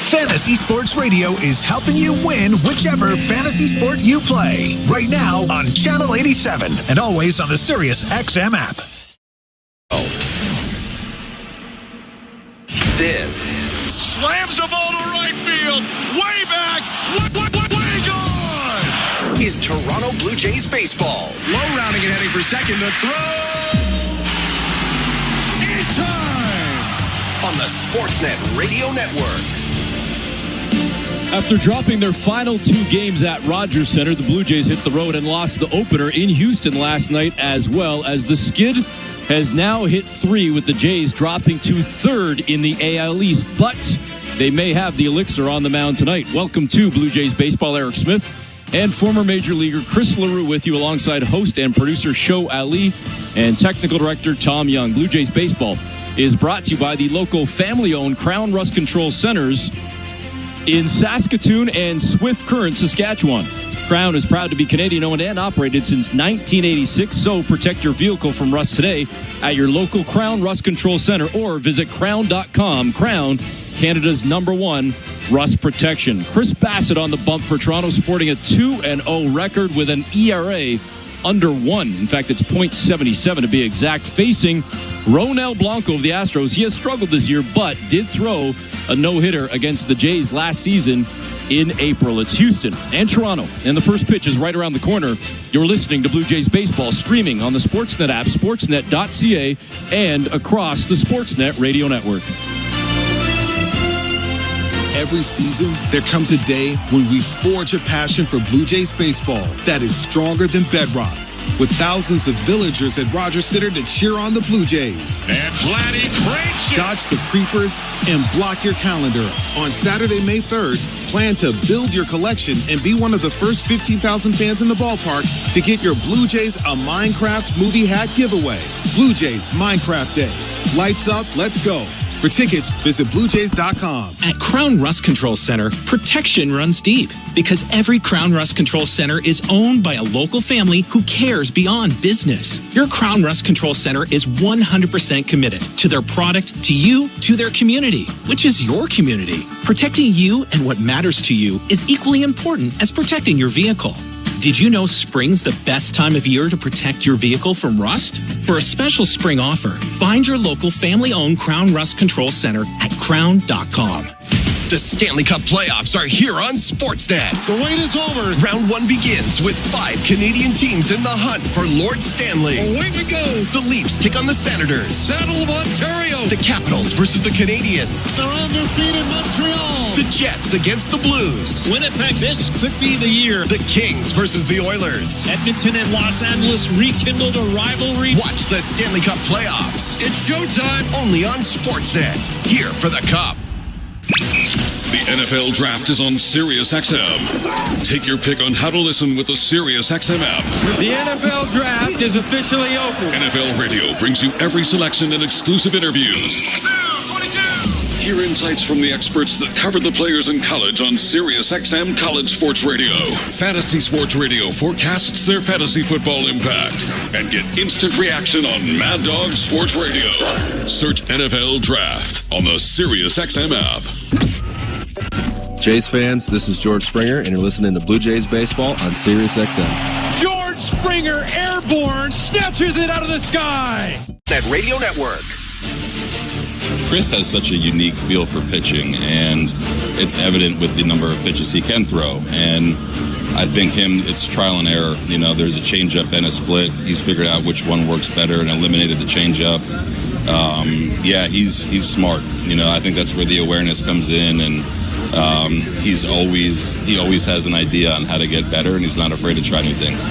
Fantasy Sports Radio is helping you win whichever fantasy sport you play. Right now on Channel 87 and always on the SiriusXM app. This slams the ball to right field, way back, way gone. Is Toronto Blue Jays baseball. Low rounding and heading for second to throw. In time On the Sportsnet Radio Network. After dropping their final 2 games at Rogers Center, the Blue Jays hit the road and lost the opener in Houston last night, as well as the skid has now hit 3 with the Jays dropping to 3rd in the AL East, but they may have the elixir on the mound tonight. Welcome to Blue Jays Baseball. Eric Smith and former Major Leaguer Chris LaRue with you alongside host and producer Sho Ali and technical director Tom Young. Blue Jays Baseball is brought to you by the local family-owned Crown Rust Control Centers in Saskatoon and Swift Current, Saskatchewan. Crown is proud to be Canadian-owned and operated since 1986, so protect your vehicle from rust today at your local Crown Rust Control Center or visit crown.com. Crown, Canada's #1 rust protection. Chris Bassitt on the bump for Toronto, sporting a 2-0 record with an ERA under 1. In fact, it's .77 to be exact, facing Ronel Blanco of the Astros. He has struggled this year, but did throw a no-hitter against the Jays last season in April. It's Houston and Toronto, and the first pitch is right around the corner. You're listening to Blue Jays Baseball, streaming on the Sportsnet app, sportsnet.ca, and across the Sportsnet Radio Network. Every season, there comes a day when we forge a passion for Blue Jays baseball that is stronger than bedrock. With thousands of villagers at Rogers Center to cheer on the Blue Jays. And Vladdy cranks it. Dodge the creepers and block your calendar. On Saturday, May 3rd, plan to build your collection and be one of the first 15,000 fans in the ballpark to get your Blue Jays a Minecraft movie hat giveaway. Blue Jays Minecraft Day. Lights up, let's go. For tickets, visit BlueJays.com. At Crown Rust Control Center, protection runs deep because every Crown Rust Control Center is owned by a local family who cares beyond business. Your Crown Rust Control Center is 100% committed to their product, to you, to their community, which is your community. Protecting you and what matters to you is equally important as protecting your vehicle. Did you know spring's the best time of year to protect your vehicle from rust? For a special spring offer, find your local family-owned Crown Rust Control Center at crown.com. The Stanley Cup playoffs are here on Sportsnet. The wait is over. Round 1 begins with 5 Canadian teams in the hunt for Lord Stanley. Away we go. The Leafs take on the Senators. Battle of Ontario. The Capitals versus the Canadians. They're on their feet in Montreal. The Jets against the Blues. Winnipeg, this could be the year. The Kings versus the Oilers. Edmonton and Los Angeles rekindled a rivalry. Watch the Stanley Cup playoffs. It's showtime. Only on Sportsnet. Here for the Cup. The NFL Draft is on SiriusXM. Take your pick on how to listen with the SiriusXM app. The NFL Draft is officially open. NFL Radio brings you every selection and exclusive interviews. 22. Hear insights from the experts that covered the players in college on SiriusXM College Sports Radio. Fantasy Sports Radio forecasts their fantasy football impact. And get instant reaction on Mad Dog Sports Radio. Search NFL Draft on the SiriusXM app. Jays fans, this is George Springer, and you're listening to Blue Jays Baseball on SiriusXM. George Springer, airborne, snatches it out of the sky. That Radio Network. Chris has such a unique feel for pitching, and it's evident with the number of pitches he can throw. And I think it's trial and error. You know, there's a changeup and a split. He's figured out which one works better and eliminated the changeup. He's smart. You know, I think that's where the awareness comes in, and he always has an idea on how to get better, and he's not afraid to try new things.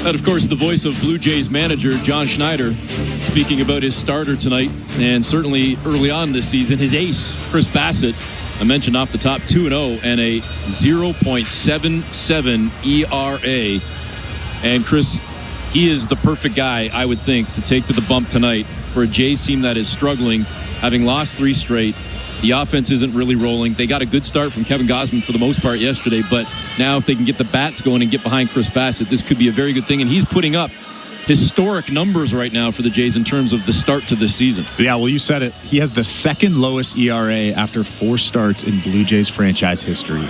And, of course, the voice of Blue Jays manager John Schneider speaking about his starter tonight, and certainly early on this season, his ace, Chris Bassitt. I mentioned off the top 2-0 and a 0.77 ERA. And Chris, he is the perfect guy, I would think, to take to the bump tonight for a Jays team that is struggling, having lost 3 straight. The offense isn't really rolling. They got a good start from Kevin Gausman for the most part yesterday, but now if they can get the bats going and get behind Chris Bassitt, this could be a very good thing. And he's putting up historic numbers right now for the Jays in terms of the start to this season. Yeah, well, you said it. He has the second lowest ERA after 4 starts in Blue Jays franchise history.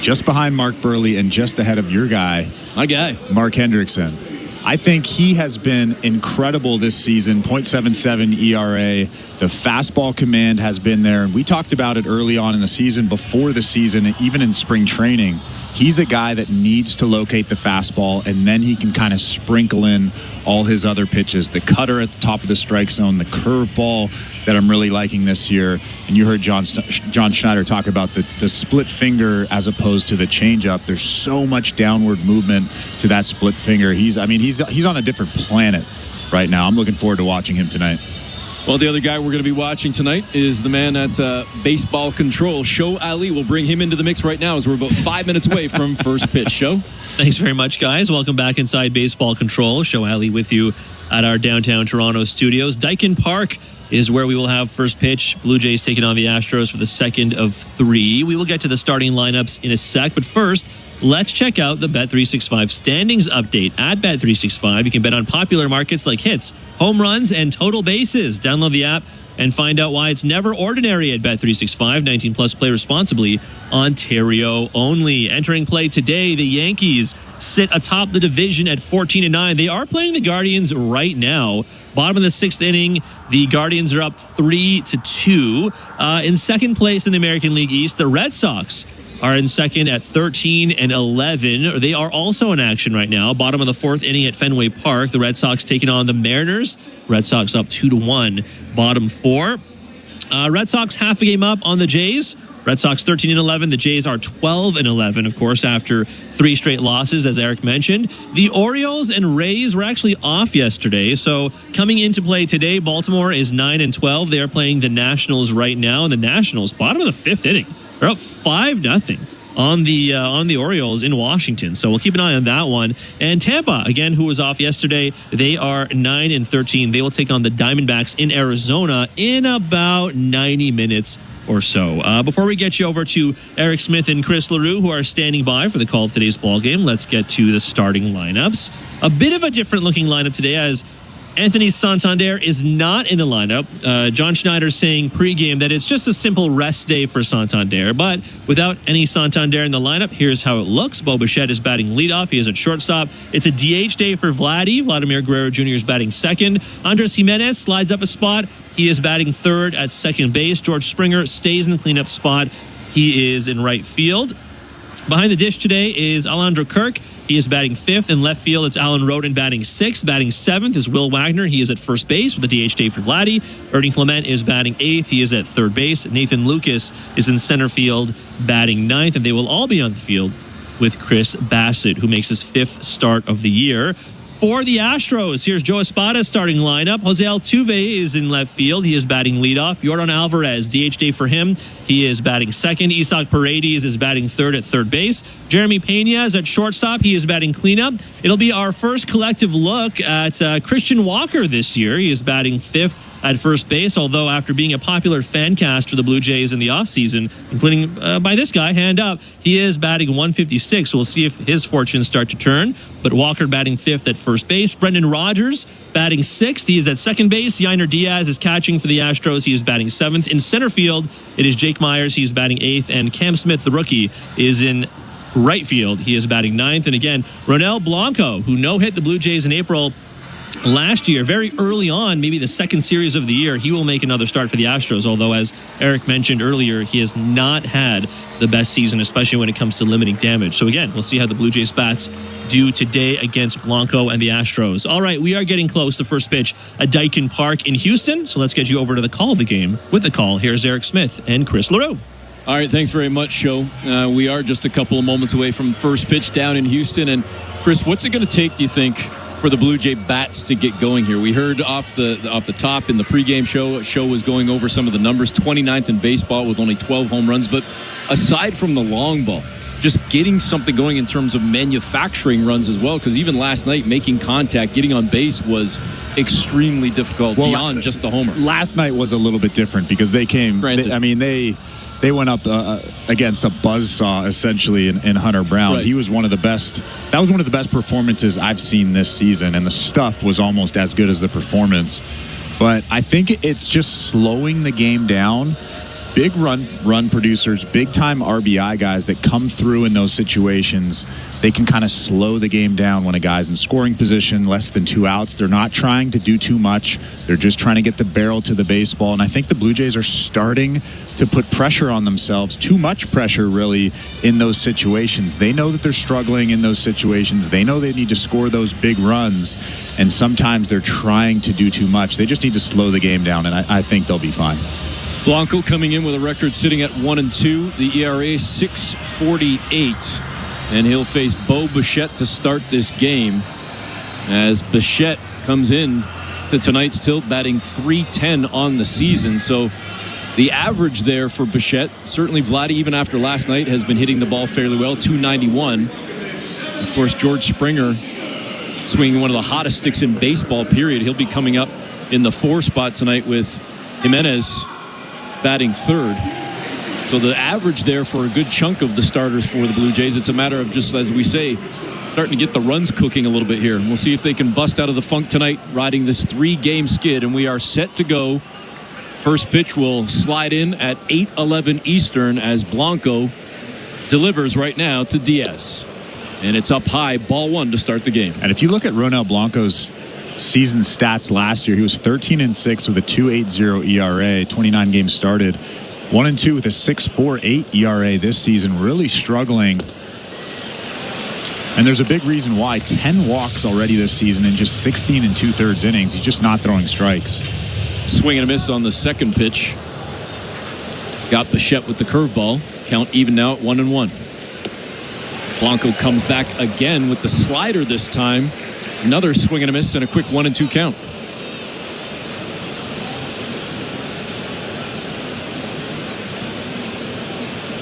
Just behind Mark Burley and just ahead of your guy. My guy. Mark Hendrickson. I think he has been incredible this season. .77 ERA. The fastball command has been there. And we talked about it early on in the season, before the season, even in spring training. He's a guy that needs to locate the fastball, and then he can kind of sprinkle in all his other pitches. The cutter at the top of the strike zone, the curveball that I'm really liking this year. And you heard John Schneider talk about the split finger as opposed to the changeup. There's so much downward movement to that split finger. He's on a different planet right now. I'm looking forward to watching him tonight. Well, the other guy we're going to be watching tonight is the man at Baseball Control, Show Ali. We'll bring him into the mix right now as we're about 5 minutes away from first pitch. Show? Thanks very much, guys. Welcome back inside Baseball Control. Show Ali with you at our downtown Toronto studios. Daikin Park is where we will have first pitch. Blue Jays taking on the Astros for the second of 3. We will get to the starting lineups in a sec, but first, let's check out the Bet365 standings update. At Bet365, you can bet on popular markets like hits, home runs, and total bases. Download the app and find out why it's never ordinary at Bet365. 19 plus, play responsibly. Ontario only. Entering play today, the Yankees sit atop the division at 14-9. They are playing the Guardians right now. Bottom of the 6th inning, the Guardians are up 3-2. In second place in the American League East, the Red Sox are in second at 13-11. They are also in action right now. Bottom of the 4th inning at Fenway Park. The Red Sox taking on the Mariners. Red Sox up 2-1. Bottom 4. Red Sox half a game up on the Jays. Red Sox 13-11. The Jays are 12-11, of course, after 3 straight losses, as Eric mentioned. The Orioles and Rays were actually off yesterday. So coming into play today, Baltimore is 9-12. They are playing the Nationals right now. And the Nationals, bottom of the 5th inning, they're up 5-0 on the Orioles in Washington. So we'll keep an eye on that one. And Tampa, again, who was off yesterday, they are 9-13. They will take on the Diamondbacks in Arizona in about 90 minutes or so. Before we get you over to Eric Smith and Chris LaRue, who are standing by for the call of today's ball game, let's get to the starting lineups. A bit of a different looking lineup today, as Anthony Santander is not in the lineup. John Schneider saying pregame that it's just a simple rest day for Santander. But without any Santander in the lineup, here's how it looks. Bo Bichette is batting leadoff. He is at shortstop. It's a DH day for Vladimir Guerrero Jr. is batting second. Andres Jimenez slides up a spot. He is batting third at second base. George Springer stays in the cleanup spot. He is in right field. Behind the dish today is Alejandro Kirk. He is batting 5th. In left field, it's Alan Roden batting 6th. Batting 7th is Will Wagner. He is at first base with the DH day for Vladdy. Ernie Clement is batting 8th. He is at third base. Nathan Lucas is in center field batting 9th. And they will all be on the field with Chris Bassitt, who makes his 5th start of the year. For the Astros, here's Joe Espada's starting lineup. Jose Altuve is in left field. He is batting leadoff. Yordan Alvarez, DH day for him. He is batting second. Isaac Paredes is batting third at third base. Jeremy Pena is at shortstop. He is batting cleanup. It'll be our first collective look at Christian Walker this year. He is batting 5th at first base, although after being a popular fan cast for the Blue Jays in the offseason, including by this guy, hand up, he is batting 156. So we'll see if his fortunes start to turn. But Walker batting 5th at first base. Brendan Rodgers batting 6th. He is at second base. Yainer Diaz is catching for the Astros. He is batting 7th. In center field, it is Jake Myers. He is batting 8th. And Cam Smith, the rookie, is in right field. He is batting 9th. And again, Ronel Blanco, who no-hit the Blue Jays in April last year, very early on, maybe the second series of the year, he will make another start for the Astros, although as Eric mentioned earlier, he has not had the best season, especially when it comes to limiting damage. So again, we'll see how the Blue Jays bats do today against Blanco and the Astros. All right, we are getting close to first pitch at Daikin Park in Houston, so let's get you over to the call of the game. With the call, here's Eric Smith and Chris LaRue. All right, thanks very much, Show. We are just a couple of moments away from first pitch down in Houston. And Chris, what's it going to take, do you think, for the Blue Jay bats to get going here? We heard off the top in the pregame show was going over some of the numbers. 29th in baseball with only 12 home runs. But aside from the long ball, just getting something going in terms of manufacturing runs as well, because even last night, making contact, getting on base was extremely difficult beyond just the homer. Last night was a little bit different because they came. They they went up against a buzzsaw, essentially, in Hunter Brown. Right. He was one of the best. That was one of the best performances I've seen this season, and the stuff was almost as good as the performance. But I think it's just slowing the game down. Big run producers, big-time RBI guys that come through in those situations, they can kind of slow the game down when a guy's in scoring position, less than 2 outs. They're not trying to do too much. They're just trying to get the barrel to the baseball. And I think the Blue Jays are starting to put pressure on themselves, too much pressure, really, in those situations. They know that they're struggling in those situations. They know they need to score those big runs, and sometimes they're trying to do too much. They just need to slow the game down, and I think they'll be fine. Blanco coming in with a record sitting at 1-2. The ERA 6.48, and he'll face Bo Bichette to start this game. As Bichette comes in to tonight's tilt, batting .310 on the season. So the average there for Bichette, certainly Vladdy, even after last night, has been hitting the ball fairly well. .291. Of course, George Springer swinging one of the hottest sticks in baseball. Period. He'll be coming up in the 4 spot tonight with Jimenez batting third. So the average there for a good chunk of the starters for the Blue Jays, it's a matter of just, as we say, starting to get the runs cooking a little bit here. We'll see if they can bust out of the funk tonight, riding this 3-game skid, and we are set to go. First pitch will slide in at 8:11 Eastern as Blanco delivers right now to Diaz. And it's up high, ball 1 to start the game. And if you look at Ronel Blanco's season stats last year, he was 13-6 with a 2.80 ERA, 29 games started, 1-2 with a 6.48 ERA this season, really struggling. And there's a big reason why. 10 walks already this season in just 16 2/3 innings. He's just not throwing strikes. Swing and a miss on the second pitch. Got Bichette with the curveball. Count even now at 1-1. Blanco comes back again with the slider this time. Another swing and a miss and a quick 1-2 count.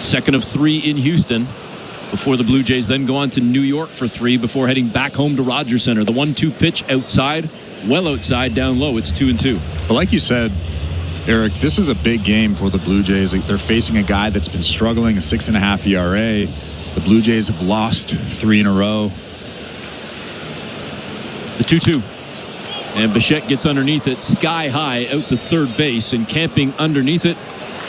Second of 3 in Houston before the Blue Jays then go on to New York for 3 before heading back home to Rogers Center. The 1-2 pitch outside, well outside, down low. It's 2-2. But like you said, Eric, this is a big game for the Blue Jays. They're facing a guy that's been struggling, a 6.5 ERA. The Blue Jays have lost 3 in a row. The 2-2. And Bichette gets underneath it, sky high, out to third base, and camping underneath it,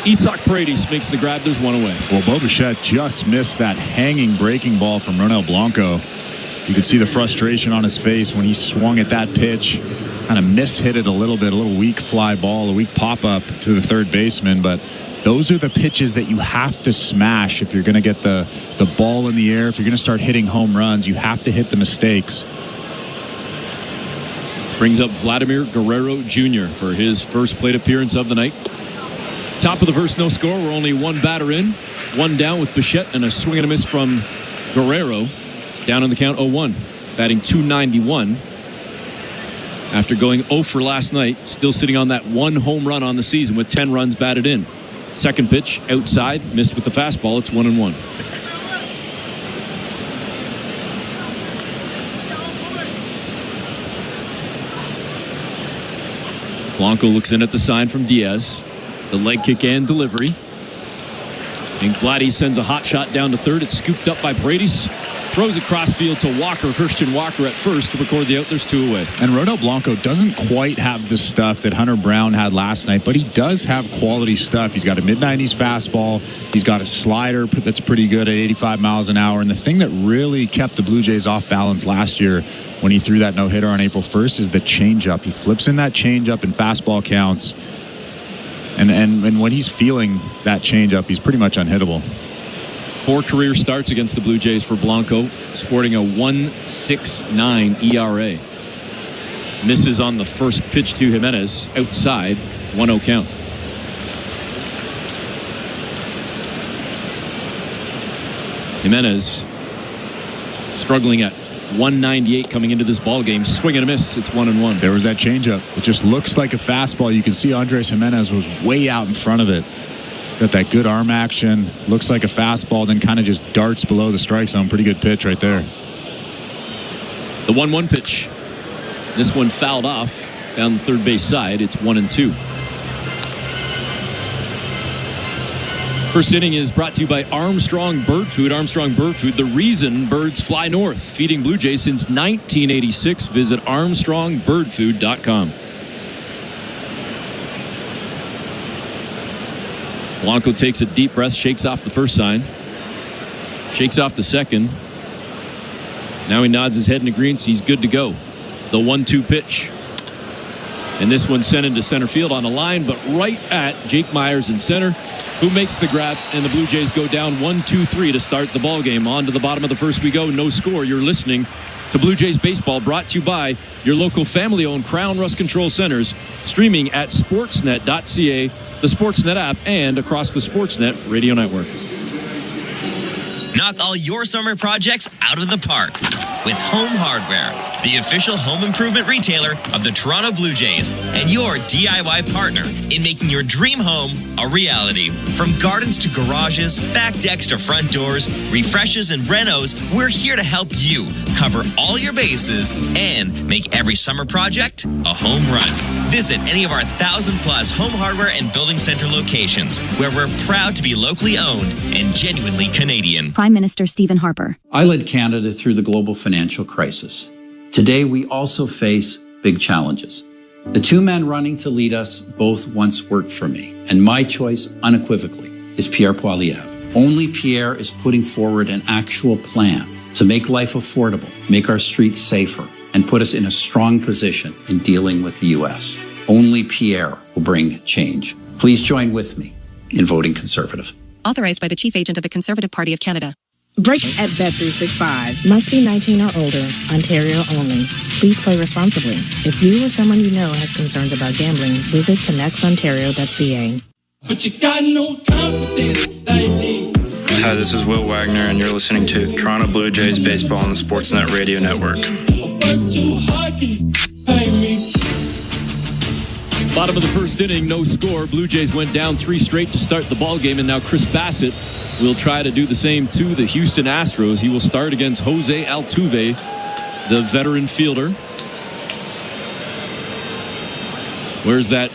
Isaac Paredes makes the grab. There's 1 away. Well, Bo Bichette just missed that hanging breaking ball from Ronel Blanco. You could see the frustration on his face when he swung at that pitch. Kind of mishit it a little bit, a little weak fly ball, a weak pop-up to the third baseman. But those are the pitches that you have to smash if you're going to get the ball in the air. If you're going to start hitting home runs, you have to hit the mistakes. Brings up Vladimir Guerrero Jr. for his first plate appearance of the night. Top of the first, no score. We're only 1 batter in. 1 down with Bichette and a swing and a miss from Guerrero. Down on the count 0-1. Batting .291. After going 0 for last night, still sitting on that 1 home run on the season with 10 runs batted in. Second pitch outside, missed with the fastball. It's 1-1. Blanco looks in at the sign from Diaz. The leg kick and delivery. And Vladdy sends a hot shot down to third. It's scooped up by Paredes. Throws it cross field to Walker. Christian Walker at first to record the out. There's 2 away. And Ronel Blanco doesn't quite have the stuff that Hunter Brown had last night, but he does have quality stuff. He's got a mid-90s fastball. He's got a slider that's pretty good at 85 miles an hour. And the thing that really kept the Blue Jays off balance last year when he threw that no-hitter on April 1st is the changeup. He flips in that changeup in fastball counts. And when he's feeling that changeup, he's pretty much unhittable. 4 career starts against the Blue Jays for Blanco, sporting a 1.69 ERA. Misses on the first pitch to Jimenez, outside, 1-0 count. Jimenez struggling at 198 coming into this ball game. Swing and a miss. It's 1-1. There was that changeup. It just looks like a fastball. You can see Andres Jimenez was way out in front of it. Got that good arm action. Looks like a fastball, then kind of just darts below the strike zone. Pretty good pitch right there. The 1-1 pitch. This one fouled off down the third base side. It's 1-2. First inning is brought to you by Armstrong Bird Food. Armstrong Bird Food, the reason birds fly north. Feeding Blue Jays since 1986. Visit ArmstrongBirdFood.com. Blanco takes a deep breath, shakes off the first sign. Shakes off the second. Now he nods his head and agrees he's good to go. The 1-2 pitch. And this one sent into center field on a line, but right at Jake Myers in center, who makes the grab, and the Blue Jays go down 1-2-3 to start the ball game. On to the bottom of the first we go. No score. You're listening to Blue Jays Baseball, brought to you by your local family-owned Crown Rust Control Centers, streaming at sportsnet.ca, the Sportsnet app, and across the Sportsnet radio network. Knock all your summer projects out of the park with Home Hardware, the official home improvement retailer of the Toronto Blue Jays and your DIY partner in making your dream home a reality. From gardens to garages, back decks to front doors, refreshes and renos, we're here to help you cover all your bases and make every summer project a home run. Visit any of our 1,000+ home hardware and building center locations, where we're proud to be locally owned and genuinely Canadian. Prime Minister Stephen Harper. I led Canada through the global financial crisis. Today, we also face big challenges. The two men running to lead us both once worked for me, and my choice unequivocally is Pierre Poilievre. Only Pierre is putting forward an actual plan to make life affordable, make our streets safer, and put us in a strong position in dealing with the U.S. Only Pierre will bring change. Please join with me in voting Conservative. Authorized by the Chief Agent of the Conservative Party of Canada. Break at Bet365. Must be 19 or older. Ontario only. Please play responsibly. If you or someone you know has concerns about gambling, visit connectsontario.ca. But you got no confidence like me. Hi, this is Will Wagner, and you're listening to Toronto Blue Jays Baseball on the Sportsnet Radio Network. Bottom of the first inning, no score. Blue Jays went down 3 straight to start the ball game, and now Chris Bassitt will try to do the same to the Houston Astros. He will start against Jose Altuve, the veteran fielder. Where's that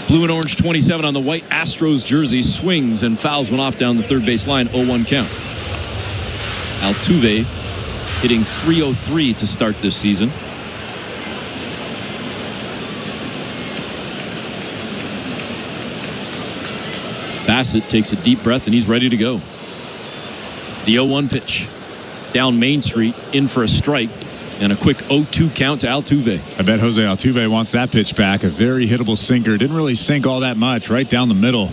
blue and orange 27 on the white Astros jersey? Swings and fouls one off down the third base line. 0-1 count. Altuve hitting .303 to start this season. Bassitt takes a deep breath and he's ready to go. The 0-1 pitch. Down Main Street, in for a strike, and a quick 0-2 count to Altuve. I bet Jose Altuve wants that pitch back. A very hittable sinker. Didn't really sink all that much. Right down the middle.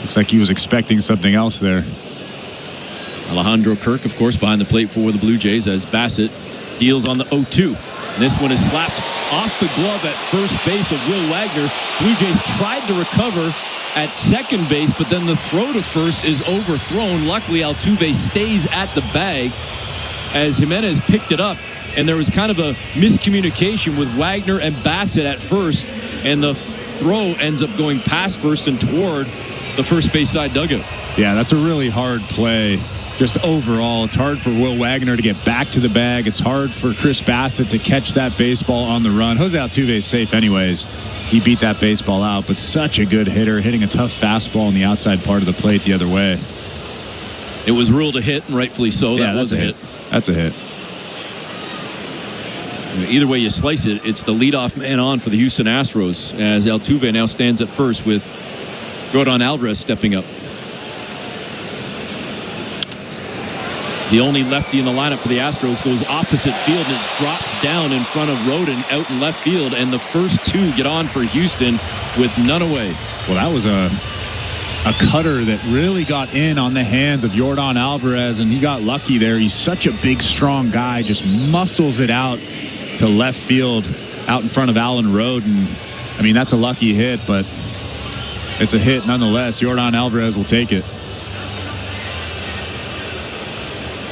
Looks like he was expecting something else there. Alejandro Kirk, of course, behind the plate for the Blue Jays as Bassitt deals on the 0-2. And this one is slapped off the glove at first base of Will Wagner. Blue Jays tried to recover at second base, but then the throw to first is overthrown. Luckily, Altuve stays at the bag as Jimenez picked it up, and there was kind of a miscommunication with Wagner and Bassitt at first, and the throw ends up going past first and toward the first base side dugout. Yeah, that's a really hard play. Just overall, it's hard for Will Wagner to get back to the bag. It's hard for Chris Bassitt to catch that baseball on the run. Jose Altuve is safe anyways. He beat that baseball out, but such a good hitter, hitting a tough fastball on the outside part of the plate the other way. It was ruled a hit, and rightfully so. Yeah, that was a hit. That's a hit. Either way you slice it, it's the leadoff man on for the Houston Astros as Altuve now stands at first with Rodon Alvarez stepping up. The only lefty in the lineup for the Astros goes opposite field, and it drops down in front of Rodon out in left field, and the first two get on for Houston with none away. Well, that was a cutter that really got in on the hands of Yordan Alvarez, and he got lucky there. He's such a big, strong guy, just muscles it out to left field out in front of Allen Road. And I mean, that's a lucky hit, but it's a hit nonetheless. Yordan Alvarez will take it.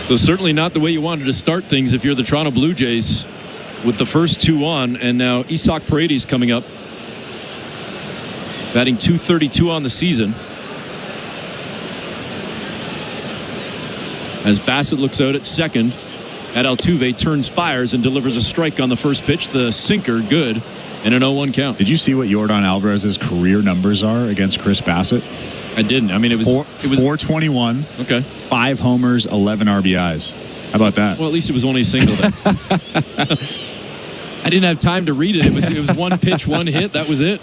So certainly not the way you wanted to start things if you're the Toronto Blue Jays with the first two on, and now Isaac Paredes coming up, batting .232 on the season. As Bassitt looks out at second, at Altuve turns, fires, and delivers a strike on the first pitch. The sinker, good, and an 0-1 count. Did you see what Yordan Alvarez's career numbers are against Chris Bassitt? I didn't. I mean, it was 421. Okay. 5 homers, 11 RBIs. How about that? Well, at least it was only a single then. I didn't have time to read it. It was one pitch, one hit. That was it.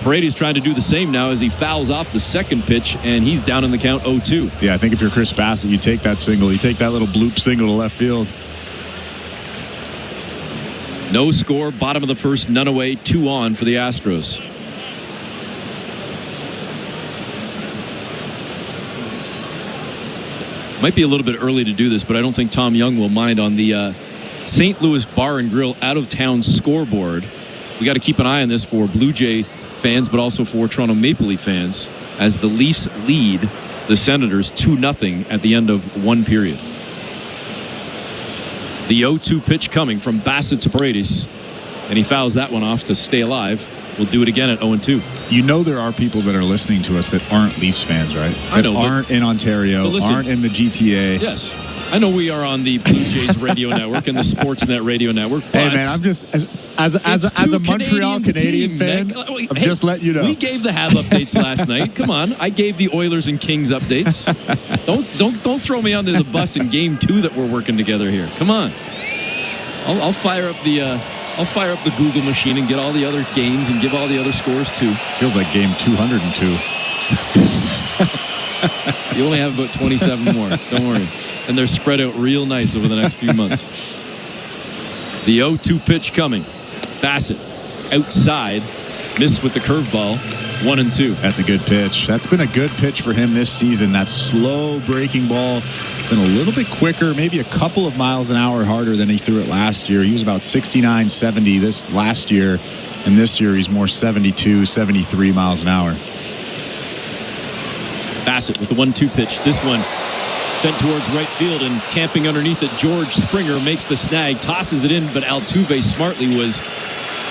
Paredes trying to do the same now as he fouls off the second pitch, and he's down in the count 0-2. Yeah, I think if you're Chris Bassitt, you take that single. You take that little bloop single to left field. No score, bottom of the first, none away, 2 on for the Astros. Might be a little bit early to do this, but I don't think Tom Young will mind on the St. Louis Bar and Grill out-of-town scoreboard. We got to keep an eye on this for Blue Jay fans, but also for Toronto Maple Leaf fans, as the Leafs lead the Senators 2-0 at the end of one period. The 0-2 pitch coming from Bassitt to Paredes, and he fouls that one off to stay alive. We'll do it again at 0-2. You know there are people that are listening to us that aren't Leafs fans, right? I know, that aren't in Ontario, aren't in the GTA. Yes. I know we are on the Blue Jays radio network and the Sportsnet radio network. Hey, man, I'm just, as a Montreal Canadian fan, I'm just letting you know. We gave the Hab updates last night. Come on. I gave the Oilers and Kings updates. Don't throw me under the bus in game 2 that we're working together here. Come on. I'll fire up the Google machine and get all the other games and give all the other scores too. Feels like game 202. You only have about 27 more. Don't worry. And they're spread out real nice over the next few months. The 0-2 pitch coming. Bassitt outside. Missed with the curveball. 1-2. That's a good pitch. That's been a good pitch for him this season. That slow breaking ball. It's been a little bit quicker, maybe a couple of miles an hour harder than he threw it last year. He was about 69, 70 this last year. And this year he's more 72, 73 miles an hour. Bassitt with the 1-2 pitch. This one sent towards right field, and camping underneath it, George Springer makes the snag, tosses it in, but Altuve smartly was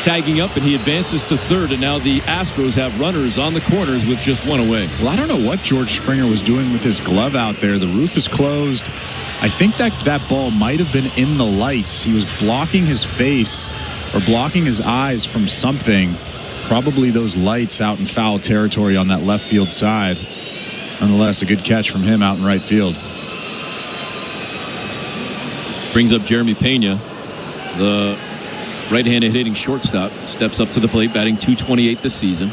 tagging up, and he advances to third, and now the Astros have runners on the corners with just 1 away. Well, I don't know what George Springer was doing with his glove out there. The roof is closed. I think that ball might have been in the lights. He was blocking his face or blocking his eyes from something, probably those lights out in foul territory on that left field side. Nonetheless, a good catch from him out in right field. Brings up Jeremy Pena, the right-handed hitting shortstop, steps up to the plate, batting .228 this season.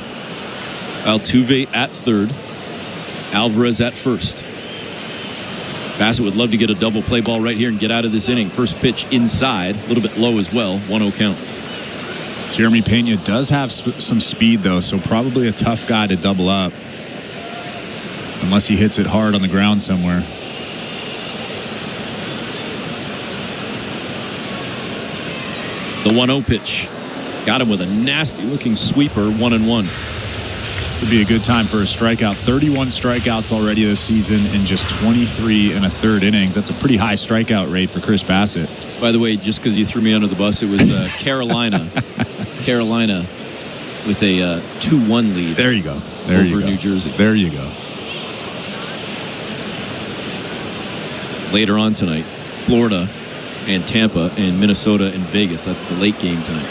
Altuve at third, Alvarez at first. Bassitt would love to get a double play ball right here and get out of this inning. First pitch inside, a little bit low as well, 1-0 count. Jeremy Pena does have some speed, though, so probably a tough guy to double up. Unless he hits it hard on the ground somewhere. The 1-0 pitch. Got him with a nasty-looking sweeper, 1-1. Would be a good time for a strikeout. 31 strikeouts already this season in just 23 and a third innings. That's a pretty high strikeout rate for Chris Bassitt. By the way, just because you threw me under the bus, it was Carolina. Carolina with a 2-1 lead. There you go. Over New Jersey. There you go. Later on tonight, Florida and Tampa and Minnesota and Vegas. That's the late game tonight.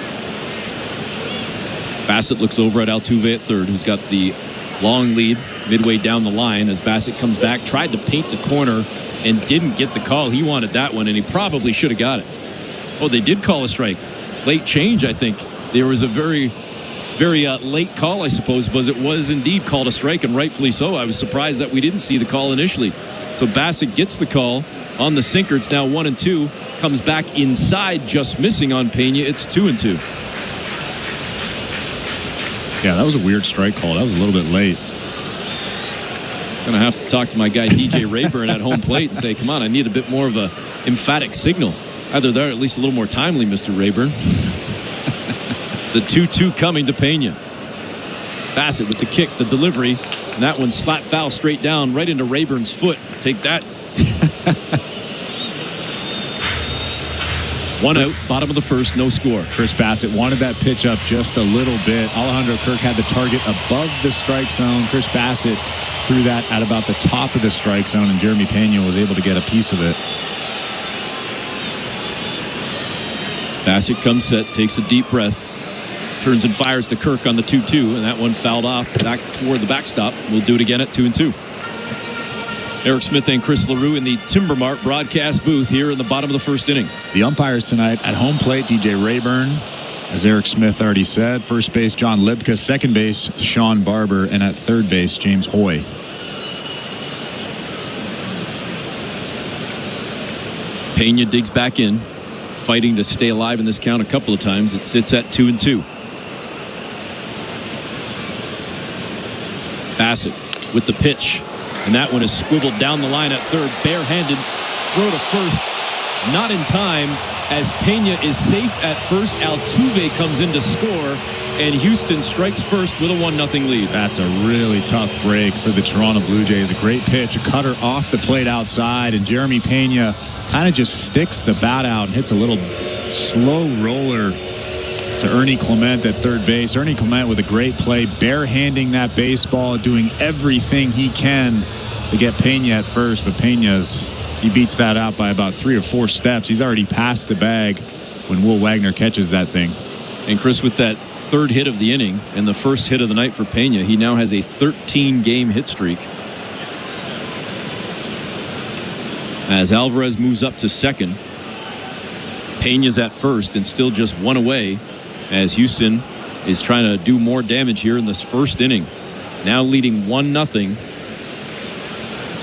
Bassitt looks over at Altuve at third, who's got the long lead midway down the line as Bassitt comes back, tried to paint the corner and didn't get the call. He wanted that one, and he probably should have got it. Oh, they did call a strike. Late change, I think. There was a very late call, I suppose, but it was indeed called a strike, and rightfully so. I was surprised that we didn't see the call initially. So Bassitt gets the call on the sinker. It's now 1-2. Comes back inside, just missing on Pena. It's 2-2. Yeah, that was a weird strike call. That was a little bit late. Gonna have to talk to my guy DJ Rayburn at home plate and say, come on, I need a bit more of a emphatic signal. Either there, or at least a little more timely, Mr. Rayburn. The 2-2 coming to Pena. Bassitt with the kick, the delivery, and that one slap foul straight down right into Rayburn's foot. Take that. 1 out, bottom of the first, no score. Chris Bassitt wanted that pitch up just a little bit. Alejandro Kirk had the target above the strike zone. Chris Bassitt threw that at about the top of the strike zone, and Jeremy Pena was able to get a piece of it. Bassitt comes set, takes a deep breath, Turns and fires to Kirk on the 2-2, and that one fouled off back toward the backstop. We'll do it again at 2-2. Eric Smith and Chris LaRue in the Timbermart broadcast booth here in the bottom of the first inning. The umpires tonight at home plate, DJ Rayburn, as Eric Smith already said. First base, John Libka. Second base, Sean Barber. And at third base, James Hoy. Pena digs back in, fighting to stay alive in this count a couple of times. It sits at 2-2. Bassitt with the pitch, and that one is squibbled down the line at third, barehanded, throw to first, not in time, as Pena is safe at first. Altuve comes in to score, and Houston strikes first with a 1-0 lead. That's a really tough break for the Toronto Blue Jays. A great pitch, a cutter off the plate outside, and Jeremy Pena kind of just sticks the bat out and hits a little slow roller to Ernie Clement at third base. Ernie Clement with a great play, barehanding that baseball, doing everything he can to get Pena at first, but he beats that out by about 3 or 4 steps. He's already past the bag when Will Wagner catches that thing. And Chris, with that third hit of the inning and the first hit of the night for Pena, he now has a 13-game hit streak. As Alvarez moves up to second, Pena's at first and still just one away, as Houston is trying to do more damage here in this first inning. Now leading 1-0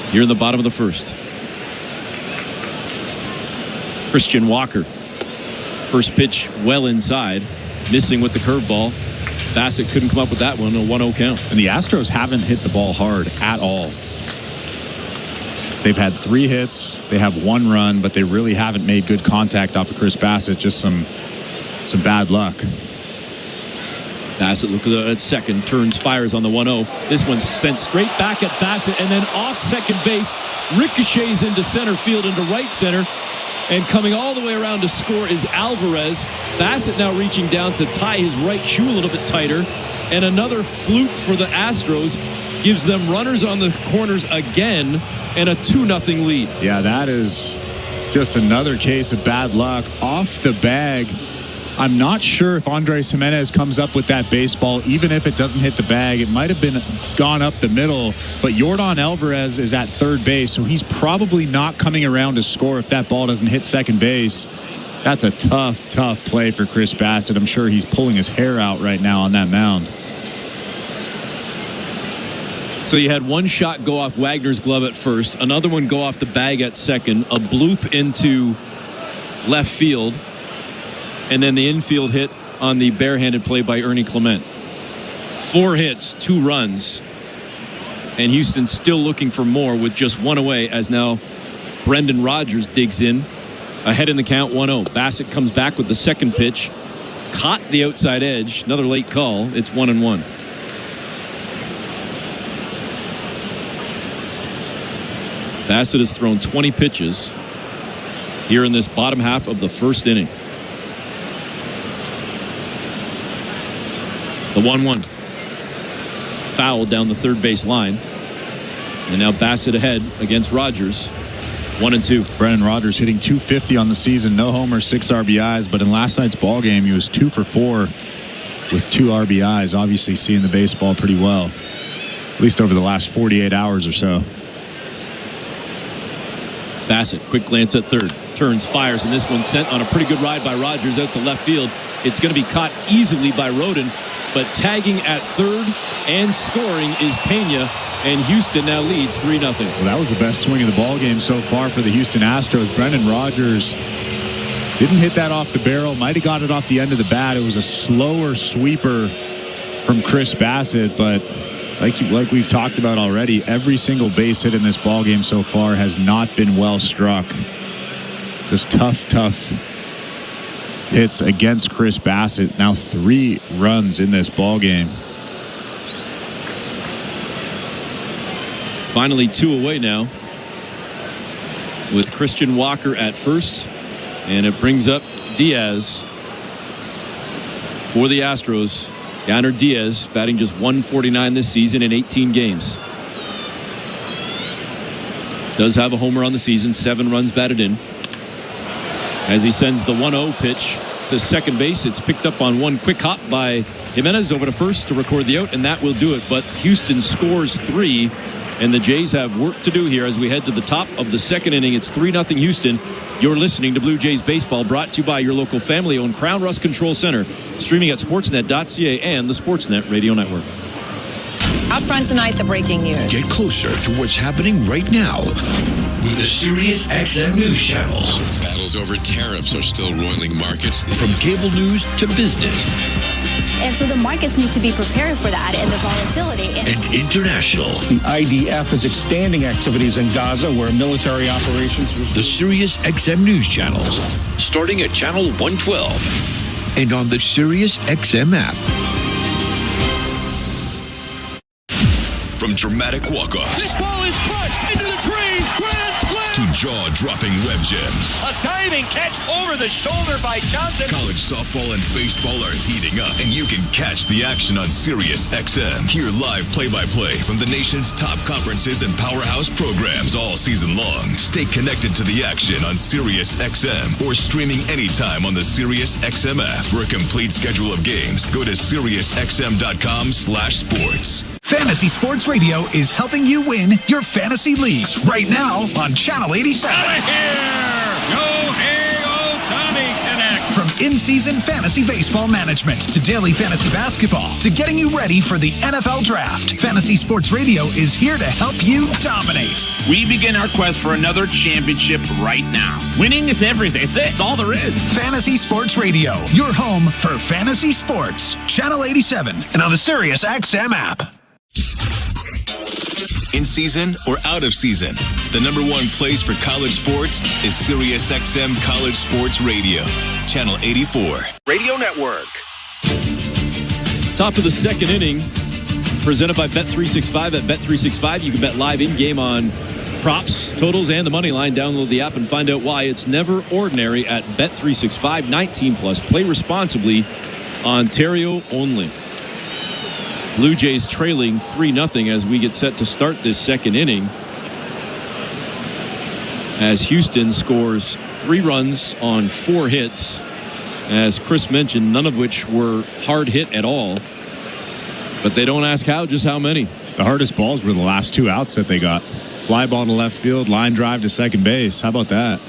here in the bottom of the first. Christian Walker. First pitch well inside, missing with the curveball. Bassitt couldn't come up with that one, a 1-0 count. And the Astros haven't hit the ball hard at all. They've had 3 hits, they have 1 run, but they really haven't made good contact off of Chris Bassitt. Just some bad luck. Bassitt looking at second, turns, fires on the 1-0. This one's sent straight back at Bassitt, and then off second base, ricochets into center field, into right center, and coming all the way around to score is Alvarez. Bassitt now reaching down to tie his right shoe a little bit tighter, and another fluke for the Astros gives them runners on the corners again, and a 2-0 lead. Yeah, that is just another case of bad luck. Off the bag, I'm not sure if Andres Jimenez comes up with that baseball. Even if it doesn't hit the bag, it might have been gone up the middle. But Yordan Alvarez is at third base, so he's probably not coming around to score if that ball doesn't hit second base. That's a tough play for Chris Bassitt. I'm sure he's pulling his hair out right now on that mound. So you had one shot go off Wagner's glove at first, another one go off the bag at second, a bloop into left field, and then the infield hit on the barehanded play by Ernie Clement. 4 hits, 2 runs, and Houston still looking for more with just 1 away, as now Brendan Rodgers digs in, ahead in the count, 1-0. Bassitt comes back with the second pitch, caught the outside edge, another late call. It's 1-1. Bassitt has thrown 20 pitches here in this bottom half of the first inning. The 1-1. Foul down the third base line. And now Bassitt ahead against Rodgers. 1-2. Brendan Rodgers hitting .250 on the season. No homers, 6 RBIs. But in last night's ball game, he was 2 for 4 with 2 RBIs. Obviously seeing the baseball pretty well, at least over the last 48 hours or so. Bassitt, quick glance at third, turns, fires, and this one sent on a pretty good ride by Rodgers out to left field. It's going to be caught easily by Rodin, but tagging at third and scoring is Pena, and Houston now leads 3-0. Well, that was the best swing of the ball game so far for the Houston Astros. Brendan Rodgers didn't hit that off the barrel, might have got it off the end of the bat. It was a slower sweeper from Chris Bassitt, but like we've talked about already, every single base hit in this ball game so far has not been well struck. Just tough hits against Chris Bassitt. Now 3 runs in this ball game. Finally 2 away now, with Christian Walker at first, and it brings up Diaz for the Astros. Yainer Diaz batting just .149 this season in 18 games. Does have a homer on the season, 7 runs batted in. As he sends the 1-0 pitch to second base. It's picked up on one quick hop by Jimenez over to first to record the out, and that will do it. But Houston scores 3, and the Jays have work to do here as we head to the top of the second inning. It's 3-0 Houston. You're listening to Blue Jays Baseball, brought to you by your local family-owned Crown Rust Control Center, streaming at sportsnet.ca and the Sportsnet Radio Network. Up front tonight, the breaking news. Get closer to what's happening right now with the Sirius XM news channels. Battles over tariffs are still roiling markets. From cable news to business. And so the markets need to be prepared for that and the volatility. And international. The IDF is expanding activities in Gaza where military operations... The Sirius XM news channels, starting at channel 112 and on the Sirius XM app. From dramatic walk-offs. This ball is crushed into the trees. Grand slam. To jaw-dropping web gems. A diving catch over the shoulder by Johnson. College softball and baseball are heating up, and you can catch the action on Sirius XM. Hear live play-by-play from the nation's top conferences and powerhouse programs all season long. Stay connected to the action on Sirius XM or streaming anytime on the Sirius XM app. For a complete schedule of games, go to SiriusXM.com/sports. Fantasy Sports Radio is helping you win your fantasy leagues right now on Channel 87. Out of here! Go, hey, old Tommy Connect! From in-season fantasy baseball management to daily fantasy basketball to getting you ready for the NFL Draft, Fantasy Sports Radio is here to help you dominate. We begin our quest for another championship right now. Winning is everything. It's all there is. Fantasy Sports Radio, your home for fantasy sports. Channel 87 and on the Sirius XM app. In season or out of season, the number one place for college sports is Sirius XM College Sports Radio, Channel 84. Radio Network. Top of the second inning, presented by Bet365. At Bet365, you can bet live in-game on props, totals, and the money line. Download the app and find out why. It's never ordinary at Bet365. 19+. Play responsibly. Ontario only. Blue Jays trailing 3-0 as we get set to start this second inning. As Houston scores 3 runs on 4 hits. As Chris mentioned, none of which were hard hit at all. But they don't ask how, just how many. The hardest balls were the last 2 outs that they got. Fly ball to left field, line drive to second base. How about that?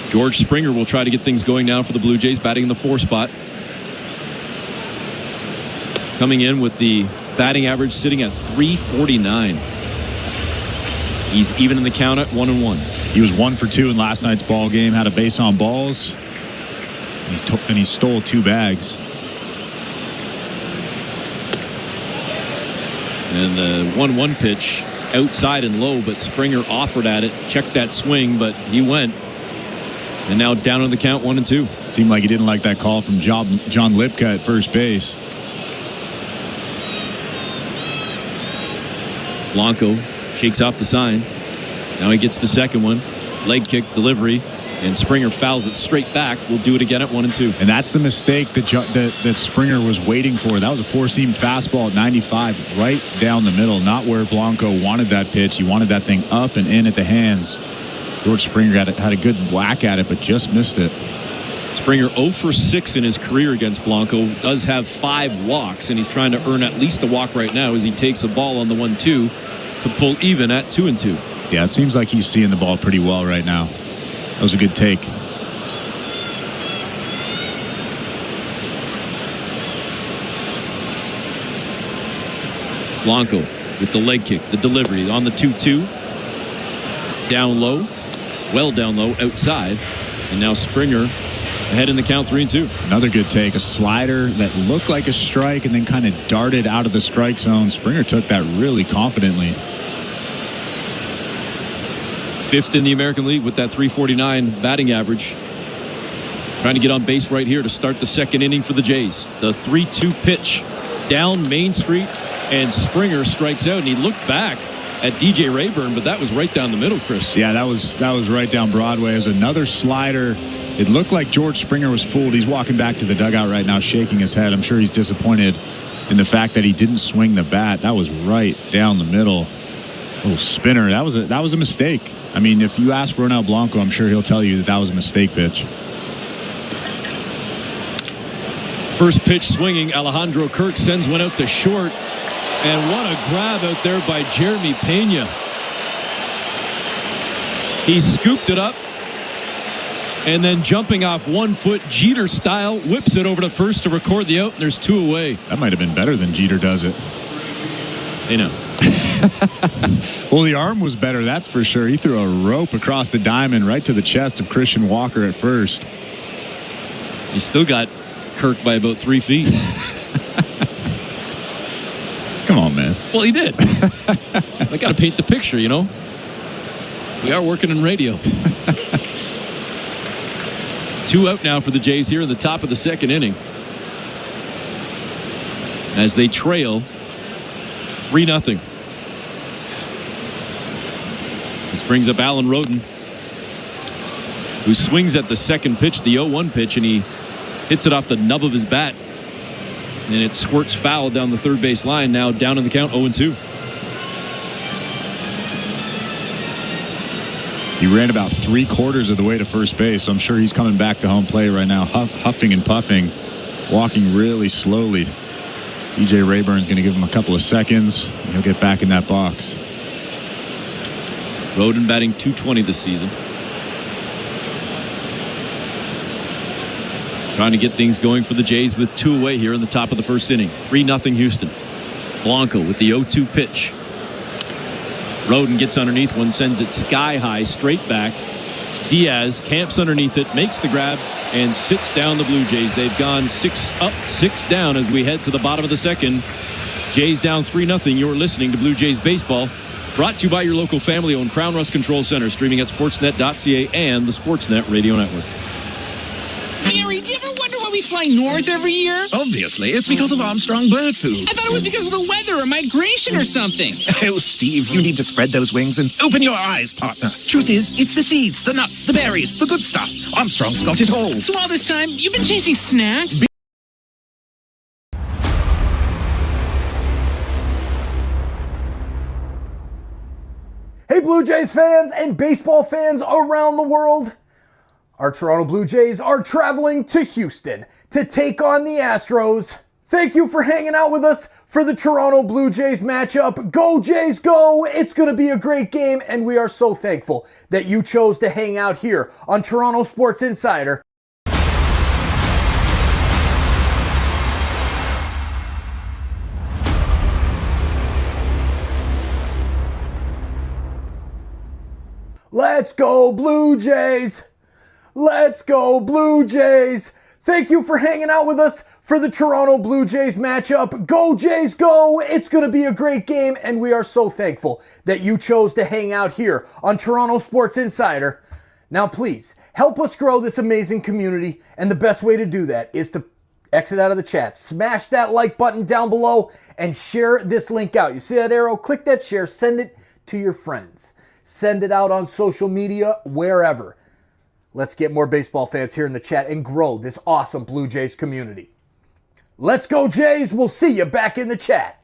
George Springer will try to get things going now for the Blue Jays, batting in the 4 spot. Coming in with the batting average sitting at .349. He's even in the count at 1-1. He was 1 for 2 in last night's ball game. Had a base on balls. And he stole 2 bags. And the 1-1 pitch outside and low, but Springer offered at it. Checked that swing, but he went. And now down on the count 1-2. Seemed like he didn't like that call from John Lipka at first base. Blanco shakes off the sign. Now he gets the second one. Leg kick delivery. And Springer fouls it straight back. We'll do it again at 1-2. And that's the mistake that Springer was waiting for. That was a 4-seam fastball at 95 right down the middle. Not where Blanco wanted that pitch. He wanted that thing up and in at the hands. George Springer had a good whack at it, but just missed it. Springer 0 for 6 in his career against Blanco. Does have 5 walks, and he's trying to earn at least a walk right now as he takes a ball on the 1-2 to pull even at 2-2. Yeah, it seems like he's seeing the ball pretty well right now. That was a good take. Blanco with the leg kick, the delivery on the 2-2. Down low, well down low, outside. And now Springer ahead in the count 3-2. Another good take. A slider that looked like a strike and then kind of darted out of the strike zone. Springer took that really confidently. 5th in the American League with that .349 batting average. Trying to get on base right here to start the second inning for the Jays. The 3-2 pitch down Main Street, and Springer strikes out, and he looked back at DJ Rayburn, but that was right down the middle, Chris. Yeah, that was right down Broadway. It was another slider. It looked like George Springer was fooled. He's walking back to the dugout right now, shaking his head. I'm sure he's disappointed in the fact that he didn't swing the bat. That was right down the middle. Little spinner. That was a mistake. I mean, if you ask Ronel Blanco, I'm sure he'll tell you that was a mistake pitch. First pitch swinging. Alejandro Kirk sends one out to short. And what a grab out there by Jeremy Pena. He scooped it up. And then jumping off 1 foot, Jeter style, whips it over to first to record the out, and there's 2 away. That might have been better than Jeter does it. You know. Well, the arm was better, that's for sure. He threw a rope across the diamond right to the chest of Christian Walker at first. He still got Kirk by about 3 feet. Come on, man. Well, he did. I got to paint the picture, you know. We are working in radio. 2 out now for the Jays here in the top of the second inning. As they trail 3-0. This brings up Alan Roden, who swings at the second pitch, the 0-1 pitch, and he hits it off the nub of his bat. And it squirts foul down the third base line. Now down in the count, 0-2. He ran about 3/4 of the way to first base, so I'm sure he's coming back to home plate right now, huffing and puffing, walking really slowly. E.J. Rayburn's going to give him a couple of seconds, and he'll get back in that box. Roden batting .220 this season. Trying to get things going for the Jays with 2 away here in the top of the first inning. 3-0 Houston. Blanco with the 0-2 pitch. Roden gets underneath one, sends it sky high, straight back. Diaz camps underneath it, makes the grab, and sits down the Blue Jays. They've gone 6 up, 6 down as we head to the bottom of the second. Jays down 3-0. You're listening to Blue Jays Baseball. Brought to you by your local family-owned Crown Rust Control Center, streaming at sportsnet.ca and the Sportsnet Radio Network. Mary, do you ever wonder why we fly north every year? Obviously, it's because of Armstrong bird food. I thought it was because of the weather or migration or something. Oh, Steve, you need to spread those wings and open your eyes, partner. Truth is, it's the seeds, the nuts, the berries, the good stuff. Armstrong's got it all. So all this time, you've been chasing snacks? Hey, Blue Jays fans and baseball fans around the world. Our Toronto Blue Jays are traveling to Houston to take on the Astros. Thank you for hanging out with us for the Toronto Blue Jays matchup. Go Jays, go! It's going to be a great game, and we are so thankful that you chose to hang out here on Toronto Sports Insider. Let's go Blue Jays! Let's go Blue Jays! Thank you for hanging out with us for the Toronto Blue Jays matchup. Go Jays, go! It's going to be a great game, and we are so thankful that you chose to hang out here on Toronto Sports Insider. Now please, help us grow this amazing community, and the best way to do that is to exit out of the chat, smash that like button down below, and share this link out. You see that arrow? Click that share, send it to your friends. Send it out on social media, wherever. Let's get more baseball fans here in the chat and grow this awesome Blue Jays community. Let's go Jays! We'll see you back in the chat.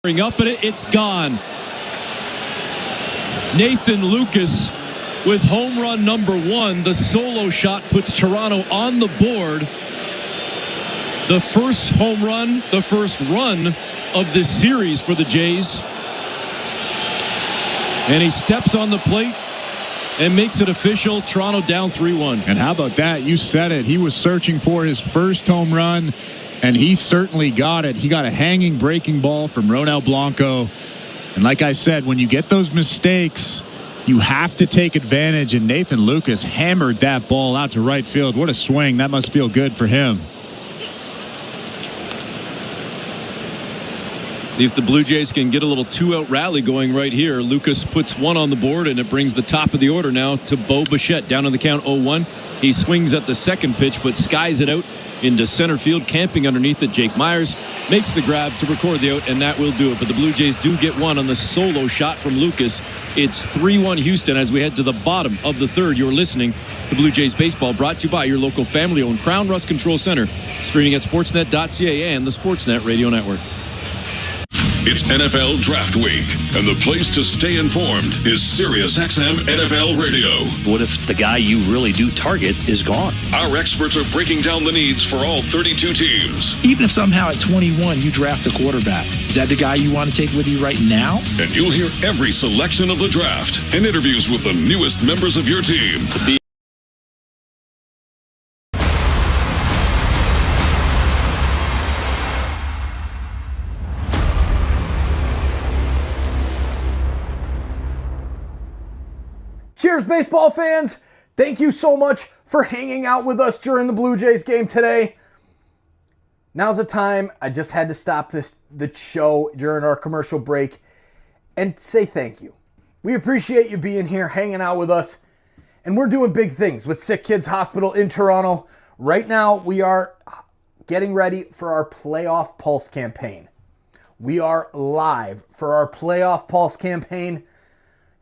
Bring up at it, it's gone. Nathan Lucas with home run number 1. The solo shot puts Toronto on the board. The first home run, the first run of this series for the Jays. And he steps on the plate and makes it official. Toronto down 3-1. And how about that? You said it. He was searching for his first home run, and he certainly got it. He got a hanging breaking ball from Ronel Blanco. And like I said, when you get those mistakes, you have to take advantage. And Nathan Lucas hammered that ball out to right field. What a swing. That must feel good for him. See if the Blue Jays can get a little 2-out rally going right here. Lucas puts 1 on the board, and it brings the top of the order now to Bo Bichette. Down on the count 0-1. He swings at the second pitch, but skies it out into center field. Camping underneath it, Jake Myers makes the grab to record the out, and that will do it. But the Blue Jays do get 1 on the solo shot from Lucas. It's 3-1 Houston as we head to the bottom of the third. You're listening to Blue Jays Baseball, brought to you by your local family-owned Crown Rust Control Center. Streaming at sportsnet.ca and the Sportsnet Radio Network. It's NFL Draft Week, and the place to stay informed is SiriusXM NFL Radio. What if the guy you really do target is gone? Our experts are breaking down the needs for all 32 teams. Even if somehow at 21 you draft a quarterback, is that the guy you want to take with you right now? And you'll hear every selection of the draft and interviews with the newest members of your team. Cheers, baseball fans. Thank you so much for hanging out with us during the Blue Jays game today. Now's the time. I just had to stop the show during our commercial break and say thank you. We appreciate you being here, hanging out with us. And we're doing big things with SickKids Hospital in Toronto. Right now, we are getting ready for our Playoff Pulse campaign. We are live for our Playoff Pulse campaign,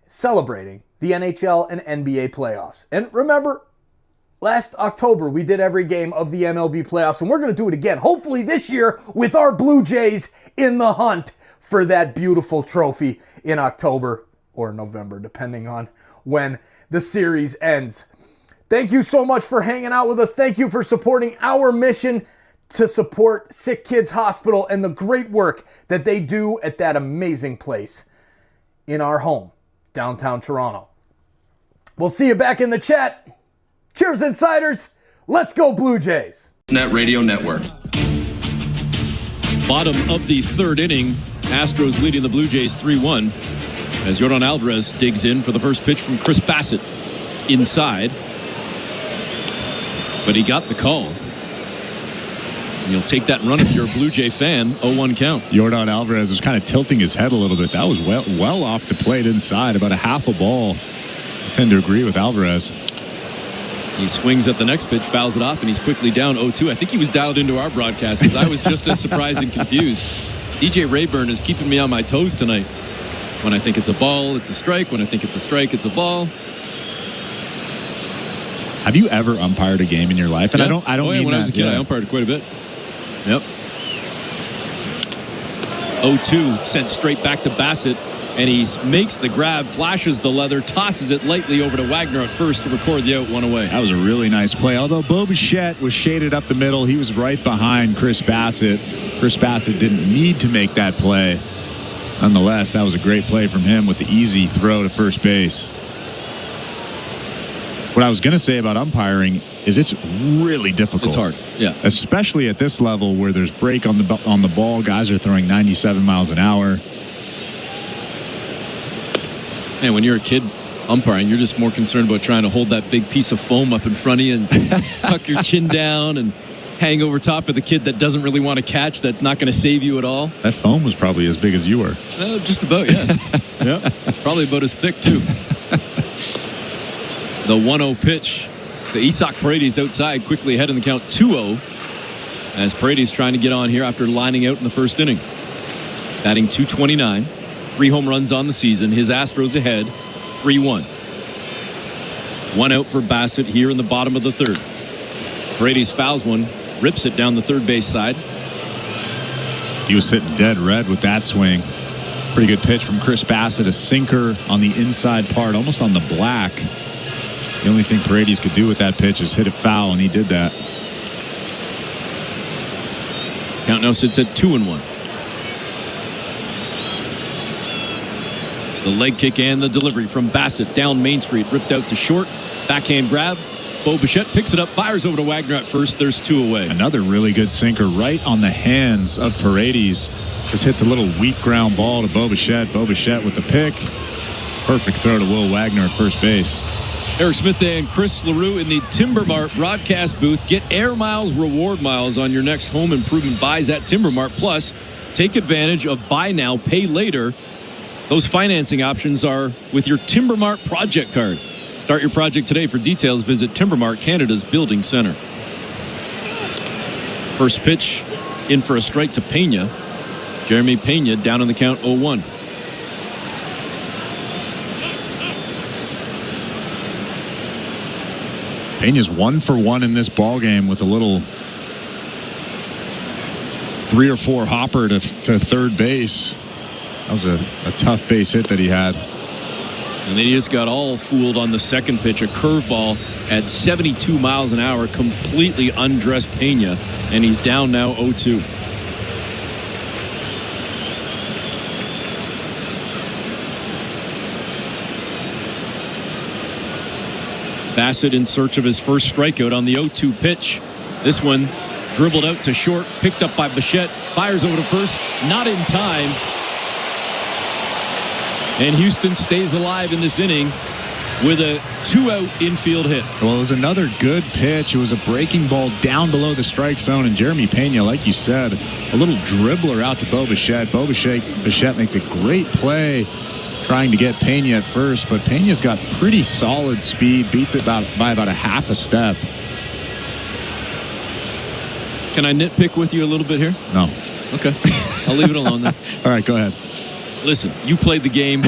celebrating the NHL and NBA playoffs. And remember, last October, we did every game of the MLB playoffs, and we're going to do it again, hopefully this year, with our Blue Jays in the hunt for that beautiful trophy in October or November, depending on when the series ends. Thank you so much for hanging out with us. Thank you for supporting our mission to support SickKids Hospital and the great work that they do at that amazing place in our home, downtown Toronto. We'll see you back in the chat. Cheers, Insiders. Let's go, Blue Jays. Net Radio Network. Bottom of the third inning. Astros leading the Blue Jays 3-1 as Yordan Alvarez digs in for the first pitch from Chris Bassitt inside. But he got the call. And you'll take that run if you're a Blue Jay fan. 0-1 count. Yordan Alvarez was kind of tilting his head a little bit. That was well off the plate inside, about a half a ball. I tend to agree with Alvarez. He swings at the next pitch, fouls it off, and he's quickly down 0-2. I think he was dialed into our broadcast because I was just as surprised and confused. DJ Rayburn is keeping me on my toes tonight. When I think it's a ball, it's a strike. When I think it's a strike, it's a ball. Have you ever umpired a game in your life? And yeah. I don't mean when that, I was a kid, I umpired quite a bit. Yep. 0-2 sent straight back to Bassitt. And he makes the grab, flashes the leather, tosses it lightly over to Wagner at first to record the out, 1 away. That was a really nice play. Although Bo Bichette was shaded up the middle, he was right behind Chris Bassitt. Chris Bassitt didn't need to make that play. Nonetheless, that was a great play from him with the easy throw to first base. What I was going to say about umpiring is it's really difficult. It's hard, yeah. Especially at this level where there's break on the ball. Guys are throwing 97 miles an hour. Man, when you're a kid umpiring, you're just more concerned about trying to hold that big piece of foam up in front of you and tuck your chin down and hang over top of the kid that doesn't really want to catch, that's not going to save you at all. That foam was probably as big as you were. Just about, yeah. Yeah, probably about as thick, too. The 1-0 pitch. The Isaac Paredes outside, quickly ahead in the count 2-0 as Paredes trying to get on here after lining out in the first inning. Batting .229. 3 home runs on the season. His Astros ahead 3-1. 1 out for Bassitt here in the bottom of the third. Paredes fouls one, rips it down the third base side. He was sitting dead red with that swing. Pretty good pitch from Chris Bassitt, a sinker on the inside part, almost on the black. The only thing Paredes could do with that pitch is hit it foul, and he did that. Count now sits at 2-1. The leg kick and the delivery from Bassitt down Main Street, ripped out to short. Backhand grab. Bo Bichette picks it up, fires over to Wagner at first. There's 2 away. Another really good sinker right on the hands of Paredes. Just hits a little weak ground ball to Bo Bichette. Bo Bichette with the pick. Perfect throw to Will Wagner at first base. Eric Smith and Chris LaRue in the Timber Mart broadcast booth. Get Air Miles reward miles on your next home improvement buys at Timber Mart. Plus, take advantage of buy now, pay later. Those financing options are with your Timber Mart project card. Start your project today. For details, visit Timber Mart, Canada's building center. First pitch in for a strike to Pena. Jeremy Pena down on the count 0-1. Pena's 1 for 1 in this ball game with a little 3 or 4 hopper to third base. That was a tough base hit that he had. And then he just got all fooled on the second pitch. A curveball at 72 miles an hour, completely undressed Pena, and he's down now 0-2. Bassitt in search of his first strikeout on the 0-2 pitch. This one dribbled out to short, picked up by Bichette, fires over to first, not in time. And Houston stays alive in this inning with a 2-out infield hit. Well, it was another good pitch. It was a breaking ball down below the strike zone, and Jeremy Pena, like you said, a little dribbler out to Bo Bichette. Bo Bichette makes a great play trying to get Pena at first, but Pena's got pretty solid speed, beats it by about a half a step. Can I nitpick with you a little bit here? No. Okay. I'll leave it alone then. All right, go ahead. Listen, you played the game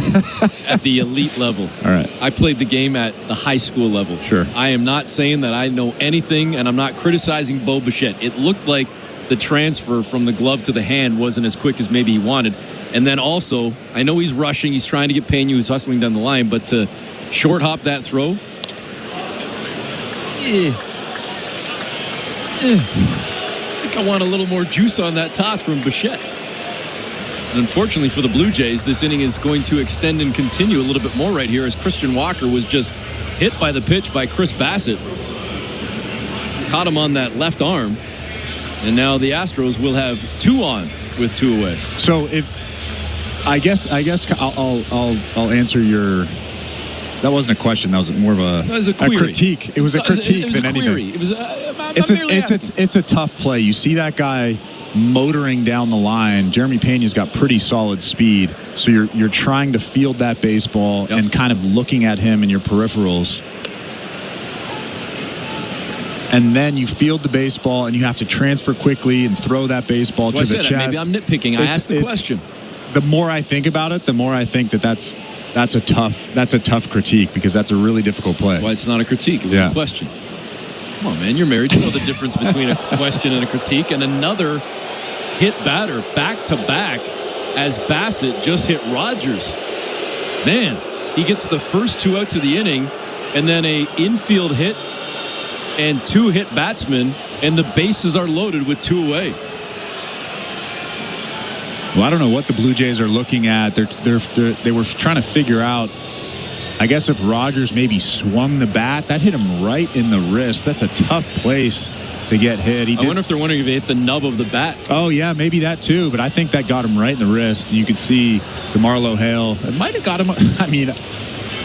at the elite level. All right. I played the game at the high school level. Sure. I am not saying that I know anything, and I'm not criticizing Bo Bichette. It looked like the transfer from the glove to the hand wasn't as quick as maybe he wanted. And then also, I know he's rushing. He's trying to get Pena, who's hustling down the line. But to short hop that throw, I think I want a little more juice on that toss from Bichette. And unfortunately for the Blue Jays, this inning is going to extend and continue a little bit more right here as Christian Walker was just hit by the pitch by Chris Bassitt. Caught him on that left arm. And now the Astros will have 2 on with 2 away. So I guess I'll answer your. That wasn't a question. That was more of a critique. It was a critique than anything. It was it's a tough play. You see that guy motoring down the line. Jeremy Pena's got pretty solid speed, so you're trying to field that baseball and kind of looking at him in your peripherals. And then you field the baseball, and you have to transfer quickly and throw that baseball to the chest. Maybe I'm nitpicking. I asked the question. The more I think about it, the more I think that's a tough critique, because that's a really difficult play. Why it's not a critique? It was a question. Come on, man, you're married. You know the difference between a question and a critique. And another hit batter back to back as Bassitt just hit Rogers. Man, he gets the first 2 outs of the inning, and then a infield hit and 2 hit batsmen, and the bases are loaded with 2 away. Well, I don't know what the Blue Jays are looking at. They were trying to figure out, I guess, if Rogers maybe swung the bat. That hit him right in the wrist. That's a tough place to get hit. I wonder if they're wondering if he hit the nub of the bat. Oh, yeah, maybe that too. But I think that got him right in the wrist. And you could see DeMarlo Hale. It might have got him. I mean,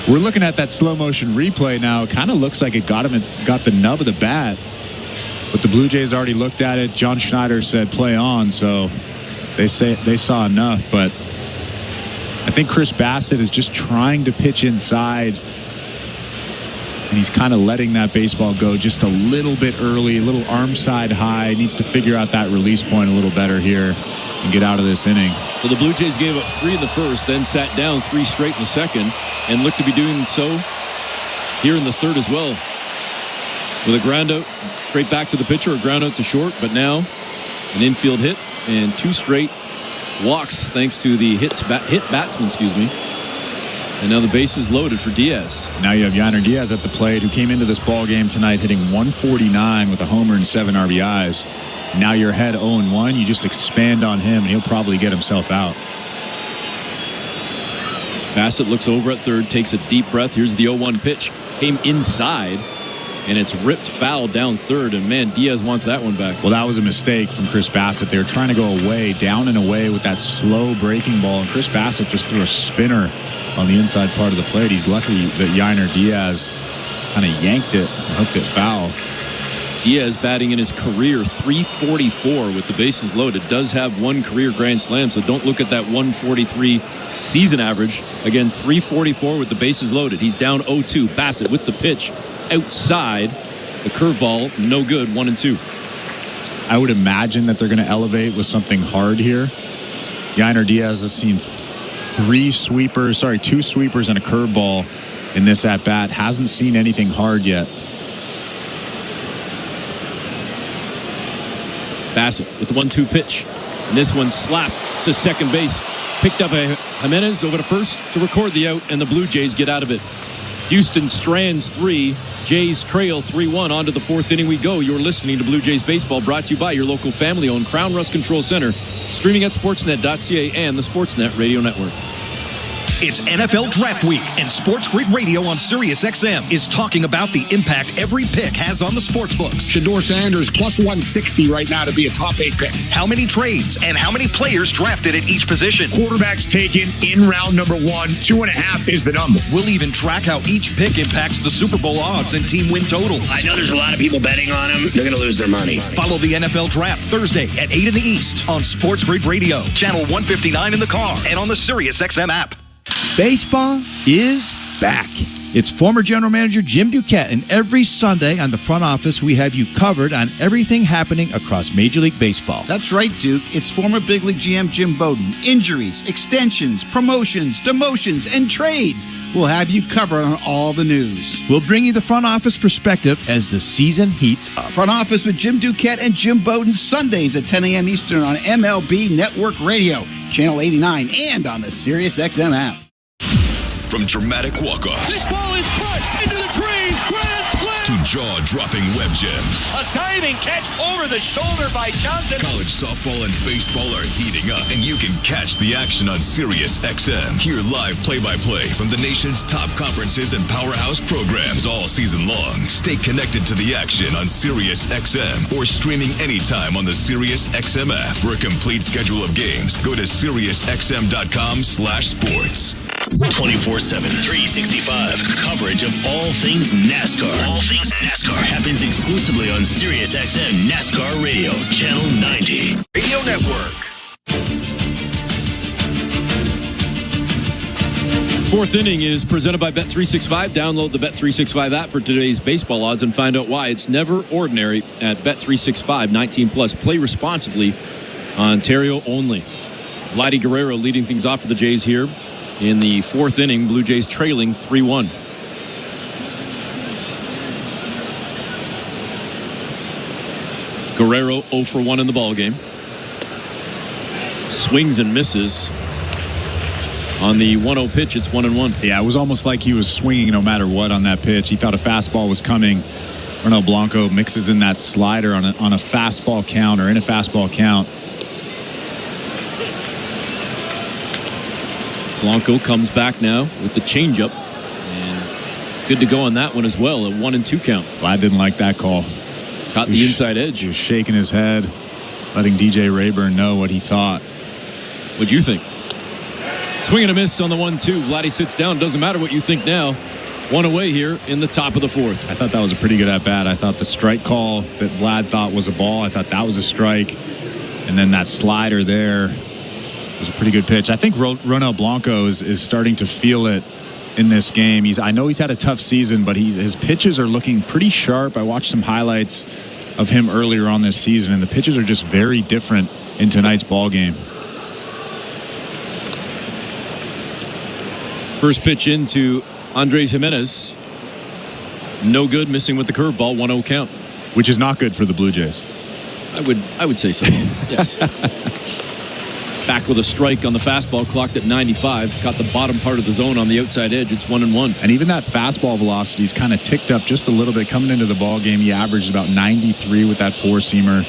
we're looking at that slow motion replay now. It kind of looks like it got the nub of the bat. But the Blue Jays already looked at it. John Schneider said play on. So they saw enough. But I think Chris Bassitt is just trying to pitch inside, and he's kind of letting that baseball go just a little bit early, a little arm side high. Needs to figure out that release point a little better here and get out of this inning. Well, the Blue Jays gave up 3 in the first, then sat down 3 straight in the second, and look to be doing so here in the third as well. With a ground out straight back to the pitcher, a ground out to short, but now an infield hit and 2 straight walks thanks to the hit batsman, And now the base is loaded for Diaz. Now you have Yainer Diaz at the plate, who came into this ball game tonight hitting 149 with a homer and 7 RBIs. Now you're ahead 0-1. You just expand on him, and he'll probably get himself out. Bassitt looks over at third, takes a deep breath. Here's the 0-1 pitch. Came inside, and it's ripped foul down third. And, man, Diaz wants that one back. Well, that was a mistake from Chris Bassitt. They were trying to go away, down and away with that slow breaking ball. And Chris Bassitt just threw a spinner on the inside part of the plate. He's lucky that Yainer Diaz kind of yanked it and hooked it foul. Diaz batting in his career .344 with the bases loaded. Does have one career grand slam, so don't look at that 143 season average. Again, .344 with the bases loaded. He's down 0-2. Bassitt with the pitch outside. The curveball, no good, 1-2. I would imagine that they're going to elevate with something hard here. Yainer Diaz has seen two sweepers and a curveball in this at-bat. Hasn't seen anything hard yet. Bassitt with the 1-2 pitch. And this one slapped to second base. Picked up a Jimenez over to first to record the out, and the Blue Jays get out of it. Houston strands 3. Jays trail 3-1. On to the 4th inning we go. You're listening to Blue Jays Baseball, brought to you by your local family-owned Crown Rust Control Center. Streaming at sportsnet.ca and the Sportsnet Radio Network. It's NFL Draft Week, and Sports Grid Radio on SiriusXM is talking about the impact every pick has on the sportsbooks. Shador Sanders plus 160 right now to be a top 8 pick. How many trades and how many players drafted at each position. Quarterbacks taken in round number 1. 2.5 is the number. We'll even track how each pick impacts the Super Bowl odds and team win totals. I know there's a lot of people betting on them. They're going to lose their money. Follow the NFL Draft Thursday at 8 in the East on Sports Grid Radio, channel 159 in the car, and on the SiriusXM app. Baseball is back. It's former general manager Jim Duquette, and every Sunday on the front office, we have you covered on everything happening across Major League Baseball. That's right, Duke. It's former big league GM Jim Bowden. Injuries, extensions, promotions, demotions, and trades. We'll have you covered on all the news. We'll bring you the front office perspective as the season heats up. Front office with Jim Duquette and Jim Bowden, Sundays at 10 a.m. Eastern on MLB Network Radio, channel 89, and on the SiriusXM app. From dramatic walk-offs. This ball is crushed into the trees. Grand slam. To jaw-dropping web gems. A diving catch over the shoulder by Johnson. College softball and baseball are heating up, and you can catch the action on SiriusXM. Hear live play-by-play from the nation's top conferences and powerhouse programs all season long. Stay connected to the action on SiriusXM or streaming anytime on the SiriusXM app. For a complete schedule of games, go to SiriusXM.com/sports. 24/7, 365 coverage of all things NASCAR. All things NASCAR happens exclusively on SiriusXM NASCAR Radio, Channel 90. Radio Network. 4th inning is presented by Bet365. Download the Bet365 app for today's baseball odds and find out why it's never ordinary at Bet365. 19 plus. Play responsibly. Ontario only. Vladdy Guerrero leading things off for the Jays here. In the 4th inning, Blue Jays trailing 3-1. Guerrero 0 for 1 in the ballgame. Swings and misses. On the 1-0 pitch, it's 1-1. Yeah, it was almost like he was swinging no matter what on that pitch. He thought a fastball was coming. Ronel Blanco mixes in that slider on a fastball count or in a fastball count. Blanco comes back now with the changeup, and good to go on that one as well. A 1-2 count. Vlad didn't like that call. Caught the inside edge. He was shaking his head, letting DJ Rayburn know what he thought. What'd you think? Swing and a miss on the 1-2. Vladdy sits down. Doesn't matter what you think now. One away here in the top of the 4th. I thought that was a pretty good at-bat. I thought the strike call that Vlad thought was a ball, I thought that was a strike. And then that slider there was a pretty good pitch. I think Ronel Blanco is starting to feel it in this game. I know he's had a tough season, but his pitches are looking pretty sharp. I watched some highlights of him earlier on this season, and the pitches are just very different in tonight's ball game. First pitch into Andres Jimenez. No good, missing with the curveball, 1-0 count. Which is not good for the Blue Jays. I would say so, yes. Back with a strike on the fastball, clocked at 95. Caught the bottom part of the zone on the outside edge. It's 1-1. And even that fastball velocity's kind of ticked up just a little bit coming into the ball game. He averaged about 93 with that four-seamer.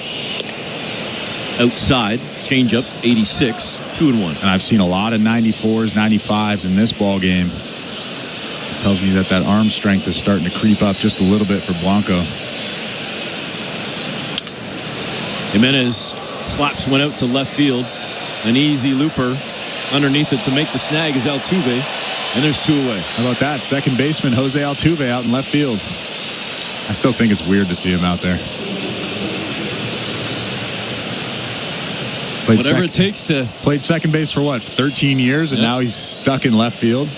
Outside, changeup, 86, 2-1. And I've seen a lot of 94s, 95s in this ball game. It tells me that arm strength is starting to creep up just a little bit for Blanco. Jimenez slaps one out to left field. An easy looper underneath it to make the snag is Altuve, and there's 2 away. How about that? Second baseman Jose Altuve out in left field. I still think it's weird to see him out there. Whatever it takes to... Played second base for what, 13 years, and now he's stuck in left field?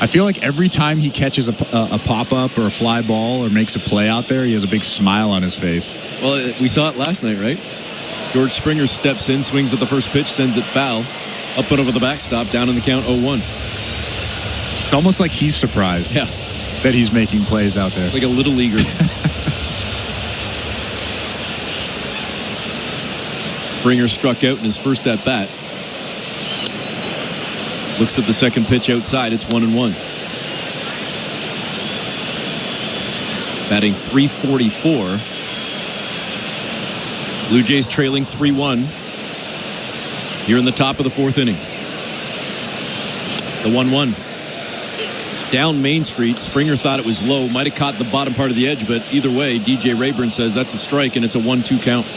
I feel like every time he catches a pop-up or a fly ball or makes a play out there, he has a big smile on his face. Well, we saw it last night, right? George Springer steps in, swings at the first pitch, sends it foul. Up and over the backstop, down in the count, 0-1. It's almost like he's surprised that he's making plays out there. Like a little leaguer. Springer struck out in his first at-bat. Looks at the second pitch outside. It's 1-1. Batting .344. Blue Jays trailing 3-1 here in the top of the fourth inning. The 1-1. Down Main Street. Springer thought it was low. Might have caught the bottom part of the edge, but either way, DJ Rayburn says that's a strike, and it's a 1-2 count.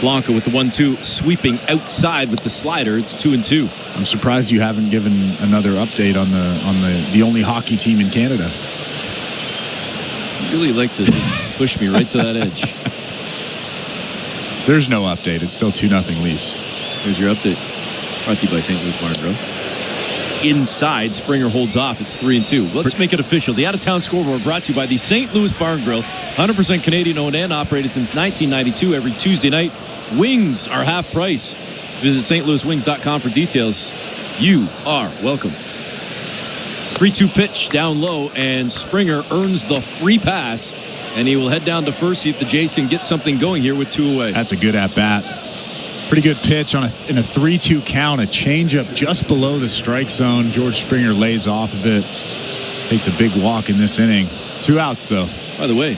Blanco with the 1-2, sweeping outside with the slider. It's 2-2. I'm surprised you haven't given another update on the only hockey team in Canada. You really like to just push me right to that edge. There's no update. It's still 2-0 Leafs. Here's your update. Brought to you by St. Louis Barn Grill. Inside, Springer holds off. It's 3-2. Let's make it official. The out-of-town scoreboard brought to you by the St. Louis Barn Grill. 100% Canadian owned and operated since 1992. Every Tuesday night, wings are half price. Visit stlouiswings.com for details. You are welcome. 3-2 pitch down low, and Springer earns the free pass, and he will head down to first, see if the Jays can get something going here with 2 away. That's a good at-bat. Pretty good pitch in a 3-2 count. A changeup just below the strike zone. George Springer lays off of it. Takes a big walk in this inning. 2 outs, though. By the way,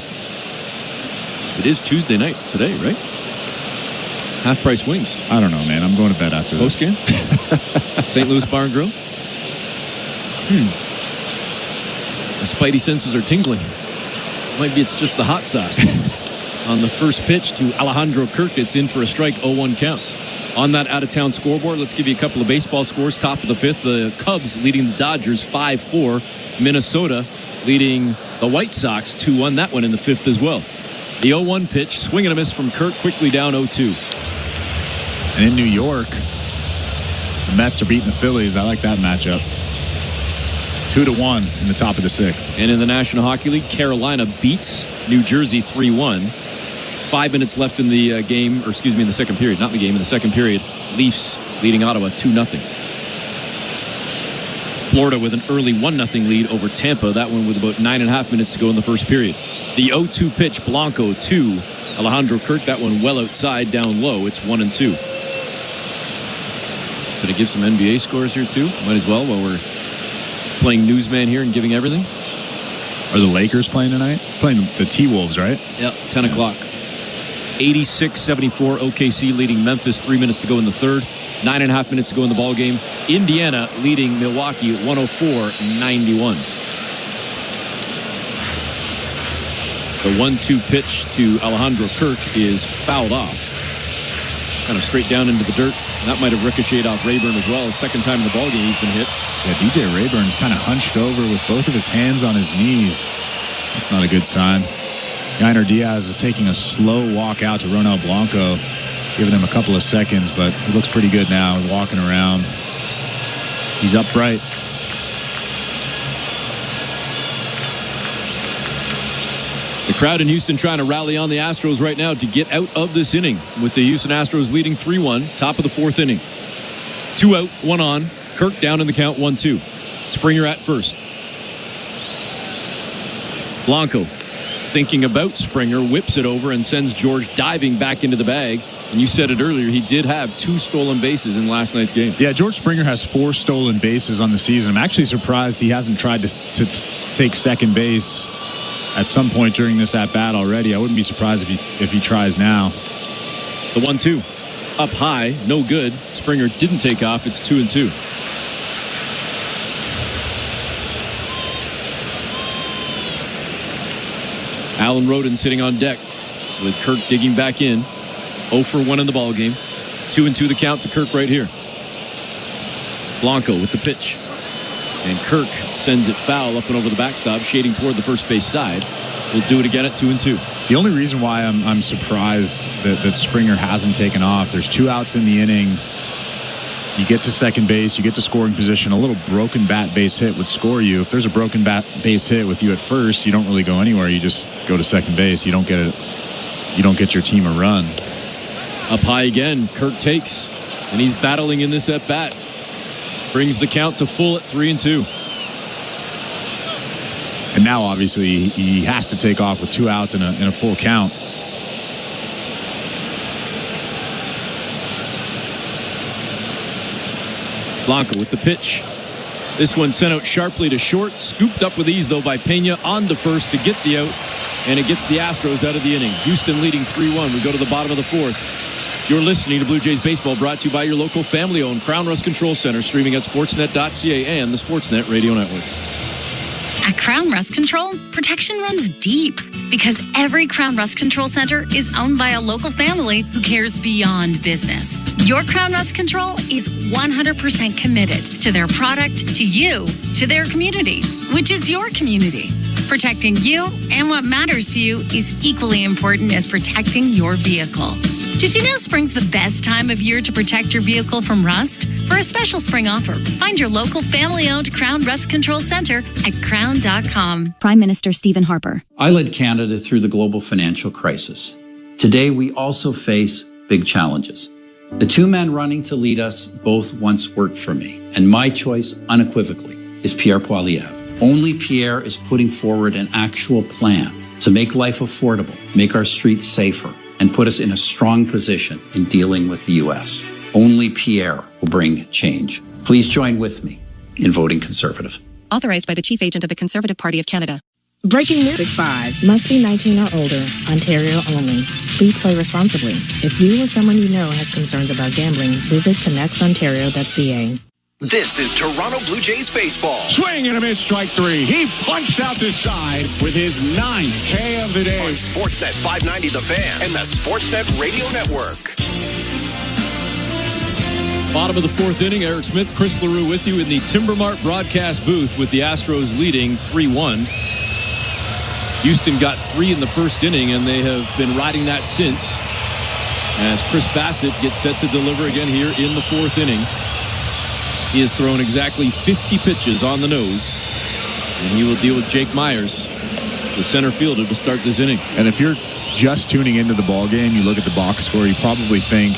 it is Tuesday night today, right? Half price wings. I don't know, man. I'm going to bed after this. Post-game? St. Louis Barn Grill? The spidey senses are tingling. Maybe it's just the hot sauce. On the first pitch to Alejandro Kirk, it's in for a strike, 0-1 counts. On that out-of-town scoreboard, let's give you a couple of baseball scores. Top of the fifth, the Cubs leading the Dodgers 5-4. Minnesota leading the White Sox 2-1. That one in the fifth as well. The 0-1 pitch, swing and a miss from Kirk, quickly down 0-2. And in New York, the Mets are beating the Phillies. I like that matchup. 2-1 in the top of the sixth. And in the National Hockey League, Carolina beats New Jersey 3-1. 5 minutes left in the game, or excuse me, in the second period. Not the game, in the second period. Leafs leading Ottawa 2-0. Florida with an early 1-0 lead over Tampa. That one with about 9.5 minutes to go in the first period. The 0-2 pitch, Blanco to Alejandro Kirk. That one well outside, down low. It's 1-2. Gonna give some NBA scores here too. Might as well while we're playing newsman here and giving everything. Are the Lakers playing tonight? Playing the T-Wolves, right? Yep, 10 o'clock. 86-74, OKC leading Memphis. 3 minutes to go in the third. 9.5 minutes to go in the ball game. Indiana leading Milwaukee 104-91. The 1-2 pitch to Alejandro Kirk is fouled off. Kind of straight down into the dirt. And that might have ricocheted off Rayburn as well. Second time in the ball game he's been hit. Yeah, DJ Rayburn's kind of hunched over with both of his hands on his knees. That's not a good sign. Yainer Diaz is taking a slow walk out to Ronel Blanco, giving him a couple of seconds, but he looks pretty good now, walking around. He's upright. The crowd in Houston trying to rally on the Astros right now to get out of this inning, with the Houston Astros leading 3-1, top of the fourth inning. 2 out, 1 on. Kirk down in the count, 1-2. Springer at first. Blanco, thinking about Springer, whips it over and sends George diving back into the bag. And you said it earlier, he did have 2 stolen bases in last night's game. Yeah, George Springer has 4 stolen bases on the season. I'm actually surprised he hasn't tried to take second base at some point during this at-bat already. I wouldn't be surprised if he tries now. The 1-2. Up high, no good. Springer didn't take off. It's 2-2. Alan Roden sitting on deck with Kirk digging back in. 0 for 1 in the ball game. 2-2 the count to Kirk right here. Blanco with the pitch. And Kirk sends it foul up and over the backstop, shading toward the first base side. We'll do it again at 2-2. The only reason why I'm surprised that Springer hasn't taken off, there's 2 outs in the inning. You get to second base, you get to scoring position. A little broken bat base hit would score you. If there's a broken bat base hit with you at first, you don't really go anywhere. You just go to second base. You don't get your team a run. Up high again, Kirk takes, and he's battling in this at bat. Brings the count to full at 3-2. And now, obviously, he has to take off with 2 outs in a full count. Blanco with the pitch. This one sent out sharply to short. Scooped up with ease, though, by Pena on to first to get the out. And it gets the Astros out of the inning. Houston leading 3-1. We go to the bottom of the 4th. You're listening to Blue Jays Baseball, brought to you by your local family-owned Crown Rust Control Center, streaming at sportsnet.ca and the Sportsnet Radio Network. At Crown Rust Control, protection runs deep because every Crown Rust Control Center is owned by a local family who cares beyond business. Your Crown Rust Control is 100% committed to their product, to you, to their community, which is your community. Protecting you and what matters to you is equally important as protecting your vehicle. Did you know spring's the best time of year to protect your vehicle from rust? For a special spring offer, find your local family-owned Crown Rust Control Center at crown.com. Prime Minister Stephen Harper. I led Canada through the global financial crisis. Today, we also face big challenges. The 2 men running to lead us both once worked for me, and my choice unequivocally is Pierre Poilievre. Only Pierre is putting forward an actual plan to make life affordable, make our streets safer, and put us in a strong position in dealing with the U.S. Only Pierre will bring change. Please join with me in voting Conservative. Authorized by the Chief Agent of the Conservative Party of Canada. Breaking news 5 must be 19 or older, Ontario only. Please play responsibly. If you or someone you know has concerns about gambling, visit connectsontario.ca. This is Toronto Blue Jays baseball. Swing and a miss, strike 3. He punched out the side with his 9th K of the day. On Sportsnet 590 The Fan and the Sportsnet Radio Network. Bottom of the 4th inning, Eric Smith, Chris LaRue with you in the Timbermart broadcast booth with the Astros leading 3-1. Houston got 3 in the first inning, and they have been riding that since. As Chris Bassitt gets set to deliver again here in the 4th inning. He has thrown exactly 50 pitches on the nose, and he will deal with Jake Myers, the center fielder, to start this inning. And if you're just tuning into the ball game, you look at the box score, you probably think,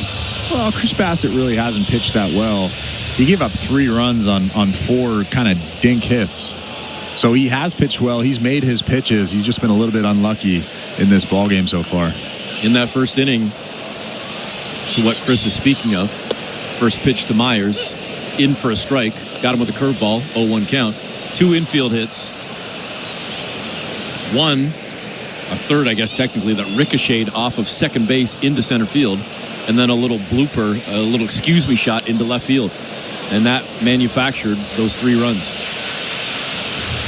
well, Chris Bassitt really hasn't pitched that well. He gave up 3 runs on 4 kind of dink hits. So he has pitched well. He's made his pitches. He's just been a little bit unlucky in this ball game so far. In that first inning, to what Chris is speaking of, first pitch to Myers, in for a strike, got him with a curveball, 0-1 count. 2 infield hits. 1, a third, I guess technically, that ricocheted off of second base into center field, and then a little blooper, a little excuse me shot into left field. And that manufactured those 3 runs.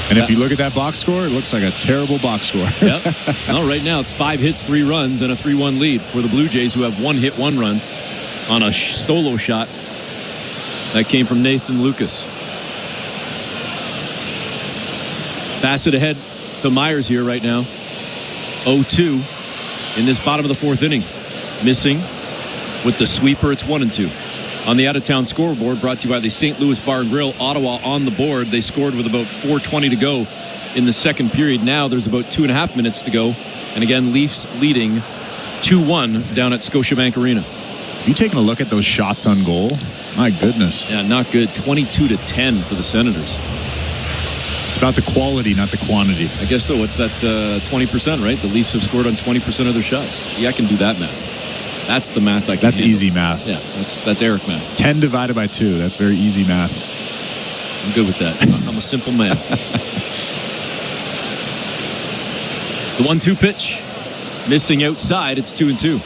And if you look at that box score, it looks like a terrible box score. Yep. No, right now it's 5 hits, 3 runs, and a 3-1 lead for the Blue Jays, who have 1 hit, 1 run on a solo shot. That came from Nathan Lucas. Bassitt ahead to Myers here right now. 0-2 in this bottom of the 4th inning. Missing with the sweeper. It's 1-2. On the out-of-town scoreboard, brought to you by the St. Louis Bar and Grill, Ottawa on the board. They scored with about 4:20 to go in the second period. Now there's about 2.5 minutes to go. And again, Leafs leading 2-1 down at Scotiabank Arena. Have you taken a look at those shots on goal? My goodness. Yeah, not good. 22-10 for the Senators. It's about the quality, not the quantity. I guess so. What's that 20%, right? The Leafs have scored on 20% of their shots. Yeah, I can do that math. That's the math I can That's handle. easy math. Yeah, that's Eric math. 10 divided by 2. That's very easy math. I'm good with that. I'm a simple man. The 1-2 pitch. Missing outside. It's 2-2.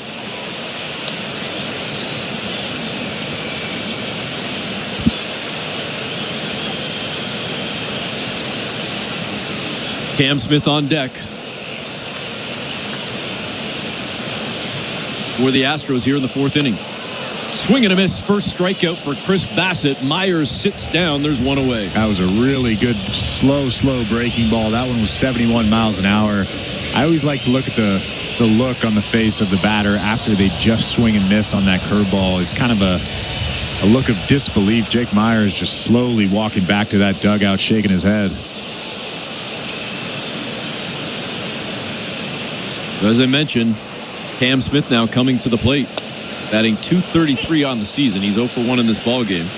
Cam Smith on deck for the Astros here in the 4th inning. Swing and a miss. First strikeout for Chris Bassitt. Myers sits down. There's one away. That was a really good, slow breaking ball. That one was 71 miles an hour. I always like to look at the look on the face of the batter after they just swing and miss on that curveball. It's kind of a look of disbelief. Jake Myers just slowly walking back to that dugout, shaking his head. As I mentioned, Cam Smith now coming to the plate, batting .233 on the season. He's 0 for 1 in this ball game.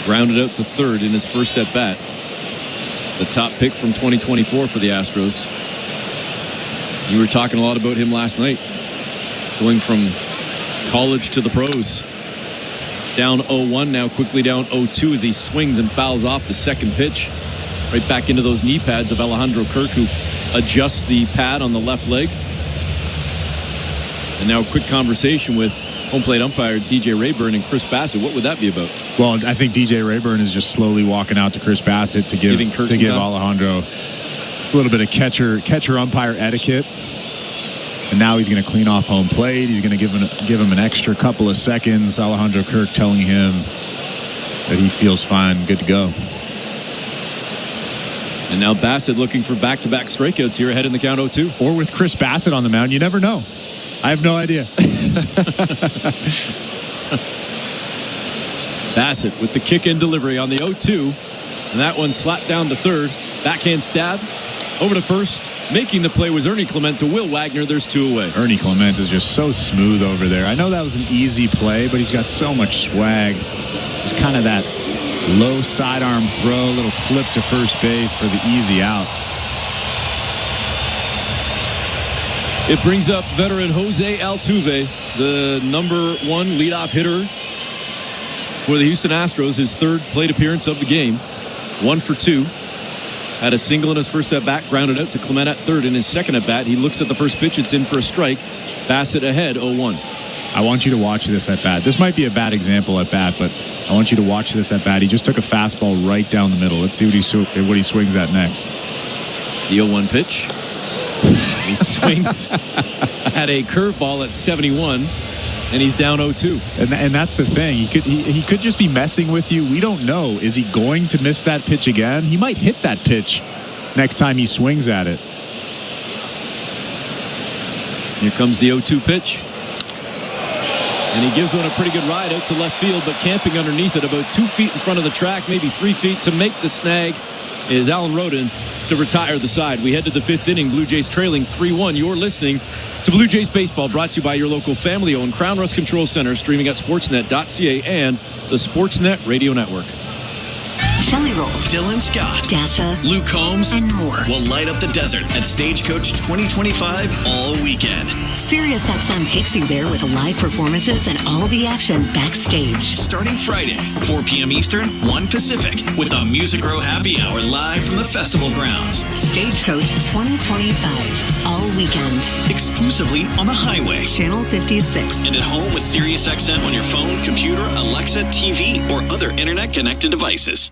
Grounded out to third in his first at bat. The top pick from 2024 for the Astros. You were talking a lot about him last night, going from college to the pros. Down 0-1, now quickly down 0-2 as he swings and fouls off the second pitch. Right back into those knee pads of Alejandro Kirk, who adjusts the pad on the left leg. And now a quick conversation with home plate umpire DJ Rayburn and Chris Bassitt. What would that be about? Well, I think DJ Rayburn is just slowly walking out to Chris Bassitt to give Alejandro a little bit of catcher umpire etiquette. And now he's going to clean off home plate. He's going to give him an extra couple of seconds. Alejandro Kirk telling him that he feels fine, good to go. And now Bassitt looking for back-to-back strikeouts here ahead in the count 0-2. Or with Chris Bassitt on the mound, you never know. I have no idea. Bassitt with the kick and delivery on the 0-2. And that one slapped down to third. Backhand stab over to first. Making the play was Ernie Clement to Will Wagner. There's 2 away. Ernie Clement is just so smooth over there. I know that was an easy play, but he's got so much swag. It's kind of that low sidearm throw, little flip to first base for the easy out. It brings up veteran Jose Altuve, the number 1 leadoff hitter for the Houston Astros, his 3rd plate appearance of the game. 1 for 2. Had a single in his first at bat, grounded out to Clement at third. In his second at bat, he looks at the first pitch. It's in for a strike. Bassitt ahead 0-1. I want you to watch this at bat. This might be a bad example at bat, but I want you to watch this at bat. He just took a fastball right down the middle. Let's see what he swings at next. The 0-1 pitch. He swings at a curveball at 71, and he's down 0-2. And that's the thing. He could just be messing with you. We don't know. Is he going to miss that pitch again? He might hit that pitch next time he swings at it. Here comes the 0-2 pitch. And he gives one a pretty good ride out to left field, but camping underneath it about 2 feet in front of the track, maybe 3 feet to make the snag is Alan Rodin to retire the side. We head to the 5th inning. Blue Jays trailing 3-1. You're listening to Blue Jays Baseball, brought to you by your local family-owned Crown Rust Control Center, streaming at sportsnet.ca and the Sportsnet Radio Network. Jelly Roll, Dylan Scott, Dasha, Luke Combs, and more will light up the desert at Stagecoach 2025 all weekend. SiriusXM takes you there with live performances and all the action backstage. Starting Friday, 4 p.m. Eastern, 1 Pacific, with the Music Row Happy Hour live from the festival grounds. Stagecoach 2025 all weekend. Exclusively on the highway. Channel 56. And at home with SiriusXM on your phone, computer, Alexa, TV, or other internet-connected devices.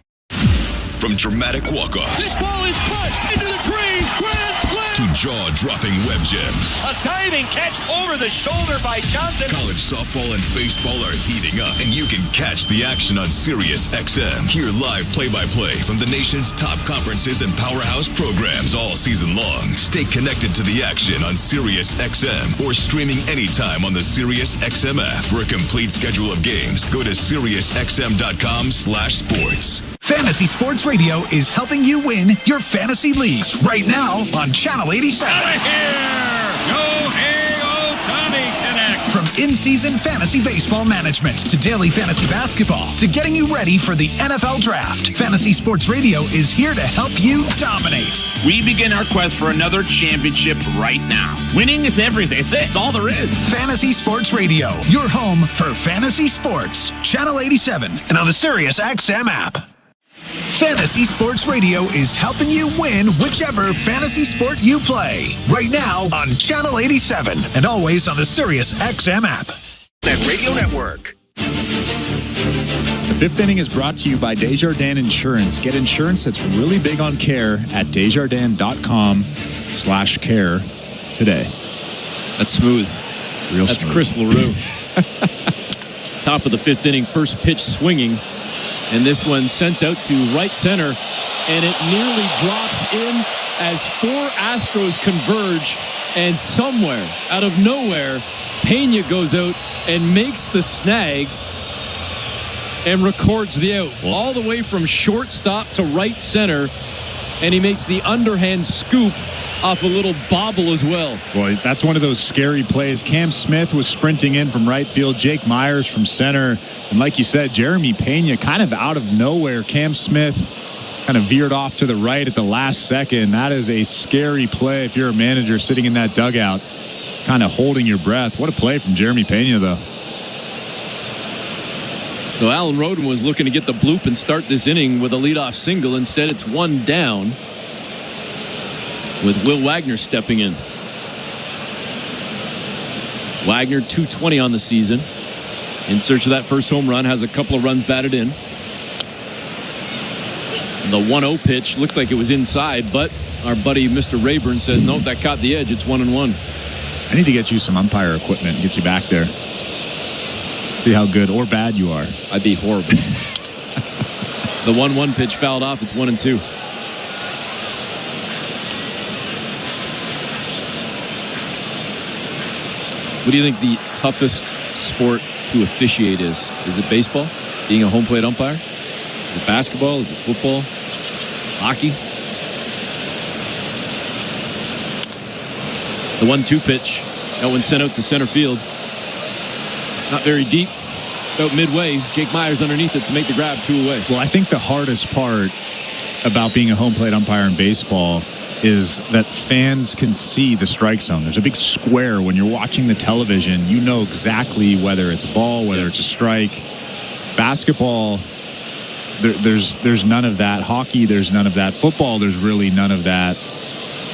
From dramatic walk-offs. This ball is crushed into the trees. Grand slam. To jaw-dropping web gems. A diving catch over the shoulder by Johnson. College softball and baseball are heating up, and you can catch the action on SiriusXM. Hear live play-by-play from the nation's top conferences and powerhouse programs all season long. Stay connected to the action on SiriusXM or streaming anytime on the SiriusXM app. For a complete schedule of games, go to SiriusXM.com/sports. Fantasy Sports Radio is helping you win your fantasy leagues right now on Channel 87. Out of here! Yo, hey, Ohtani connects. From in-season fantasy baseball management to daily fantasy basketball to getting you ready for the NFL Draft, Fantasy Sports Radio is here to help you dominate. We begin our quest for another championship right now. Winning is everything. It's all there is. Fantasy Sports Radio, your home for fantasy sports. Channel 87 and on the SiriusXM app. Fantasy Sports Radio is helping you win whichever fantasy sport you play. Right now on Channel 87 and always on the SiriusXM app. That Radio Network. The fifth inning is brought to you by Desjardins Insurance. Get insurance that's really big on care at Desjardins.com/care today. That's smooth. That's smooth. Chris LaRue. Top of the fifth inning, first pitch swinging. And this one sent out to right center, and it nearly drops in as four Astros converge, and somewhere, out of nowhere, Pena goes out and makes the snag and records the out. All the way from shortstop to right center, and he makes the underhand scoop off a little bobble as well. Boy, that's one of those scary plays. Cam Smith was sprinting in from right field, Jake Myers from center, and like you said, Jeremy Pena kind of out of nowhere. Cam Smith kind of veered off to the right at the last second. That is a scary play if you're a manager sitting in that dugout, kind of holding your breath. What a play from Jeremy Pena, though. So Alan Roden was looking to get the bloop and start this inning with a leadoff single. Instead, it's one down, with Will Wagner stepping in. Wagner, 220 on the season. In search of that first home run, has a couple of runs batted in. The 1-0 pitch looked like it was inside, but our buddy Mr. Rayburn says, no, that caught the edge. It's 1-1. I need to get you some umpire equipment and get you back there. See how good or bad you are. I'd be horrible. The 1-1 pitch fouled off. It's 1-2. What do you think the toughest sport to officiate is? Is it baseball? Being a home plate umpire? Is it basketball? Is it football? Hockey? The 1-2 pitch. That one sent out to center field. Not very deep. About midway. Jake Myers underneath it to make the grab, 2 away. Well, I think the hardest part about being a home plate umpire in baseball is that fans can see the strike zone. There's a big square when you're watching the television. You know exactly whether it's a ball, whether it's a strike. Basketball, there's none of that. Hockey, there's none of that. Football, there's really none of that.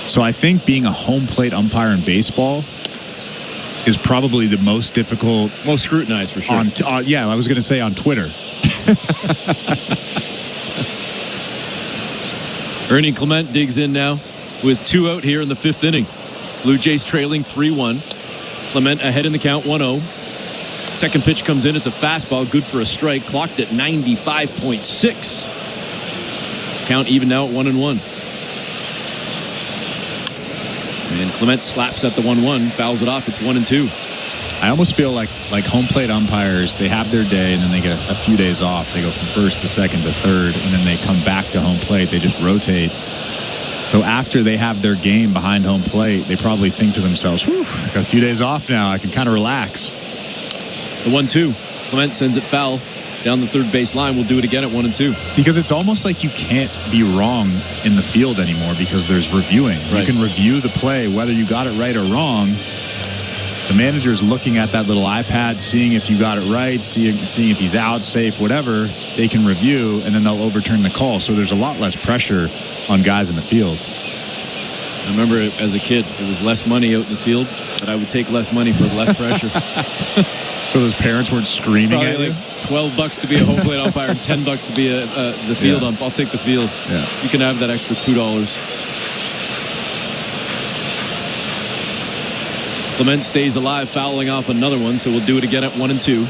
So I think being a home plate umpire in baseball is probably the most difficult. Most scrutinized, for sure. Yeah, I was going to say on Twitter. Ernie Clement digs in now with 2 out here in the fifth inning. Blue Jays trailing 3-1. Clement ahead in the count, 1-0. Second pitch comes in. It's a fastball, good for a strike. Clocked at 95.6. Count even now at 1-1. And Clement slaps at the 1-1, fouls it off. It's 1-2. I almost feel like home plate umpires, they have their day and then they get a few days off. They go from first to second to third, and then they come back to home plate. They just rotate. So after they have their game behind home plate, they probably think to themselves, whew, I got a few days off now. I can kind of relax. The 1-2. Clement sends it foul down the third base line. We'll do it again at 1-2. Because it's almost like you can't be wrong in the field anymore because there's reviewing. Right. You can review the play, whether you got it right or wrong. The manager's looking at that little iPad, seeing if you got it right, seeing if he's out, safe, whatever. They can review, and then they'll overturn the call. So there's a lot less pressure on guys in the field. I remember as a kid, there was less money out in the field, but I would take less money for less pressure. So those parents weren't screaming at you? Like $12 to be a home plate umpire and $10 to be the field ump. I'll take the field. Yeah. You can have that extra $2. Clement stays alive, fouling off another one, so we'll do it again at 1-2.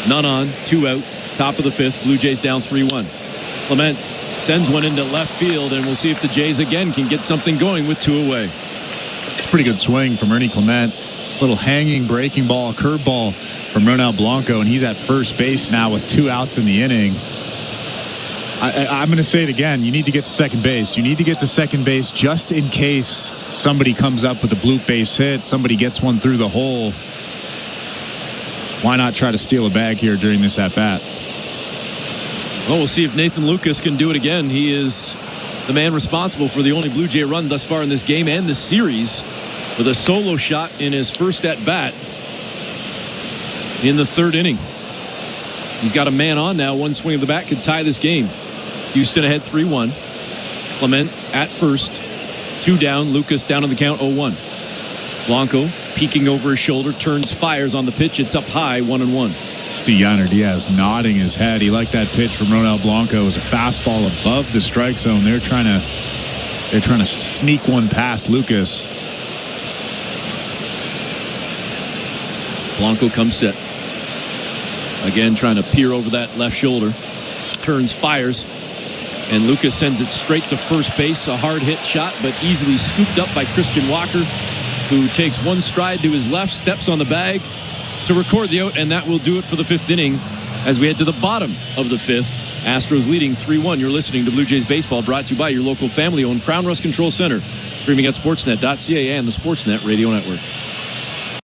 None on, 2 out, top of the fifth. Blue Jays down 3-1. Clement sends one into left field, and we'll see if the Jays again can get something going with 2 away. It's a pretty good swing from Ernie Clement. Little hanging breaking ball, curveball from Ronel Blanco, and he's at first base now with 2 outs in the inning. I'm going to say it again. You need to get to second base. You need to get to second base just in case somebody comes up with a bloop base hit, somebody gets one through the hole. why not try to steal a bag here during this at-bat? Well, we'll see if Nathan Lucas can do it again. He is the man responsible for the only Blue Jay run thus far in this game and this series, with a solo shot in his first at-bat in the third inning. He's got a man on now. One swing of the bat could tie this game. Houston ahead 3-1. Clement at first. 2 down. Lucas down on the count 0-1. Blanco peeking over his shoulder, turns, fires on the pitch. It's up high, 1-1. See Yainer Diaz nodding his head. He liked that pitch from Ronel Blanco. It was a fastball above the strike zone. They're trying to sneak one past Lucas. Blanco comes set. Again, trying to peer over that left shoulder. Turns, fires. And Lucas sends it straight to first base. A hard hit shot, but easily scooped up by Christian Walker, who takes one stride to his left, steps on the bag to record the out, and that will do it for the 5th inning as we head to the bottom of the 5th. Astros leading 3-1. You're listening to Blue Jays Baseball, brought to you by your local family-owned Crown Rust Control Center. Streaming at sportsnet.ca and the Sportsnet Radio Network.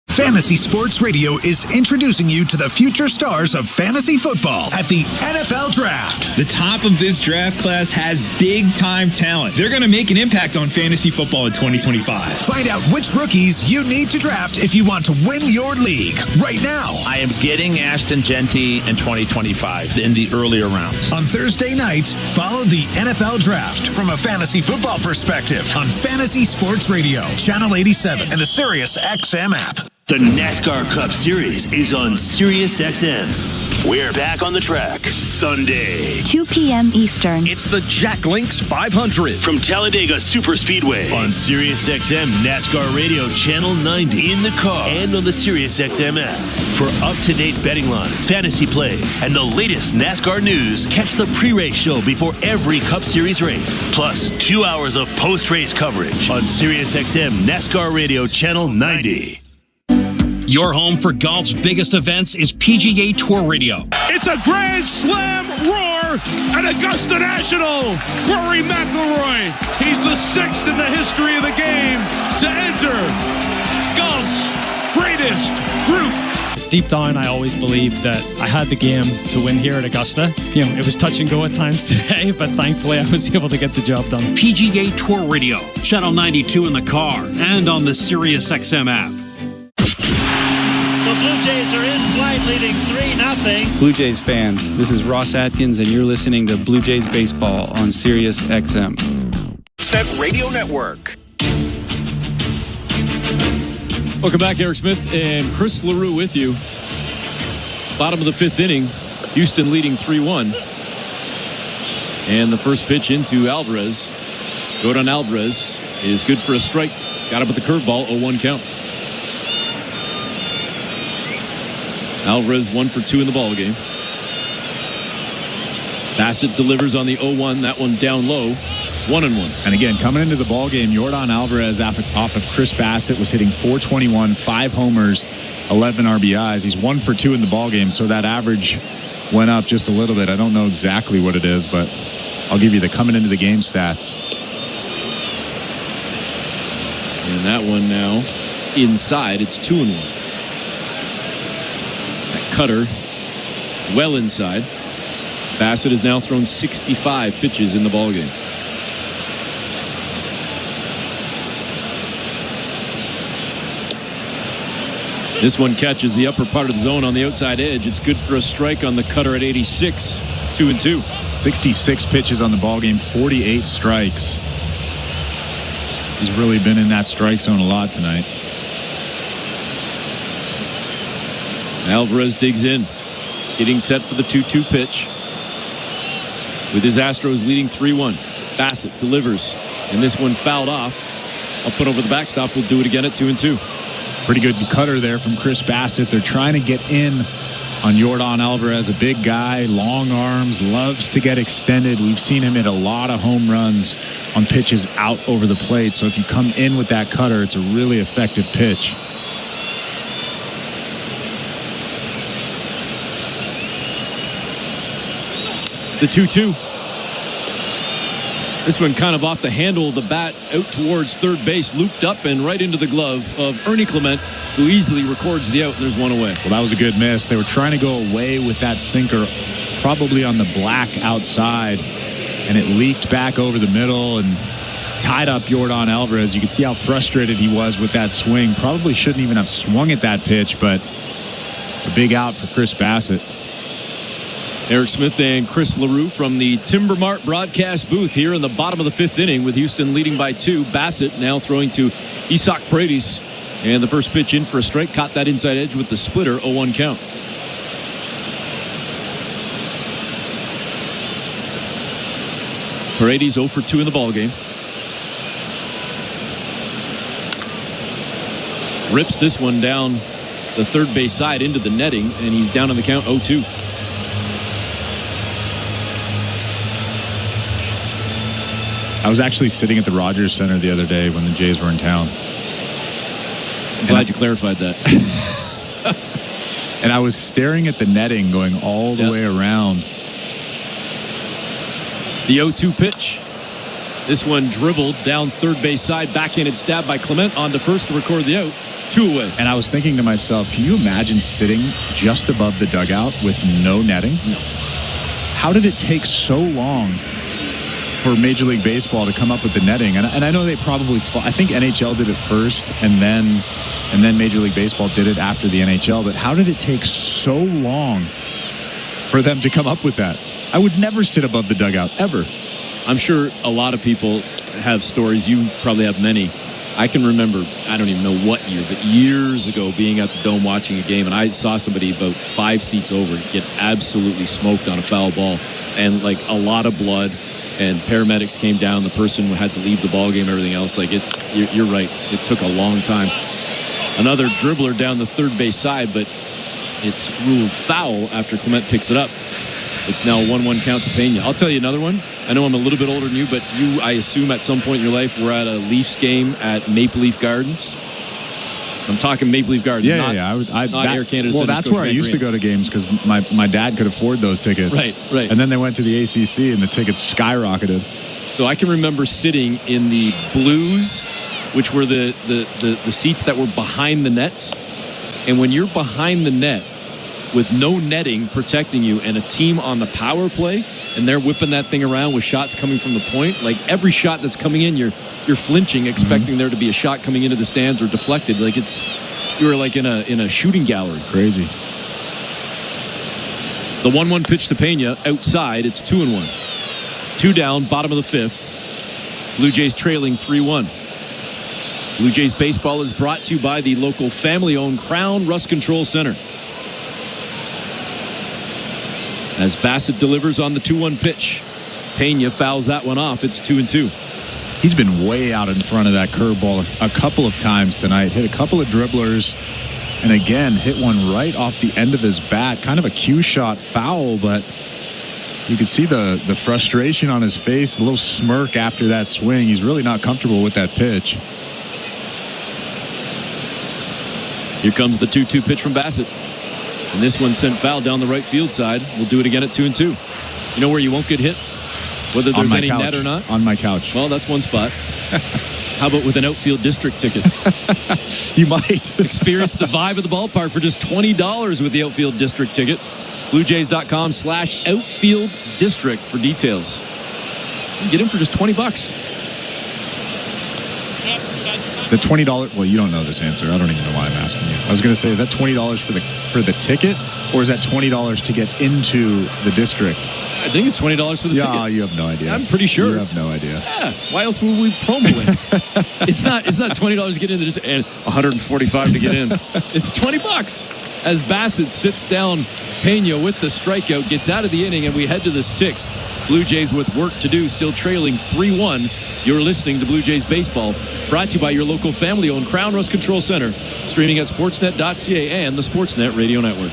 Fantasy Sports Radio is introducing you to the future stars of fantasy football at the NFL Draft. The top of this draft class has big-time talent. They're going to make an impact on fantasy football in 2025. Find out which rookies you need to draft if you want to win your league right now. I am getting Ashton Genty in 2025 in the earlier rounds. On Thursday night, follow the NFL Draft from a fantasy football perspective on Fantasy Sports Radio, Channel 87, and the SiriusXM app. The NASCAR Cup Series is on SiriusXM. We're back on the track Sunday, 2 p.m. Eastern. It's the Jack Links 500 from Talladega Superspeedway on SiriusXM NASCAR Radio Channel 90 in the car and on the SiriusXM app. For up-to-date betting lines, fantasy plays, and the latest NASCAR news, catch the pre-race show before every Cup Series race. Plus, 2 hours of post-race coverage on SiriusXM NASCAR Radio Channel 90. Your home for golf's biggest events is PGA Tour Radio. It's a Grand Slam roar at Augusta National. Rory McIlroy, he's the 6th in the history of the game to enter golf's greatest group. Deep down, I always believed that I had the game to win here at Augusta. You know, it was touch and go at times today, but thankfully I was able to get the job done. PGA Tour Radio, Channel 92 in the car and on the SiriusXM app. The Blue Jays are in flight, leading 3-0. Blue Jays fans, this is Ross Atkins, and you're listening to Blue Jays Baseball on Sirius XM. Sportsnet Radio Network. Welcome back, Eric Smith and Chris LaRue with you. Bottom of the 5th inning, Houston leading 3-1. And the first pitch into Alvarez. Jordan Alvarez is good for a strike. Got up with the curveball, 0-1 count. Alvarez 1 for 2 in the ball game. Bassitt delivers on the 0-1. That one down low. 1-1. And again, coming into the ball game, Jordan Alvarez off of Chris Bassitt was hitting .421, 5 homers, 11 RBIs. He's 1 for 2 in the ball game, so that average went up just a little bit. I don't know exactly what it is, but I'll give you the coming into the game stats. And that one now inside. It's 2-1. Cutter well inside. Bassitt has now thrown 65 pitches in the ballgame. This one catches the upper part of the zone on the outside edge. It's good for a strike on the cutter at 86. 2-2. 66 pitches on the ballgame, 48 strikes. He's really been in that strike zone a lot tonight. Alvarez digs in, getting set for the 2-2 pitch. With his Astros leading 3-1. Bassitt delivers, and this one fouled off. I'll put over the backstop. We'll do it again at 2-2. Pretty good cutter there from Chris Bassitt. They're trying to get in on Jordan Alvarez, a big guy, long arms, loves to get extended. We've seen him hit a lot of home runs on pitches out over the plate. So if you come in with that cutter, it's a really effective pitch. The 2-2. This one kind of off the handle of the bat, out towards third base, looped up and right into the glove of Ernie Clement, who easily records the out, and there's one away. Well, that was a good miss. They were trying to go away with that sinker, probably on the black outside, and it leaked back over the middle and tied up Yordan Alvarez. You could see how frustrated he was with that swing. Probably shouldn't even have swung at that pitch, but a big out for Chris Bassitt. Eric Smith and Chris LaRue from the Timber Mart broadcast booth here in the bottom of the fifth inning with Houston leading by 2. Bassitt now throwing to Isak Paredes. And the first pitch in for a strike. Caught that inside edge with the splitter. 0-1 count. Paredes 0 for 2 in the ballgame. Rips this one down the third base side into the netting, and he's down on the count 0-2. I was actually sitting at the Rogers Center the other day when the Jays were in town. I'm glad you clarified that. And I was staring at the netting going all the way around. The 0-2 pitch. This one dribbled down third base side, backhanded stab by Clement on to first to record the out. 2 away. And I was thinking to myself, can you imagine sitting just above the dugout with no netting? No. How did it take so long for Major League Baseball to come up with the netting? And I know they probably, I think NHL did it first, and then Major League Baseball did it after the NHL. But how did it take so long for them to come up with that? I would never sit above the dugout, ever. I'm sure a lot of people have stories. You probably have many. I can remember, I don't even know what year, but years ago being at the Dome watching a game, and I saw somebody about 5 seats over get absolutely smoked on a foul ball, and like a lot of blood, and paramedics came down. The person had to leave the ball game, everything else. Like, you're right. It took a long time. Another dribbler down the third base side, but it's ruled foul after Clement picks it up. It's now a 1-1 count to Pena. I'll tell you another one. I know I'm a little bit older than you, but you, I assume at some point in your life, were at a Leafs game at Maple Leaf Gardens. I'm talking Maple Leaf Gardens, not Air Canada. Well, that's where I used to go to games because my dad could afford those tickets. Right. And then they went to the ACC and the tickets skyrocketed. So I can remember sitting in the blues, which were the seats that were behind the nets. And when you're behind the net with no netting protecting you and a team on the power play and they're whipping that thing around with shots coming from the point, like every shot that's coming in, you're flinching, expecting there to be a shot coming into the stands or deflected. Like you were like in a shooting gallery. Crazy. The 1-1 pitch to Pena outside. It's 2-1. 2 down, bottom of the fifth. Blue Jays trailing 3-1. Blue Jays baseball is brought to you by the local family-owned Crown Rust Control Center. As Bassitt delivers on the 2-1 pitch, Pena fouls that one off. It's 2-2. He's been way out in front of that curveball a couple of times tonight. Hit a couple of dribblers, and again hit one right off the end of his bat. Kind of a cue shot foul, but you can see the frustration on his face, a little smirk after that swing. He's really not comfortable with that pitch. Here comes the 2-2 pitch from Bassitt. And this one sent foul down the right field side. We'll do it again at 2-2. You know where you won't get hit? Whether there's any net or not? On my couch. Well, that's one spot. How about with an outfield district ticket? You might. Experience the vibe of the ballpark for just $20 with the outfield district ticket. BlueJays.com/outfield district for details. You can get in for just $20. The $20. Well, you don't know this answer. I don't even know why I'm asking you. I was going to say, is that $20 for the ticket, or is that $20 to get into the district? I think it's $20 for the ticket. Yeah, you have no idea. I'm pretty sure. You have no idea. Yeah. Why else would we promo it? It's not $20 to get in the district and $145 to get in. It's $20. As Bassitt sits down Pena with the strikeout, gets out of the inning, and we head to the sixth. Blue Jays with work to do, still trailing 3-1. You're listening to Blue Jays Baseball, brought to you by your local family-owned Crown Rust Control Center, streaming at sportsnet.ca and the Sportsnet Radio Network.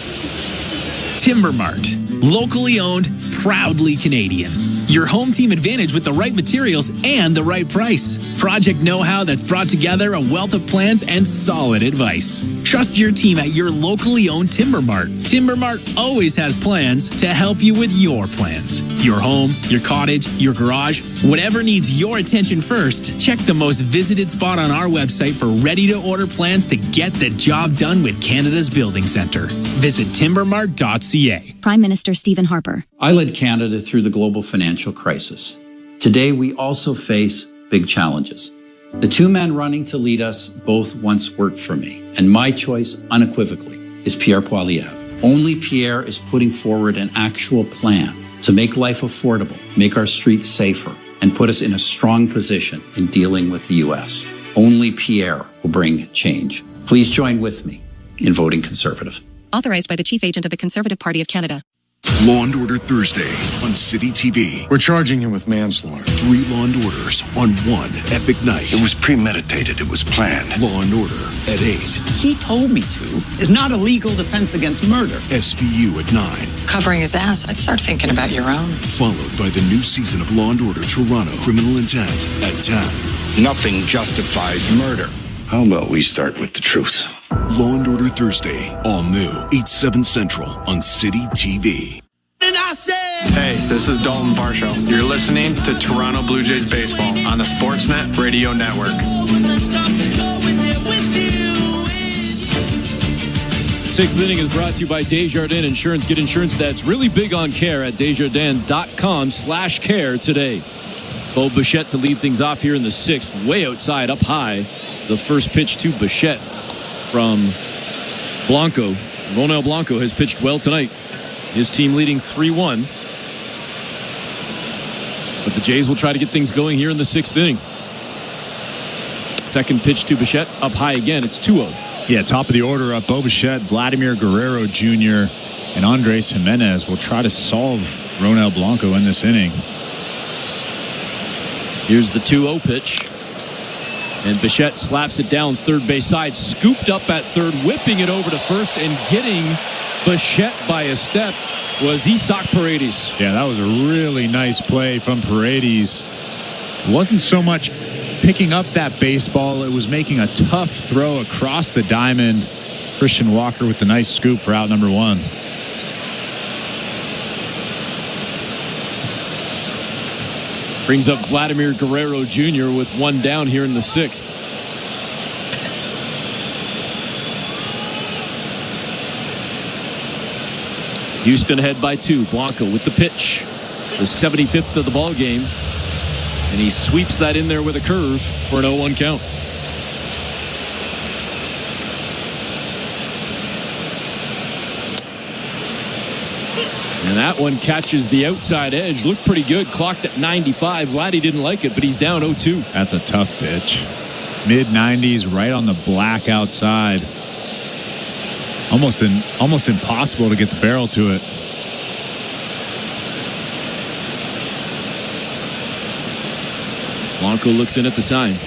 Timber Mart, locally owned, proudly Canadian. Your home team advantage with the right materials and the right price. Project know-how that's brought together a wealth of plans and solid advice. Trust your team at your locally owned Timber Mart. Timber Mart always has plans to help you with your plans. Your home, your cottage, your garage, whatever needs your attention first, check the most visited spot on our website for ready-to-order plans to get the job done with Canada's Building Centre. Visit timbermart.ca. Prime Minister Stephen Harper. I led Canada through the global financial crisis. Today, we also face big challenges. The two men running to lead us both once worked for me, and my choice unequivocally is Pierre Poilievre. Only Pierre is putting forward an actual plan to make life affordable, make our streets safer, and put us in a strong position in dealing with the U.S. Only Pierre will bring change. Please join with me in voting Conservative. Authorized by the Chief Agent of the Conservative Party of Canada. Law and Order Thursday on City TV. We're charging him with manslaughter. 3 Law and Orders on one epic night. It was premeditated. It was planned. Law and Order at 8. He told me to is not a legal defense against murder. SVU at 9. Covering his ass, I'd start thinking about your own. Followed by the new season of Law and Order Toronto Criminal Intent at 10. Nothing justifies murder. How about we start with the truth? Law and Order Thursday, all new, 8/7 Central on City TV. Hey, this is Dalton Varsho. You're listening to Toronto Blue Jays baseball on the Sportsnet Radio Network. Sixth inning is brought to you by Desjardins Insurance. Get insurance that's really big on care at Desjardins.com/care today. Bo Bichette to lead things off here in the sixth, way outside, up high. The first pitch to Bichette from Blanco. Ronel Blanco has pitched well tonight. His team leading 3-1. But the Jays will try to get things going here in the sixth inning. Second pitch to Bichette, up high again. It's 2-0. Yeah, top of the order up. Bo Bichette, Vladimir Guerrero Jr., and Andres Jimenez will try to solve Ronel Blanco in this inning. Here's the 2-0 pitch. And Bichette slaps it down third base side. Scooped up at third, whipping it over to first, and getting Bichette by a step was Isaac Paredes. Yeah, that was a really nice play from Paredes. It wasn't so much picking up that baseball. It was making a tough throw across the diamond. Christian Walker with the nice scoop for out number 1. Brings up Vladimir Guerrero Jr. with 1 down here in the sixth. Houston ahead by 2. Blanco with the pitch. The 75th of the ball game. And he sweeps that in there with a curve for an 0-1 count. And that one catches the outside edge. Looked pretty good. Clocked at 95. Vladdy didn't like it, but he's down 0-2. That's a tough pitch. Mid-90s, right on the black outside. Almost impossible to get the barrel to it. Blanco looks in at the sign.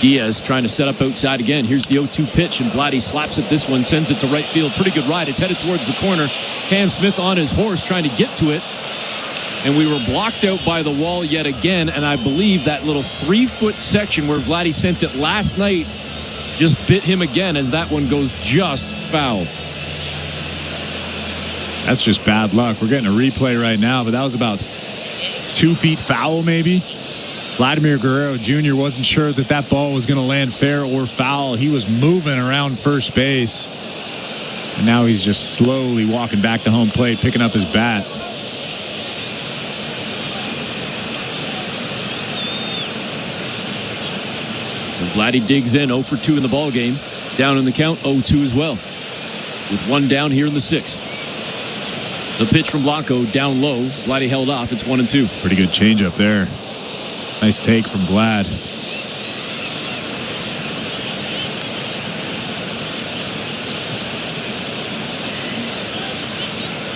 Diaz trying to set up outside again. Here's the 0-2 pitch, and Vladdy slaps it. This one sends it to right field. Pretty good ride. It's headed towards the corner. Cam Smith on his horse trying to get to it. And we were blocked out by the wall yet again. And I believe that little 3-foot section where Vladdy sent it last night just bit him again as that one goes just foul. That's just bad luck. We're getting a replay right now, but that was about 2 feet foul maybe. Vladimir Guerrero Jr. wasn't sure that that ball was going to land fair or foul. He was moving around first base. And now he's just slowly walking back to home plate, picking up his bat. And Vladdy digs in, 0 for 2 in the ball game. Down in the count, 0-2 as well. With 1 down here in the sixth. The pitch from Blanco down low. Vladdy held off. It's 1-2. Pretty good changeup there. Nice take from Vlad.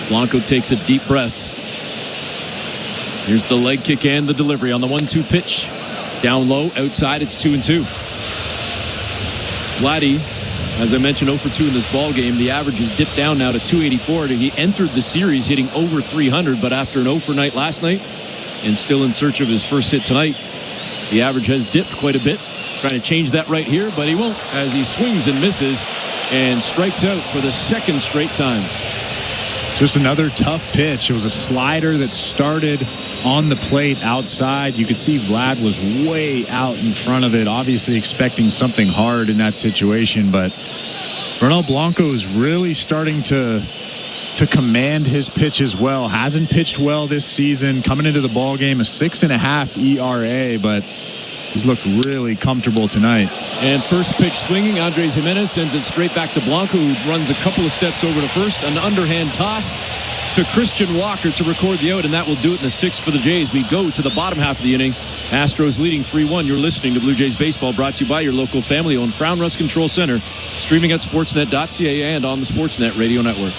Blanco takes a deep breath. Here's the leg kick and the delivery on the 1-2 pitch. Down low, outside, it's 2-2. Vladdy, as I mentioned, 0 for 2 in this ball game. The average has dipped down now to 284. He entered the series hitting over 300, but after an 0 for night last night, and still in search of his first hit tonight. The average has dipped quite a bit. Trying to change that right here, but he won't as he swings and misses and strikes out for the second straight time. Just another tough pitch. It was a slider that started on the plate outside. You could see Vlad was way out in front of it, obviously expecting something hard in that situation, but Ronald Blanco is really starting to command his pitch as well. Hasn't pitched well this season. Coming into the ball game, a 6.5 ERA, but he's looked really comfortable tonight. And first pitch swinging, Andres Jimenez sends it straight back to Blanco, who runs a couple of steps over to first. An underhand toss to Christian Walker to record the out, and that will do it in the sixth for the Jays. We go to the bottom half of the inning. Astros leading 3-1. You're listening to Blue Jays Baseball, brought to you by your local family-owned Crown Rust Control Center, streaming at sportsnet.ca and on the Sportsnet Radio Network.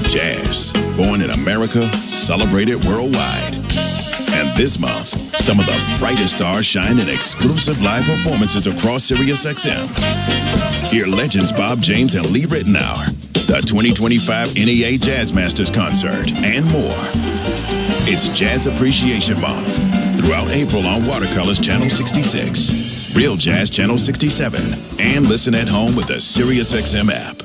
Jazz, born in America, celebrated worldwide. And this month, some of the brightest stars shine in exclusive live performances across SiriusXM. Hear legends Bob James and Lee Ritenour, the 2025 NEA Jazz Masters Concert, and more. It's Jazz Appreciation Month throughout April on Watercolors Channel 66, Real Jazz Channel 67, and listen at home with the SiriusXM app.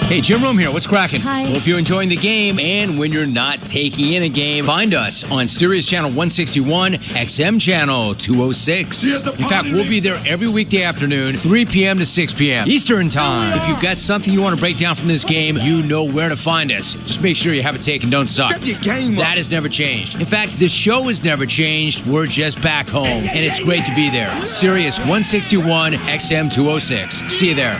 Hey, Jim Rome here. What's cracking? Hi. Hope you're enjoying the game. And when you're not taking in a game, find us on Sirius Channel 161, XM Channel 206. In fact, we'll be there every weekday afternoon, 3 p.m. to 6 p.m. Eastern Time. If you've got something you want to break down from this game, you know where to find us. Just make sure you have it taken. Don't suck. Step your game up. That has never changed. In fact, the show has never changed. We're just back home. And it's great to be there. Sirius 161, XM 206. See you there.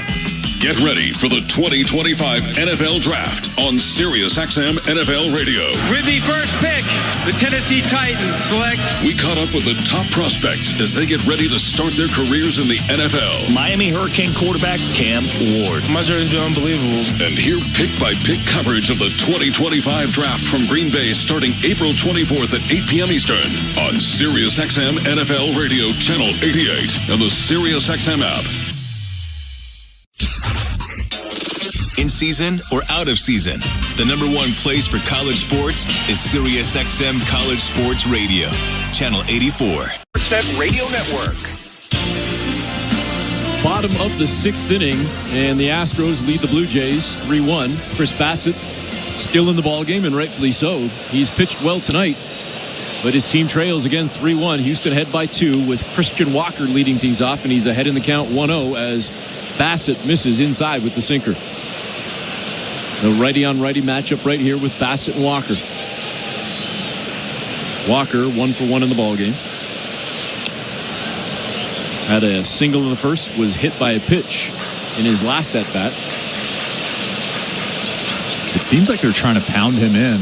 Get ready for the 2025 NFL Draft on SiriusXM NFL Radio. With the first pick, the Tennessee Titans select. We caught up with the top prospects as they get ready to start their careers in the NFL. Miami Hurricane quarterback Cam Ward. My journey's been unbelievable. And hear pick-by-pick coverage of the 2025 Draft from Green Bay starting April 24th at 8 p.m. Eastern on SiriusXM NFL Radio Channel 88 and the SiriusXM app. In season or out of season, the number one place for college sports is SiriusXM College Sports Radio, Channel 84. Sportsnet Radio Network. Bottom of the sixth inning, and the Astros lead the Blue Jays 3-1. Chris Bassitt still in the ballgame, and rightfully so. He's pitched well tonight, but his team trails again 3-1. Houston ahead by 2 with Christian Walker leading things off, and he's ahead in the count 1-0 as Bassitt misses inside with the sinker. The righty-on-righty matchup right here with Bassitt and Walker. Walker 1-for-1 in the ballgame. Had a single in the first, was hit by a pitch in his last at-bat. It seems like they're trying to pound him in.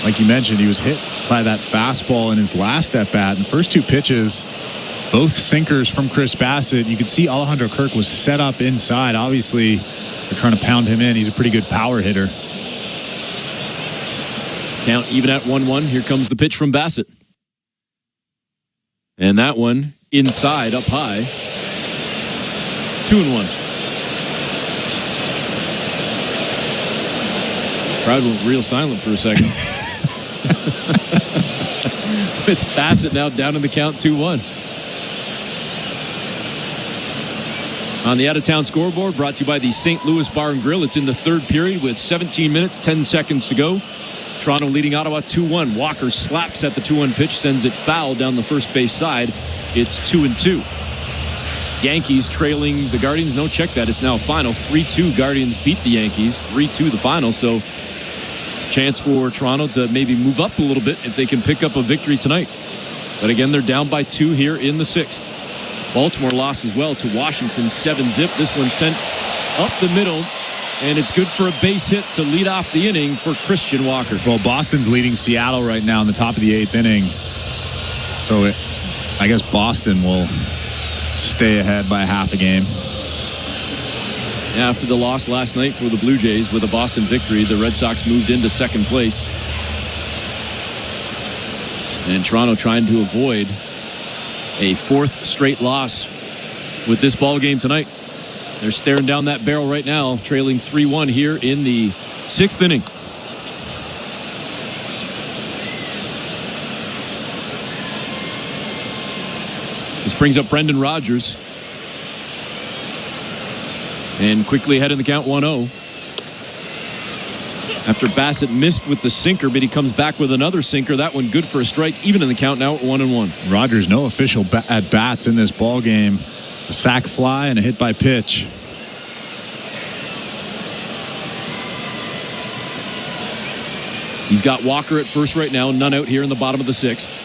Like you mentioned, he was hit by that fastball in his last at-bat. And the first two pitches, both sinkers from Chris Bassitt. You could see Alejandro Kirk was set up inside. Obviously, they're trying to pound him in. He's a pretty good power hitter. Count even at 1-1. Here comes the pitch from Bassitt. And that one inside, up high. 2-1. Crowd went real silent for a second. It's Bassitt now down in the count 2-1. On the out-of-town scoreboard, brought to you by the St. Louis Bar and Grill. It's in the third period with 17 minutes, 10 seconds to go. Toronto leading Ottawa 2-1. Walker slaps at the 2-1 pitch, sends it foul down the first base side. It's 2-2. Yankees trailing the Guardians. No, check that. It's now final. 3-2. Guardians beat the Yankees. 3-2 the final. So chance for Toronto to maybe move up a little bit if they can pick up a victory tonight. But again, they're down by 2 here in the sixth. Baltimore lost as well to Washington 7-zip. This one sent up the middle, and it's good for a base hit to lead off the inning for Christian Walker. Well, Boston's leading Seattle right now in the top of the 8th inning. So I guess Boston will stay ahead by half a game. After the loss last night for the Blue Jays with a Boston victory, the Red Sox moved into second place. And Toronto trying to avoid a fourth straight loss with this ball game tonight. They're staring down that barrel right now, trailing 3-1 here in the sixth inning. This brings up Brendan Rodgers. And quickly ahead in the count, 1-0. After Bassitt missed with the sinker, but he comes back with another sinker. That one good for a strike, even in the count now at 1-1. Rodgers, no official at-bats in this ball game. A sac fly and a hit by pitch. He's got Walker at first right now, none out here in the bottom of the 6th.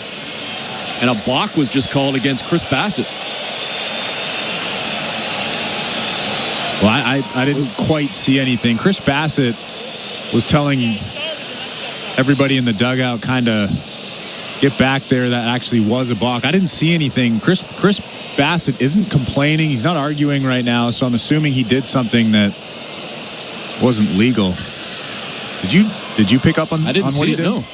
And a balk was just called against Chris Bassitt. Well, I didn't quite see anything. Chris Bassitt was telling everybody in the dugout kind of get back there. That actually was a balk. I didn't see anything. Chris Bassitt isn't complaining. He's not arguing right now, so I'm assuming he did something that wasn't legal. Did you pick up on? I didn't see it. No.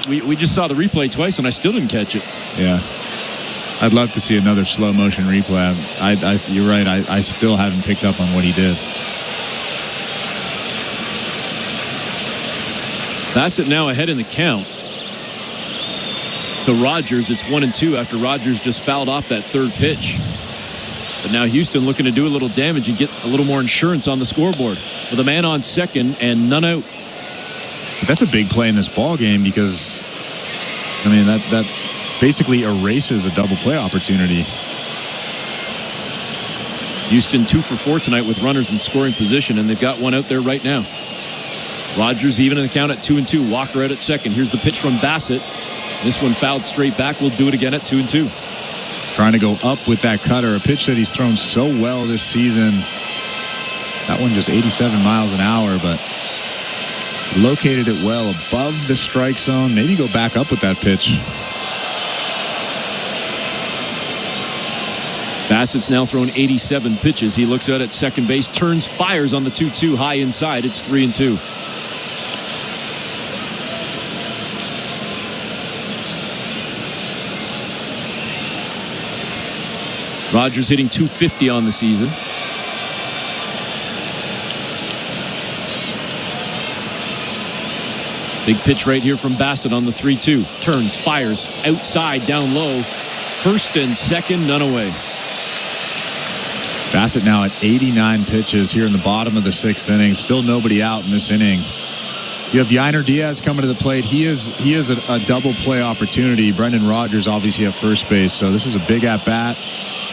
We just saw the replay twice, and I still didn't catch it. Yeah. I'd love to see another slow motion replay. You're right. I still haven't picked up on what he did. Bassitt now ahead in the count. To Rodgers, it's 1-2 after Rodgers just fouled off that third pitch. But now Houston looking to do a little damage and get a little more insurance on the scoreboard with a man on second and none out. But that's a big play in this ball game because, I mean, that basically erases a double play opportunity. Houston 2 for 4 tonight with runners in scoring position, and they've got one out there right now. Rodgers even in the count at 2-2. Walker out at second. Here's the pitch from Bassitt. This one fouled straight back. We'll do it again at 2-2. Trying to go up with that cutter, a pitch that he's thrown so well this season. That one just 87 miles an hour, but located it well above the strike zone. Maybe go back up with that pitch. Bassitt's now thrown 87 pitches. He looks out at second base, turns, fires on the 2-2 high inside. It's 3-2. Rodgers hitting .250 on the season. Big pitch right here from Bassitt on the 3-2. Turns, fires, outside, down low. First and second, none away. Bassitt now at 89 pitches here in the bottom of the 6th inning. Still nobody out in this inning. You have Yainer Diaz coming to the plate. He is a double play opportunity. Brendan Rodgers obviously at first base, so this is a big at bat.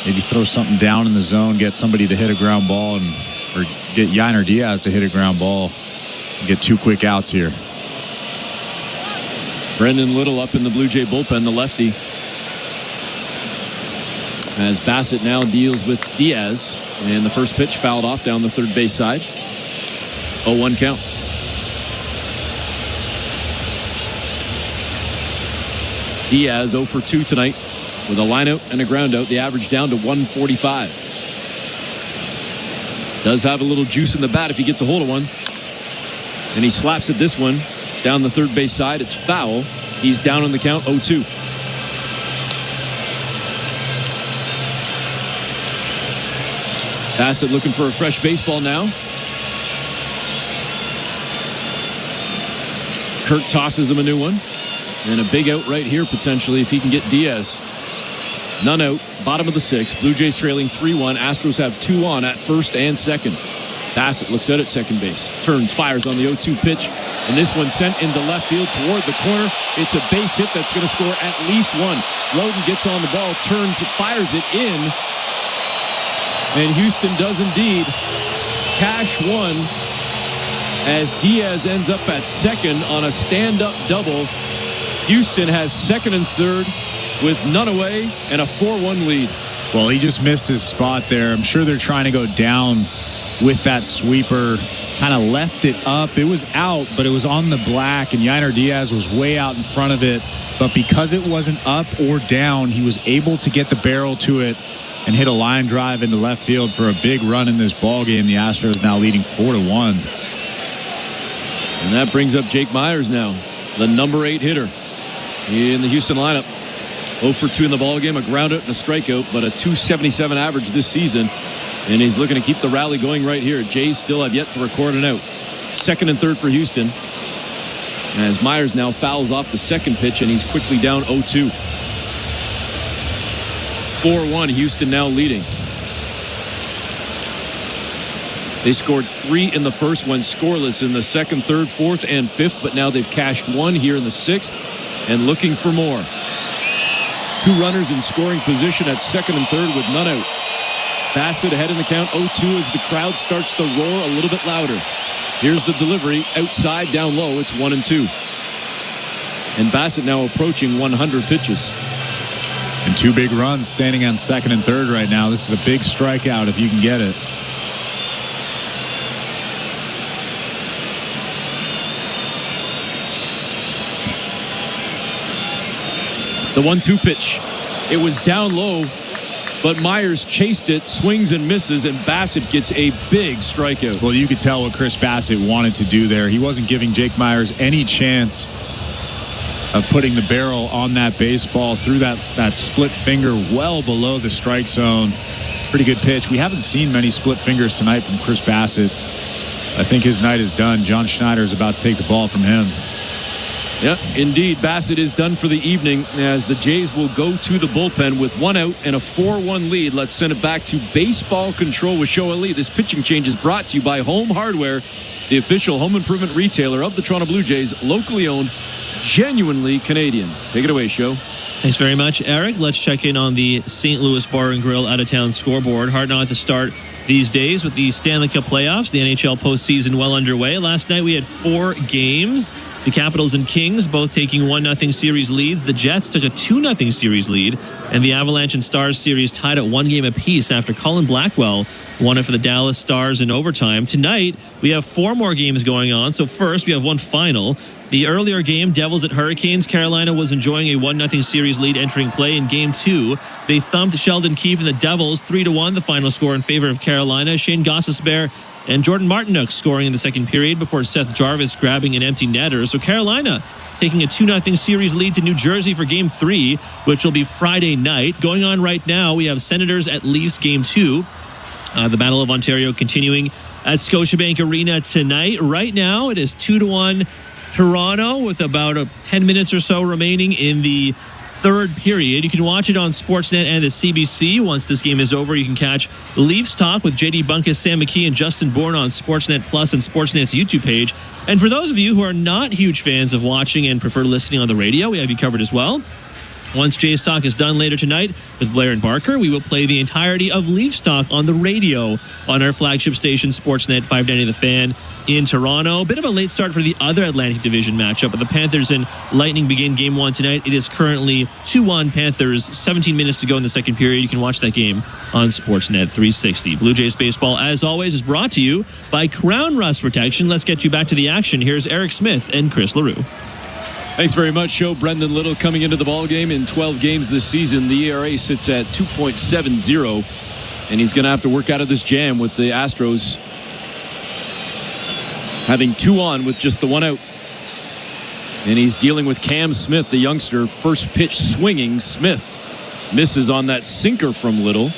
Maybe throw something down in the zone, get somebody to hit a ground ball, or get Yainer Diaz to hit a ground ball and get 2 quick outs here. Brendan Little up in the Blue Jay bullpen, the lefty. As Bassitt now deals with Diaz, and the first pitch fouled off down the third base side. 0-1 count. Diaz 0 for 2 tonight with a line out and a ground out. The average down to 145. Does have a little juice in the bat if he gets a hold of one. And he slaps at this one down the third base side. It's foul. He's down on the count, 0-2. Bassitt looking for a fresh baseball now. Kirk tosses him a new one. And a big out right here potentially if he can get Diaz. None out, bottom of the 6th. Blue Jays trailing 3-1. Astros have 2 on at first and second. Bassitt looks out at second base. Turns, fires on the 0-2 pitch. And this one sent into left field toward the corner. It's a base hit that's going to score at least one. Logan gets on the ball, turns, fires it in. And Houston does indeed cash one as Diaz ends up at second on a stand-up double. Houston has second and third with none away and a 4-1 lead. Well, he just missed his spot there. I'm sure they're trying to go down with that sweeper. Kind of left it up. It was out, but it was on the black, and Yainer Diaz was way out in front of it. But because it wasn't up or down, he was able to get the barrel to it and hit a line drive into left field for a big run in this ball game. The Astros now leading 4-1. And that brings up Jake Myers now, the number 8 hitter in the Houston lineup. 0 for 2 in the ball game, a ground out and a strikeout, but a .277 average this season. And he's looking to keep the rally going right here. Jays still have yet to record an out. Second and third for Houston. As Myers now fouls off the second pitch, and he's quickly down 0-2. 4-1, Houston now leading. They scored 3 in the first, went scoreless in the second, third, fourth, and fifth, but now they've cashed 1 here in the sixth and looking for more. 2 runners in scoring position at second and third with none out. Bassitt ahead in the count 0-2 as the crowd starts to roar a little bit louder. Here's the delivery outside, down low. It's 1-2. And Bassitt now approaching 100 pitches. And 2 big runs standing on second and third right now. This is a big strikeout if you can get it. The 1-2 pitch. It was down low, but Myers chased it, swings and misses, and Bassitt gets a big strikeout. Well, you could tell what Chris Bassitt wanted to do there. He wasn't giving Jake Myers any chance of putting the barrel on that baseball through that split finger well below the strike zone. Pretty good pitch. We haven't seen many split fingers tonight from Chris Bassitt. I think his night is done. John Schneider is about to take the ball from him. Yep, indeed. Bassitt is done for the evening as the Jays will go to the bullpen with 1 out and a 4-1 lead. Let's send it back to baseball control with Show Ali. This pitching change is brought to you by Home Hardware, the official home improvement retailer of the Toronto Blue Jays, locally owned, genuinely Canadian. Take it away, Show. Thanks very much, Eric. Let's check in on the St. Louis Bar and Grill out-of-town scoreboard. Hard not to start these days with the Stanley Cup playoffs, the NHL postseason well underway. Last night we had 4 games. The Capitals and Kings both taking 1-0 series leads. The Jets took a 2-0 series lead. And the Avalanche and Stars series tied at 1 game apiece after Colin Blackwell won it for the Dallas Stars in overtime. Tonight, we have 4 more games going on. So first, we have one final. The earlier game, Devils at Hurricanes. Carolina was enjoying a 1-0 series lead entering play in Game 2. They thumped Sheldon Keefe and the Devils 3-1, the final score in favor of Carolina. Shane Gostisbehere and Jordan Martinook scoring in the second period before Seth Jarvis grabbing an empty netter. So Carolina taking a 2-0 series lead to New Jersey for Game 3, which will be Friday night. Going on right now, we have Senators at Leafs Game 2. The Battle of Ontario continuing at Scotiabank Arena tonight. Right now, it is 2-1 Toronto with about 10 minutes or so remaining in the third period. You can watch it on Sportsnet and the CBC. Once this game is over, you can catch Leafs Talk with JD Bunkus, Sam McKee, and Justin Bourne on Sportsnet Plus and Sportsnet's YouTube page. And for those of you who are not huge fans of watching and prefer listening on the radio, we have you covered as well. Once Jays Talk is done later tonight with Blair and Barker, we will play the entirety of Leafs Talk on the radio on our flagship station, Sportsnet 590 The Fan in Toronto. Bit of a late start for the other Atlantic Division matchup, but the Panthers and Lightning begin Game 1 tonight. It is currently 2-1 Panthers, 17 minutes to go in the second period. You can watch that game on Sportsnet 360. Blue Jays baseball, as always, is brought to you by Crown Rust Protection. Let's get you back to the action. Here's Eric Smith and Chris LaRue. Thanks very much, Show. Brendan Little coming into the ballgame in 12 games this season. The ERA sits at 2.70, and he's going to have to work out of this jam with the Astros having 2 on with just the 1 out. And he's dealing with Cam Smith, the youngster. First pitch swinging. Smith misses on that sinker from Little.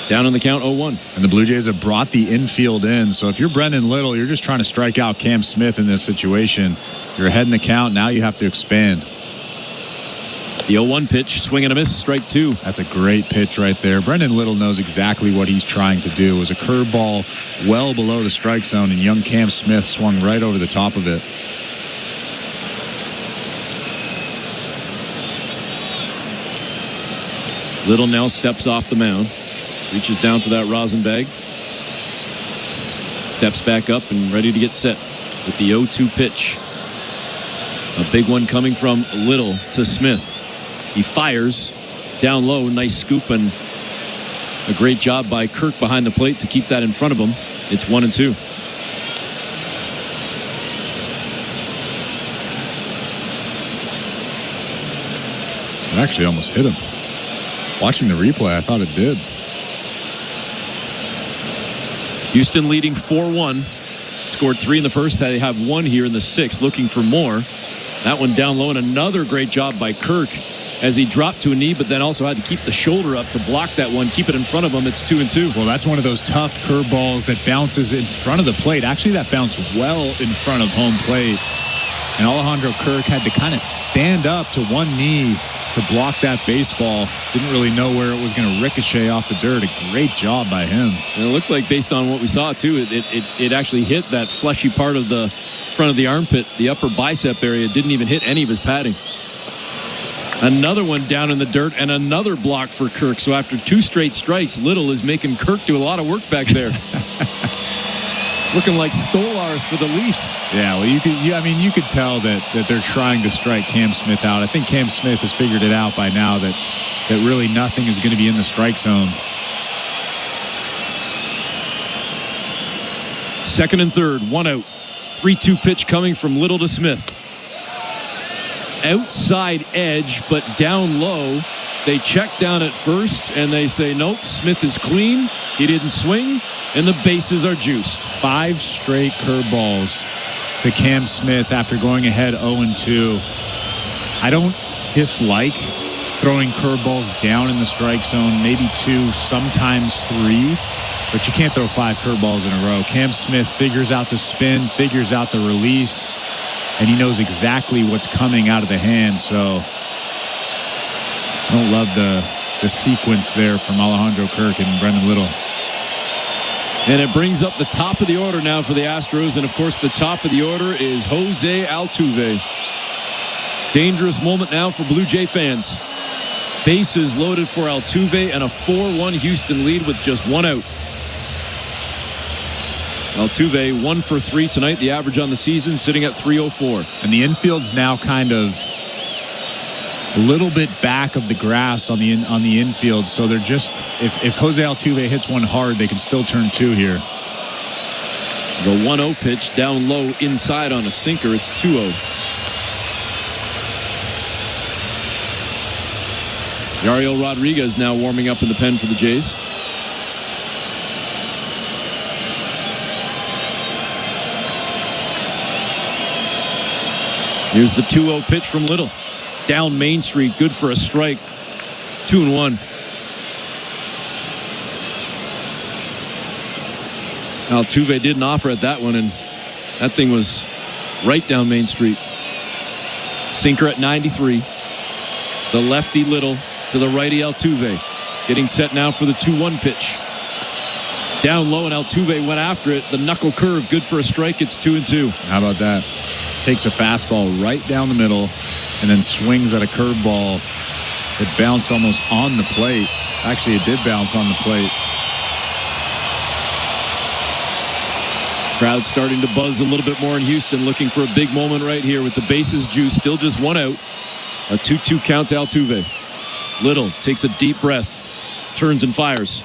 Down on the count 0-1. And the Blue Jays have brought the infield in. So if you're Brendan Little, you're just trying to strike out Cam Smith in this situation. You're ahead in the count. Now you have to expand. The 0-1 pitch, swing and a miss, strike 2. That's a great pitch right there. Brendan Little knows exactly what he's trying to do. It was a curveball well below the strike zone, and young Cam Smith swung right over the top of it. Little now steps off the mound. Reaches down for that rosin bag. Steps back up and ready to get set with the 0-2 pitch. A big one coming from Little to Smith. He fires down low. Nice scoop and a great job by Kirk behind the plate to keep that in front of him. It's 1-2. It actually almost hit him. Watching the replay, I thought it did. Houston leading 4-1. Scored 3 in the first. They have 1 here in the 6th. Looking for more. That one down low, and another great job by Kirk as he dropped to a knee, but then also had to keep the shoulder up to block that one, keep it in front of him. It's 2-2. Well, that's one of those tough curveballs that bounces in front of the plate. Actually, that bounced well in front of home plate. And Alejandro Kirk had to kind of stand up to one knee to block that baseball. Didn't really know where it was going to ricochet off the dirt. A great job by him. And it looked like, based on what we saw, too, it actually hit that fleshy part of the front of the armpit, the upper bicep area. Didn't even hit any of his padding. Another one down in the dirt and another block for Kirk. So after 2 straight strikes, Little is making Kirk do a lot of work back there. Looking like Stolars for the Leafs. Yeah, well, you could tell that they're trying to strike Cam Smith out. I think Cam Smith has figured it out by now that really nothing is going to be in the strike zone. Second and third, 1 out. 3-2 pitch coming from Little to Smith. Outside edge, but down low. They check down at first, and they say, nope, Smith is clean. He didn't swing, and the bases are juiced. 5 straight curveballs to Cam Smith after going ahead 0-2. I don't dislike throwing curveballs down in the strike zone, maybe 2, sometimes 3, but you can't throw 5 curveballs in a row. Cam Smith figures out the spin, figures out the release, and he knows exactly what's coming out of the hand, so I don't love the sequence there from Alejandro Kirk and Brendan Little. And it brings up the top of the order now for the Astros. And, of course, the top of the order is Jose Altuve. Dangerous moment now for Blue Jay fans. Bases loaded for Altuve and a 4-1 Houston lead with just 1 out. Altuve 1 for 3 tonight. The average on the season sitting at .304. And the infield's now kind of a little bit back of the grass on the infield, so they're just, if Jose Altuve hits one hard, they can still turn 2 here. The 1-0 pitch down low inside on a sinker. It's 2-0. Yariel Rodriguez now warming up in the pen for the Jays. Here's the 2-0 pitch from Little. Down Main Street, good for a strike. 2-1. Altuve didn't offer at that one, and that thing was right down Main Street. Sinker at 93. The lefty Little to the righty Altuve. Getting set now for the 2-1 pitch. Down low, and Altuve went after it. The knuckle curve, good for a strike. It's 2-2. How about that? Takes a fastball right down the middle and then swings at a curveball. It bounced almost on the plate. Actually, it did bounce on the plate. Crowd starting to buzz a little bit more in Houston, looking for a big moment right here with the bases juiced. Still just 1 out. A 2-2 count to Altuve. Little takes a deep breath, turns and fires.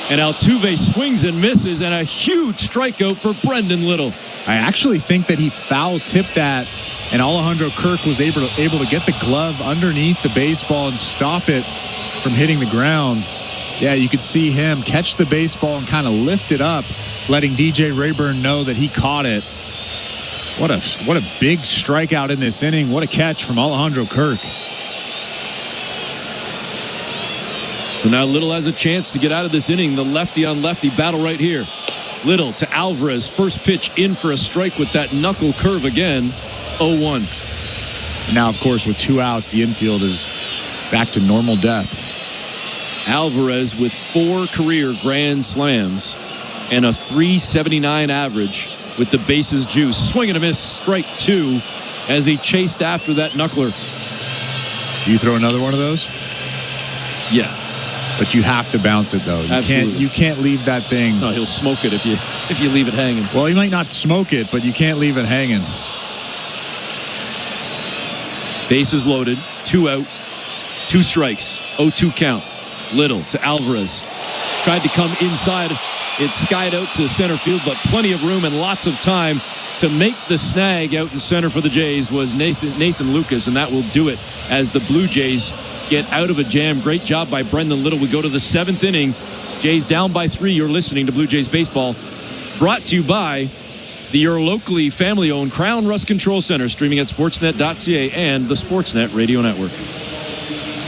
And Altuve swings and misses, and a huge strikeout for Brendan Little. I actually think that he foul-tipped that, and Alejandro Kirk was able to get the glove underneath the baseball and stop it from hitting the ground. Yeah, you could see him catch the baseball and kind of lift it up, letting DJ Rayburn know that he caught it. What a big strikeout in this inning. What a catch from Alejandro Kirk. So now Little has a chance to get out of this inning. The lefty-on-lefty battle right here. Little to Alvarez. First pitch in for a strike with that knuckle curve again. 0-1. And now, of course, with 2 outs, the infield is back to normal depth. Alvarez with 4 career grand slams and a .379 average with the bases juiced. Swing and a miss, strike 2 as he chased after that knuckler. Do you throw another one of those? Yeah. But you have to bounce it, though. You can't leave that thing. No, he'll smoke it if you leave it hanging. Well, he might not smoke it, but you can't leave it hanging. Bases loaded, 2 out, 2 strikes, 0-2 count. Little to Alvarez. Tried to come inside. It skied out to center field, but plenty of room and lots of time to make the snag out in center for the Jays was Nathan Lucas, and that will do it as the Blue Jays get out of a jam. Great job by Brendan Little. We go to the 7th inning. Jays down by 3. You're listening to Blue Jays Baseball, brought to you by your locally family-owned Crown Rust Control Center, streaming at sportsnet.ca and the Sportsnet Radio Network.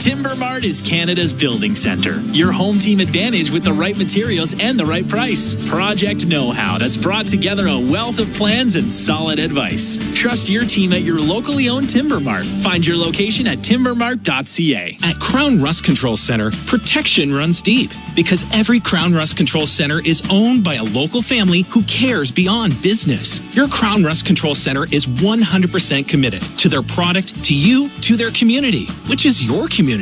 Timber Mart is Canada's building center. Your home team advantage with the right materials and the right price. Project know-how that's brought together a wealth of plans and solid advice. Trust your team at your locally owned Timber Mart. Find your location at timbermart.ca. At Crown Rust Control Center, protection runs deep because every Crown Rust Control Center is owned by a local family who cares beyond business. Your Crown Rust Control Center is 100% committed to their product, to you, to their community, which is your community.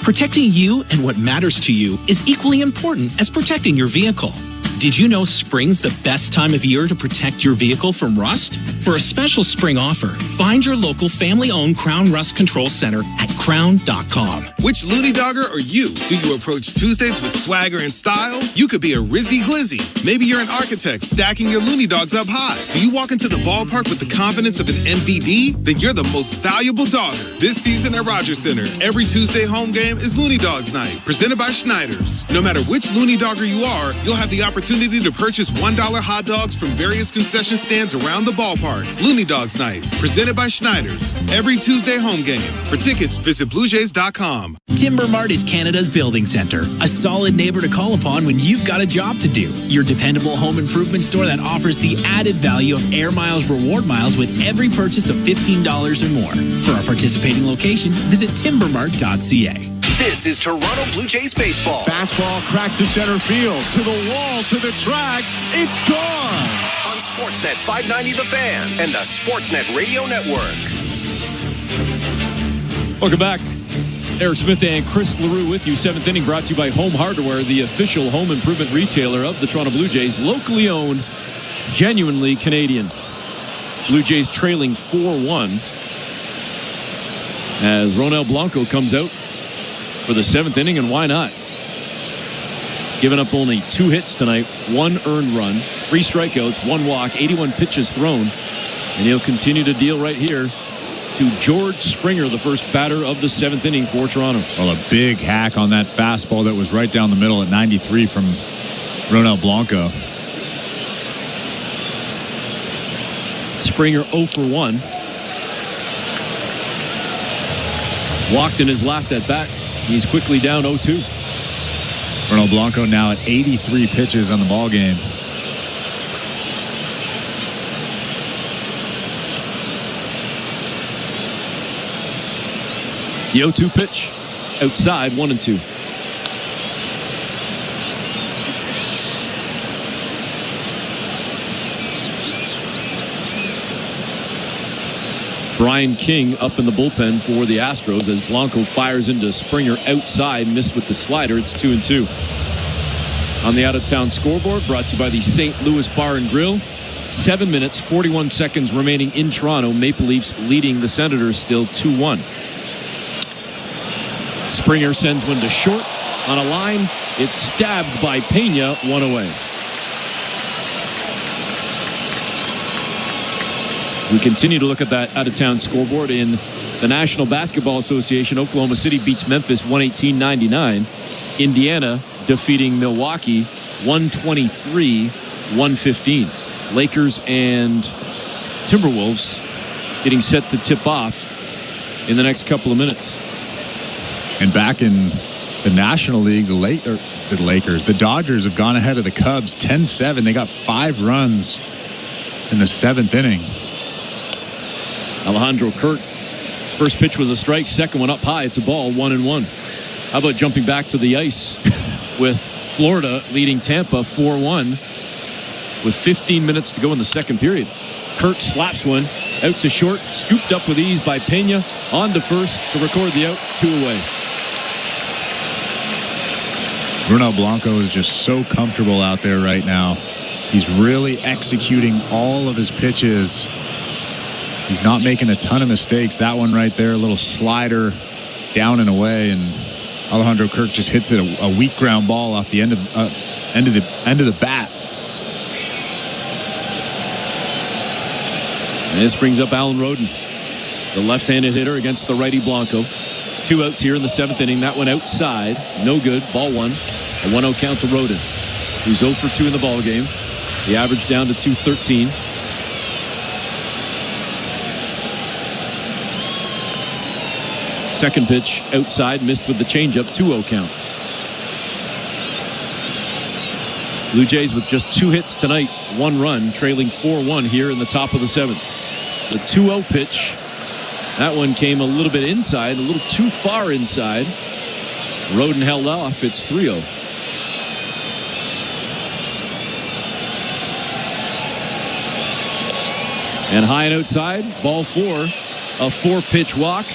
Protecting you and what matters to you is equally important as protecting your vehicle. Did you know spring's the best time of year to protect your vehicle from rust? For a special spring offer, find your local family-owned Crown Rust Control Center at crown.com. Which loony dogger are you? Do you approach Tuesdays with swagger and style? You could be a Rizzy Glizzy. Maybe you're an architect stacking your loony dogs up high. Do you walk into the ballpark with the confidence of an NVD? Then you're the most valuable dogger. This season at Rogers Center, every Tuesday home game is Looney Dogs Night, presented by Schneider's. No matter which loony dogger you are, you'll have the opportunity to purchase $1 hot dogs from various concession stands around the ballpark. Looney Dogs Night, presented by Schneider's. Every Tuesday home game. For tickets, visit BlueJays.com. Timber Mart is Canada's building center. A solid neighbor to call upon when you've got a job to do. Your dependable home improvement store that offers the added value of Air Miles reward miles with every purchase of $15 or more. For a participating location, visit timbermart.ca. This is Toronto Blue Jays baseball. Fastball cracked to center field, to the wall, to the track. It's gone. On Sportsnet 590 The Fan and the Sportsnet Radio Network. Welcome back. Eric Smith and Chris LaRue with you. Seventh inning brought to you by Home Hardware, the official home improvement retailer of the Toronto Blue Jays. Locally owned, genuinely Canadian. Blue Jays trailing 4-1 as Ronel Blanco comes out for the seventh inning, and why not? Giving up only 2 hits tonight, 1 earned run, 3 strikeouts, 1 walk, 81 pitches thrown, and he'll continue to deal right here to George Springer, the first batter of the seventh inning for Toronto. Well, a big hack on that fastball that was right down the middle at 93 from Ronel Blanco. Springer 0 for 1. Walked in his last at bat. He's quickly down 0-2. Ronel Blanco now at 83 pitches on the ball game. The 0-2 pitch outside, 1-2. Brian King up in the bullpen for the Astros as Blanco fires into Springer outside, missed with the slider. It's 2-2. On the out-of-town scoreboard, brought to you by the St. Louis Bar and Grill. 7 minutes, 41 seconds remaining in Toronto. Maple Leafs leading the Senators still 2-1. Springer sends one to short on a line. It's stabbed by Pena, 1 away. We continue to look at that out-of-town scoreboard in the National Basketball Association. Oklahoma City beats Memphis 118-99. Indiana defeating Milwaukee 123-115. Lakers and Timberwolves getting set to tip off in the next couple of minutes. And back in the National League, the Dodgers have gone ahead of the Cubs 10-7. They got 5 runs in the 7th inning. Alejandro Kirk. First pitch was a strike. Second one up high. It's a ball, 1-1. How about jumping back to the ice with Florida leading Tampa 4-1 with 15 minutes to go in the second period. Kirk slaps one out to short, scooped up with ease by Pena. On to first to record the out, 2 away. Ronel Blanco is just so comfortable out there right now. He's really executing all of his pitches. He's not making a ton of mistakes. That one right there, a little slider down and away, and Alejandro Kirk just hits it a weak ground ball off the end of the bat. And this brings up Alan Roden, the left-handed hitter against the righty Blanco. 2 outs here in the 7th inning. That one outside, no good. Ball 1. A 1-0 count to Roden, who's 0 for 2 in the ball game. The average down to .213. Second pitch outside, missed with the changeup, 2-0 count. Blue Jays with just 2 hits tonight, 1 run, trailing 4-1 here in the top of the 7th. The 2-0 pitch, that one came a little bit inside, a little too far inside. Roden held off. It's 3-0. And high and outside, ball 4, a 4-pitch walk.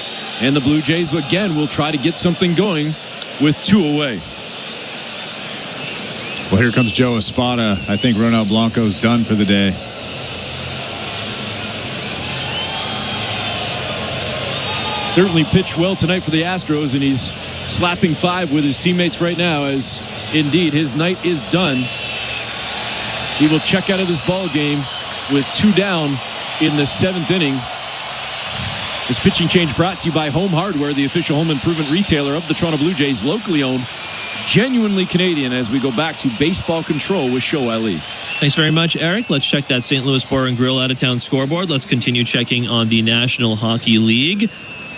And the Blue Jays again will try to get something going with 2 away. Well, here comes Joe Espada. I think Ronald Blanco's done for the day. Certainly pitched well tonight for the Astros, and he's slapping 5 with his teammates right now as indeed his night is done. He will check out of this ball game with 2 down in the 7th inning. This pitching change brought to you by Home Hardware, the official home improvement retailer of the Toronto Blue Jays, locally owned, genuinely Canadian, as we go back to baseball control with Show Ali. Thanks very much, Eric. Let's check that St. Louis Bar and Grill out-of-town scoreboard. Let's continue checking on the National Hockey League.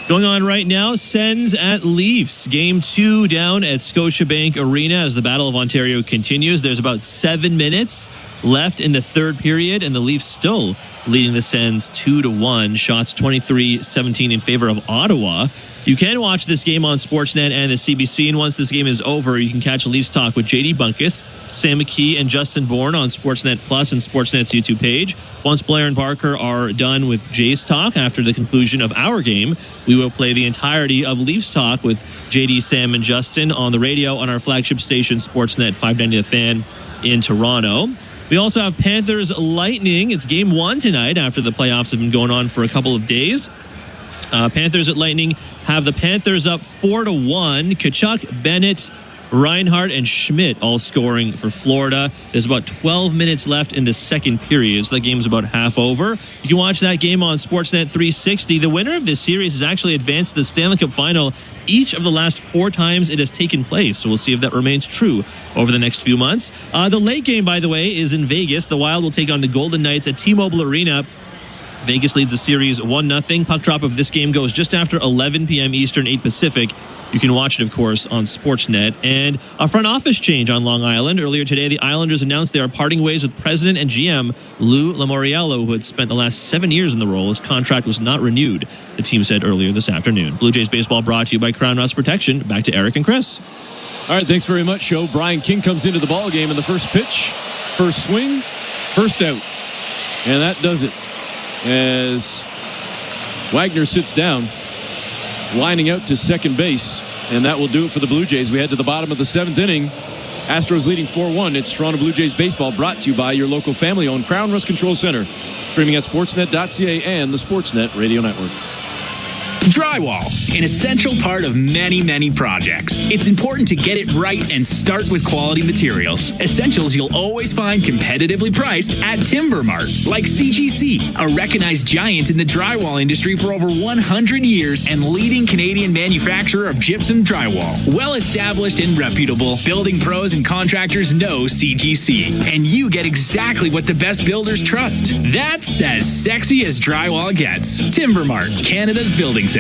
Going on right now, Sens at Leafs. Game 2 down at Scotiabank Arena as the Battle of Ontario continues. There's about 7 minutes left in the third period, and the Leafs still leading the Sens 2-1. Shots 23-17 in favor of Ottawa. You can watch this game on Sportsnet and the CBC, and once this game is over, you can catch Leafs Talk with JD Bunkus, Sam McKee, and Justin Bourne on Sportsnet Plus and Sportsnet's YouTube page. Once Blair and Barker are done with Jays Talk after the conclusion of our game, we will play the entirety of Leafs Talk with JD, Sam, and Justin on the radio on our flagship station, Sportsnet 590 The Fan in Toronto. We also have Panthers Lightning. It's game 1 tonight after the playoffs have been going on for a couple of days. Panthers at Lightning have the Panthers up 4-1. Tkachuk, Bennett, Reinhart, and Schmidt all scoring for Florida. There's about 12 minutes left in the second period, so that game's about half over. You can watch that game on Sportsnet 360. The winner of this series has actually advanced to the Stanley Cup final each of the last 4 times it has taken place, so we'll see if that remains true over the next few months. The late game, by the way, is in Vegas. The Wild will take on the Golden Knights at T-Mobile Arena. Vegas leads the series 1-0. Puck drop of this game goes just after 11 p.m. Eastern, 8 Pacific. You can watch it, of course, on Sportsnet. And a front office change on Long Island. Earlier today, the Islanders announced they are parting ways with President and GM Lou Lamoriello, who had spent the last 7 years in the role. His contract was not renewed, the team said earlier this afternoon. Blue Jays baseball brought to you by Crown Rust Protection. Back to Eric and Chris. All right, thanks very much, Joe. Brian King comes into the ball game in the first pitch, first swing, first out. And that does it. As Wagner sits down, lining out to second base, and that will do it for the Blue Jays. We head to the bottom of the 7th inning. Astros leading 4-1. It's Toronto Blue Jays baseball, brought to you by your local family-owned Crown Rust Control Center. Streaming at sportsnet.ca and the Sportsnet Radio Network. Drywall, an essential part of many, many projects. It's important to get it right and start with quality materials. Essentials you'll always find competitively priced at Timber Mart, like CGC, a recognized giant in the drywall industry for over 100 years and leading Canadian manufacturer of gypsum drywall. Well established and reputable, building pros and contractors know CGC, and you get exactly what the best builders trust. That's as sexy as drywall gets. Timber Mart, Canada's building center.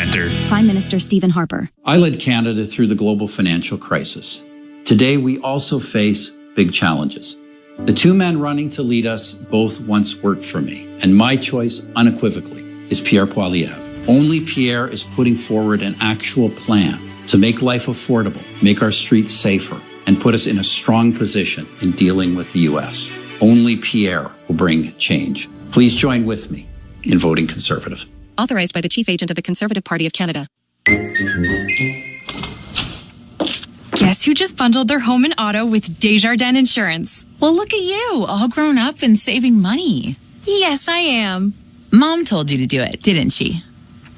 Prime Minister Stephen Harper. I led Canada through the global financial crisis. Today, we also face big challenges. The 2 men running to lead us both once worked for me, and my choice unequivocally is Pierre Poilievre. Only Pierre is putting forward an actual plan to make life affordable, make our streets safer, and put us in a strong position in dealing with the U.S. Only Pierre will bring change. Please join with me in voting Conservative. Authorized by the Chief Agent of the Conservative Party of Canada. Guess who just bundled their home and auto with Desjardins Insurance? Well, look at you, all grown up and saving money. Yes, I am. Mom told you to do it, didn't she?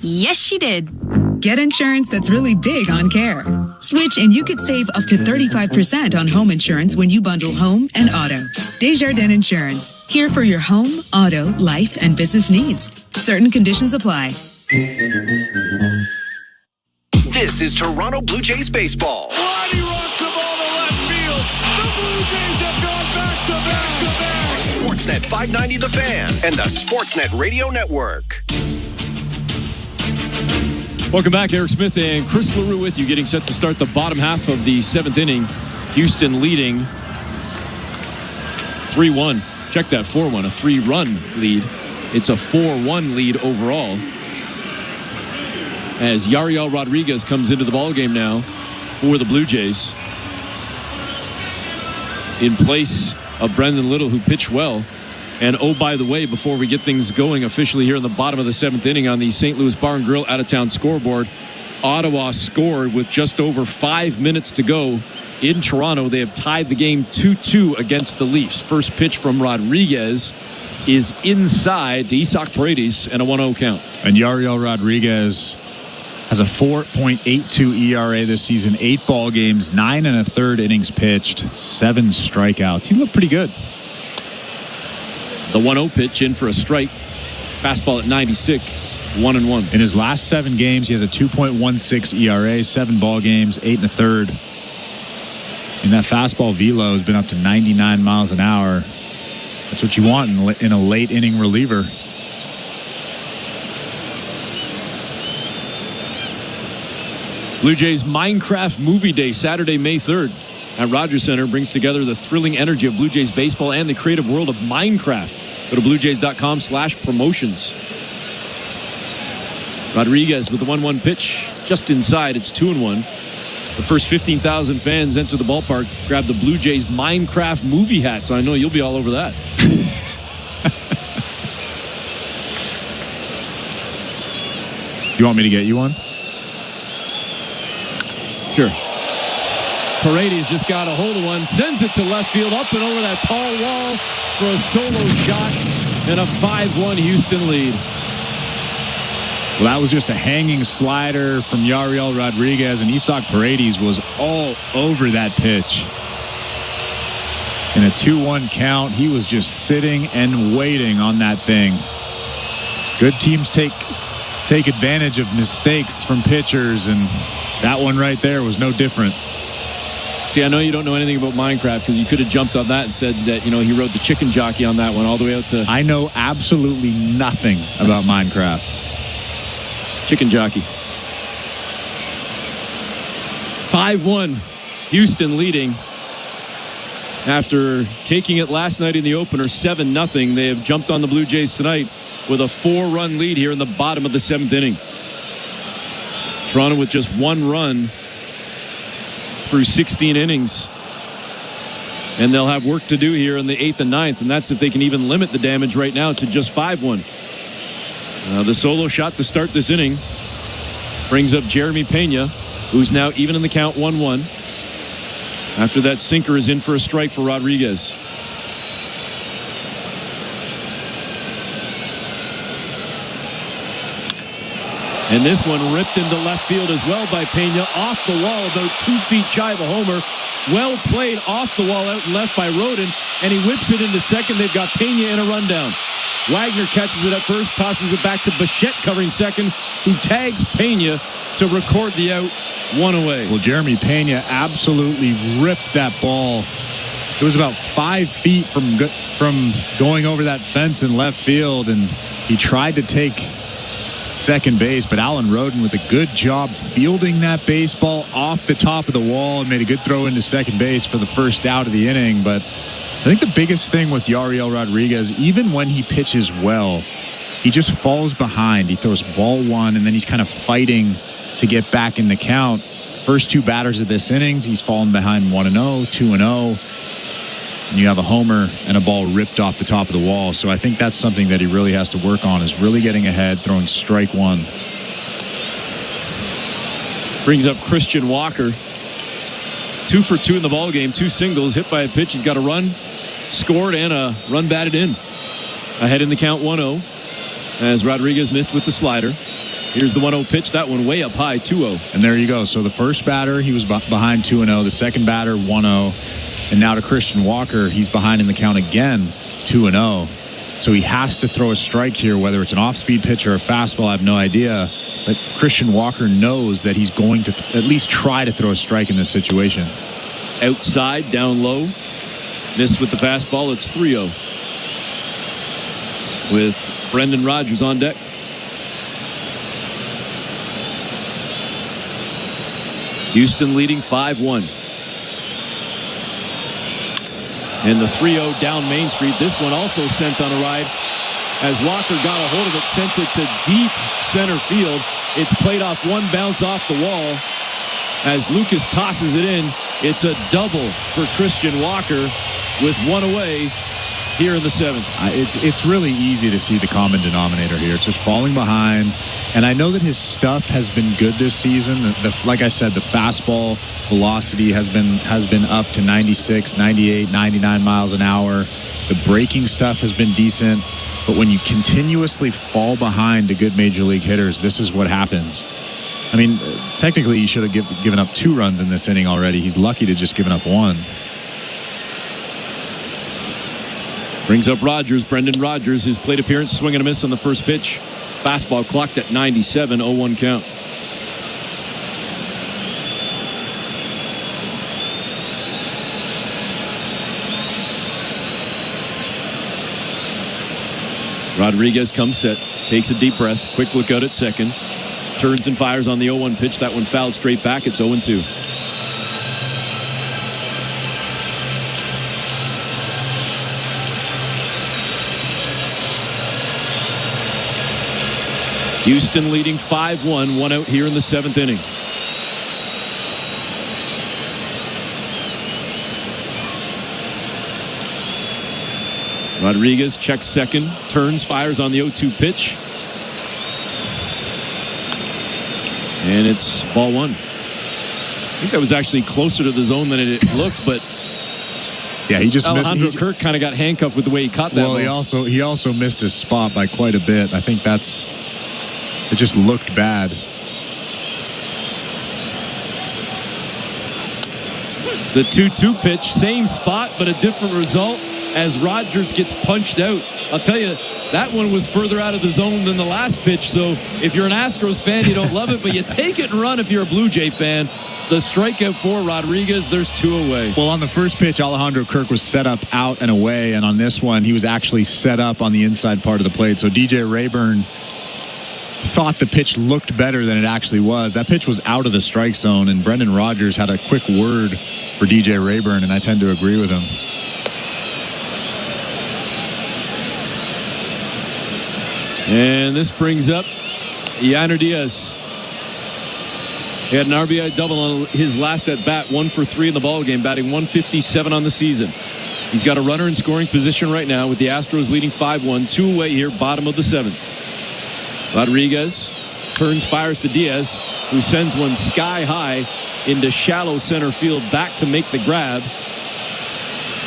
Yes, she did. Get insurance that's really big on care. Switch and you could save up to 35% on home insurance when you bundle home and auto. Desjardins Insurance. Here for your home, auto, life, and business needs. Certain conditions apply. This is Toronto Blue Jays baseball. He rocks the ball to left field. The Blue Jays have gone back to back to back. On Sportsnet 590 The Fan and the Sportsnet Radio Network. Welcome back. Eric Smith and Chris LaRue with you, getting set to start the bottom half of the 7th inning. Houston leading 3-1. Check that, 4-1, a 3-run lead. It's a 4-1 lead overall. As Yariel Rodriguez comes into the ballgame now for the Blue Jays, in place of Brendan Little, who pitched well. And oh, by the way, before we get things going officially here in the bottom of the 7th inning on the St. Louis Bar and Grill out-of-town scoreboard, Ottawa scored with just over 5 minutes to go in Toronto. They have tied the game 2-2 against the Leafs. First pitch from Rodriguez is inside to Isaac Paredes and a 1-0 count. And Yariel Rodriguez has a 4.82 ERA this season, 8 ball games, 9 1/3 innings pitched, 7 strikeouts. He's looked pretty good. The 1-0 pitch in for a strike. Fastball at 96, 1-1. In his last 7 games, he has a 2.16 ERA, 7 ball games, 8 1/3. And that fastball velo has been up to 99 miles an hour. That's what you want in a late inning reliever. Blue Jays Minecraft Movie Day, Saturday, May 3rd. At Rogers Center, brings together the thrilling energy of Blue Jays baseball and the creative world of Minecraft. Go to bluejays.com/promotions. Rodriguez with the 1-1 pitch just inside. It's 2-1. The first 15,000 fans enter the ballpark. Grab the Blue Jays Minecraft movie hat. So I know you'll be all over that. Do you want me to get you one? Sure. Paredes just got a hold of one, sends it to left field, up and over that tall wall for a solo shot, and a 5-1 Houston lead. Well, that was just a hanging slider from Yariel Rodriguez, and Isaac Paredes was all over that pitch. In a 2-1 count, he was just sitting and waiting on that thing. Good teams take advantage of mistakes from pitchers, and that one right there was no different. See, I know you don't know anything about Minecraft because you could have jumped on that and said that, you know, he rode the chicken jockey on that one all the way out to... I know absolutely nothing about Minecraft. Chicken jockey. 5-1, Houston leading. After taking it last night in the opener, 7-0, they have jumped on the Blue Jays tonight with a 4-run lead here in the bottom of the 7th inning. Toronto with just 1 run through 16 innings. And they'll have work to do here in the 8th and 9th, and that's if they can even limit the damage right now to just 5-1. The solo shot to start this inning brings up Jeremy Pena, who's now even in the count 1-1. After that sinker is in for a strike for Rodriguez. And this one ripped into left field as well by Pena, off the wall, about 2 feet shy of a homer. Well played off the wall out left by Rodin, and he whips it into second. They've got Pena in a rundown. Wagner catches it at first, tosses it back to Bassitt covering second, who tags Pena to record the out, 1 away. Well, Jeremy Pena absolutely ripped that ball. It was about 5 feet from going over that fence in left field, and he tried to take second base, but Alan Rodin with a good job fielding that baseball off the top of the wall and made a good throw into second base for the first out of the inning. But I think the biggest thing with Yariel Rodriguez, even when he pitches well, he just falls behind. He throws ball 1, and then he's kind of fighting to get back in the count. First 2 batters of this innings, he's fallen behind 1-0, 2-0. And you have a homer and a ball ripped off the top of the wall. So I think that's something that he really has to work on, is really getting ahead, throwing strike 1. Brings up Christian Walker. 2 for 2 in the ball game, 2 singles, hit by a pitch. He's got a run scored and a run batted in. Ahead in the count 1-0 as Rodriguez missed with the slider. Here's the 1-0 pitch. That one way up high, 2-0. And there you go. So the first batter, he was behind 2-0. The second batter, 1-0. And now to Christian Walker, he's behind in the count again, 2-0. So he has to throw a strike here, whether it's an off-speed pitch or a fastball, I have no idea. But Christian Walker knows that he's going to at least try to throw a strike in this situation. Outside, down low. Missed with the fastball. It's 3-0. With Brendan Rodgers on deck. Houston leading 5-1. And the 3-0 down Main Street. This one also sent on a ride. As Walker got a hold of it, sent it to deep center field. It's played off one bounce off the wall. As Lucas tosses it in, it's a double for Christian Walker with one away here in the 7th. It's really easy to see the common denominator here. It's just falling behind. And I know that his stuff has been good this season. Like I said, the fastball velocity has been up to 96, 98, 99 miles an hour. The breaking stuff has been decent. But when you continuously fall behind to good major league hitters, this is what happens. I mean, technically he should have given up 2 runs in this inning already. He's lucky to just given up 1. Brings up Rogers. Brendan Rogers, his plate appearance, swing and a miss on the first pitch. Fastball clocked at 97, 0-1 count. Rodriguez comes set, takes a deep breath, quick look out at second, turns and fires on the 0-1 pitch. That one fouled straight back. It's 0-2. Houston leading 5-1, 1 out here in the 7th inning. Rodriguez checks second, turns, fires on the 0-2 pitch. And it's ball 1. I think that was actually closer to the zone than it looked, but yeah, he just Alejandro Kirk kind of got handcuffed with the way he caught that. Well, he also missed his spot by quite a bit. I think it just looked bad. The 2-2 pitch, same spot, but a different result as Rogers gets punched out. I'll tell you, that one was further out of the zone than the last pitch. So if you're an Astros fan, you don't love it, but you take it and run if you're a Blue Jay fan. The strikeout for Rodriguez, there's 2 away. Well, on the first pitch, Alejandro Kirk was set up out and away, and on this one, he was actually set up on the inside part of the plate. So DJ Rayburn thought the pitch looked better than it actually was. That pitch was out of the strike zone, and Brendan Rodgers had a quick word for DJ Rayburn, and I tend to agree with him. And this brings up Yainer Diaz. He had an RBI double on his last at bat, 1 for 3 in the ballgame, batting 157 on the season. He's got a runner in scoring position right now with the Astros leading 5-1, 2 away here, bottom of the 7th. Rodriguez turns, fires to Diaz, who sends one sky high into shallow center field. Back to make the grab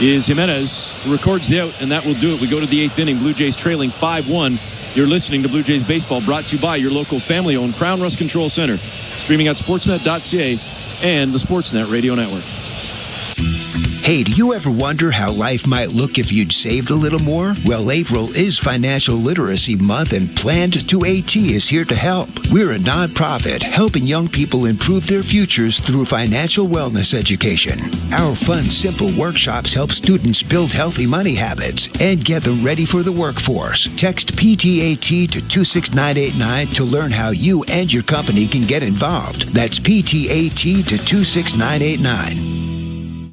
is Jimenez, who records the out, and that will do it. We go to the 8th inning. Blue Jays trailing 5-1. You're listening to Blue Jays Baseball, brought to you by your local family-owned Crown Rust Control Center. Streaming at sportsnet.ca and the Sportsnet Radio Network. Hey, do you ever wonder how life might look if you'd saved a little more? Well, April is Financial Literacy Month, and Planned to AT is here to help. We're a nonprofit helping young people improve their futures through financial wellness education. Our fun, simple workshops help students build healthy money habits and get them ready for the workforce. Text PTAT to 26989 to learn how you and your company can get involved. That's PTAT to 26989.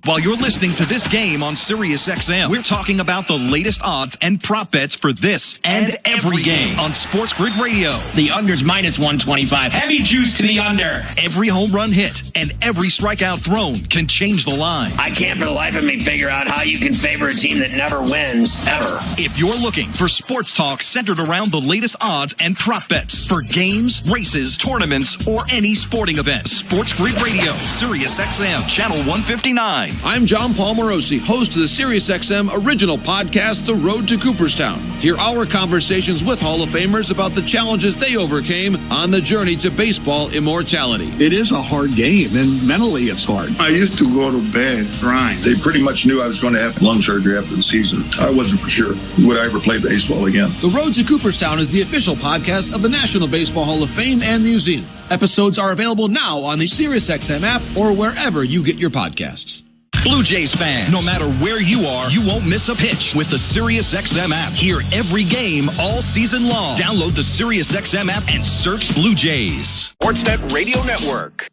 While you're listening to this game on SiriusXM, we're talking about the latest odds and prop bets for this and every game on Sports Grid Radio. The under's minus 125. Heavy juice to the under. Every home run hit and every strikeout thrown can change the line. I can't for the life of me figure out how you can favor a team that never wins, ever. If you're looking for sports talk centered around the latest odds and prop bets for games, races, tournaments, or any sporting event, Sports Grid Radio, SiriusXM, Channel 159. I'm John Paul Morosi, host of the SiriusXM original podcast, The Road to Cooperstown. Hear our conversations with Hall of Famers about the challenges they overcame on the journey to baseball immortality. It is a hard game, and mentally it's hard. I used to go to bed crying. They pretty much knew I was going to have lung surgery after the season. I wasn't for sure. Would I ever play baseball again? The Road to Cooperstown is the official podcast of the National Baseball Hall of Fame and Museum. Episodes are available now on the SiriusXM app or wherever you get your podcasts. Blue Jays fans, no matter where you are, you won't miss a pitch with the SiriusXM app. Hear every game all season long. Download the SiriusXM app and search Blue Jays. Sportsnet Radio Network.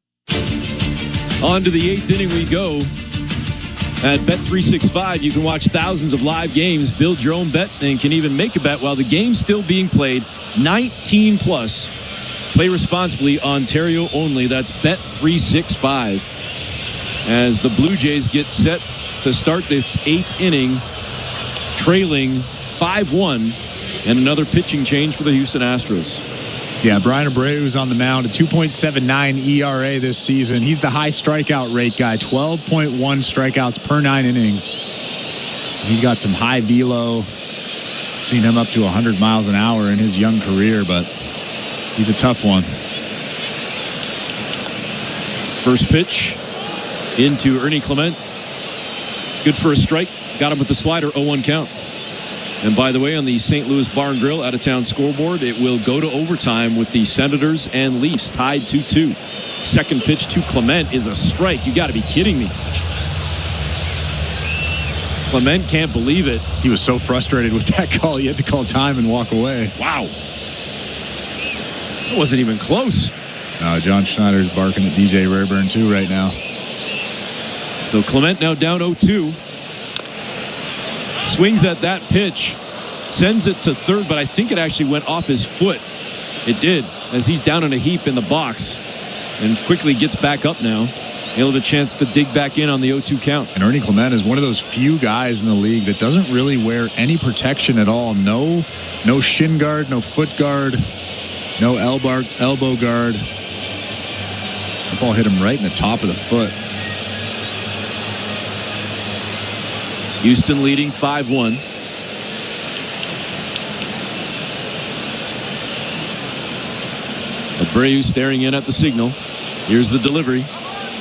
On to the 8th inning we go. At Bet365, you can watch thousands of live games, build your own bet, and can even make a bet while the game's still being played. 19 plus. Play responsibly, Ontario only. That's Bet365. As the Blue Jays get set to start this 8th inning, trailing 5-1, and another pitching change for the Houston Astros. Yeah, Brian Abreu's on the mound, a 2.79 ERA this season. He's the high strikeout rate guy, 12.1 strikeouts per 9 innings. He's got some high velo. Seen him up to 100 miles an hour in his young career, but he's a tough one. First pitch into Ernie Clement. Good for a strike. Got him with the slider, 0-1 count. And by the way, on the St. Louis Bar and Grill out-of-town scoreboard, it will go to overtime with the Senators and Leafs tied 2-2. Second pitch to Clement is a strike. You got to be kidding me. Clement can't believe it. He was so frustrated with that call, he had to call time and walk away. Wow. That wasn't even close. John Schneider's barking at DJ Rayburn too right now. So Clement now down 0-2. Swings at that pitch, sends it to third, but I think it actually went off his foot. It did, as he's down in a heap in the box and quickly gets back up now. He'll have a chance to dig back in on the 0-2 count. And Ernie Clement is one of those few guys in the league that doesn't really wear any protection at all. No shin guard, no foot guard, no elbow guard. The ball hit him right in the top of the foot. Houston leading 5-1. Abreu staring in at the signal. Here's the delivery.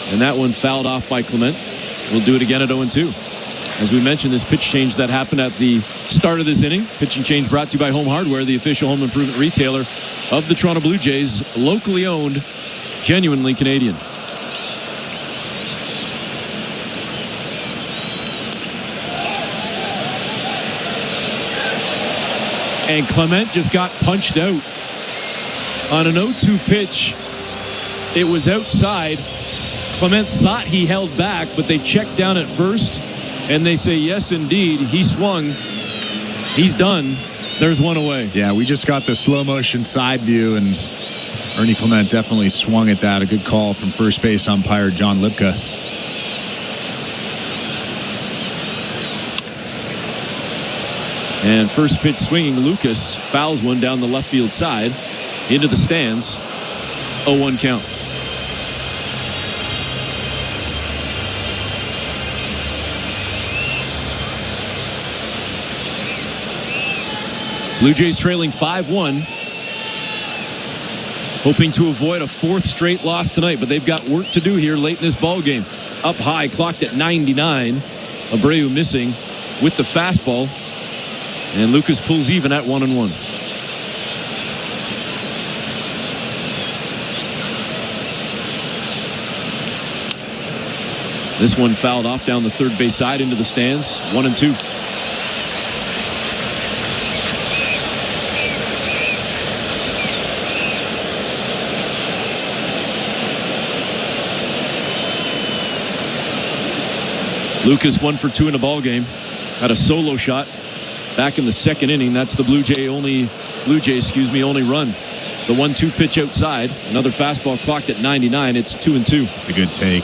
And that one fouled off by Clement. We'll do it again at 0-2. As we mentioned, this pitch change that happened at the start of this inning. Pitching change brought to you by Home Hardware, the official home improvement retailer of the Toronto Blue Jays. Locally owned, genuinely Canadian. And Clement just got punched out on an 0-2 pitch. It was outside. Clement thought he held back, but they checked down at first, and they say, yes, indeed, he swung. He's done. There's one away. Yeah, we just got the slow motion side view, and Ernie Clement definitely swung at that. A good call from first base umpire John Lipka. And first pitch swinging, Lucas fouls one down the left field side into the stands. 0-1 count. Blue Jays trailing 5-1. Hoping to avoid a fourth straight loss tonight, but they've got work to do here late in this ball game. Up high, clocked at 99. Abreu missing with the fastball. And Lucas pulls even at 1-1. This one fouled off down the third base side into the stands. 1-2. Lucas 1 for 2 in the ball game. Had a solo shot back in the second inning. That's the Blue Jay only run. The 1-2 pitch outside. Another fastball clocked at 99. It's 2-2. It's a good take.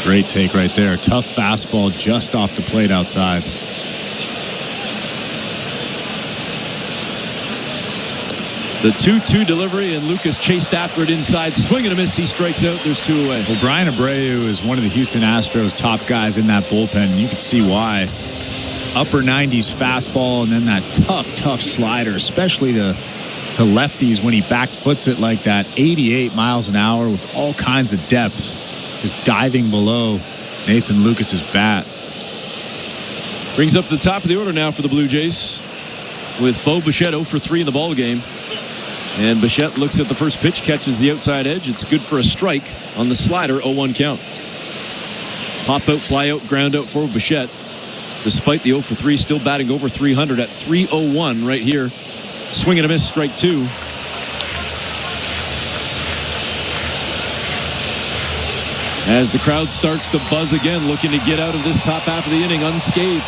Great take right there. Tough fastball just off the plate outside. The 2-2 delivery, and Lucas chased after it inside. Swing and a miss. He strikes out. There's 2 away. Well, Brian Abreu is one of the Houston Astros top guys in that bullpen. You can see why. Upper 90s fastball, and then that tough slider, especially to lefties when he back foots it like that. 88 miles an hour with all kinds of depth. Just diving below Nathan Lucas's bat. Brings up to the top of the order now for the Blue Jays with Bo Bichette 0 for 3 in the ball game. And Bichette looks at the first pitch, catches the outside edge. It's good for a strike on the slider, 0-1 count. Pop out, fly out, ground out for Bichette. Despite the 0 for 3, still batting over 300 at 301 right here. Swing and a miss, strike 2. As the crowd starts to buzz again, looking to get out of this top half of the inning unscathed.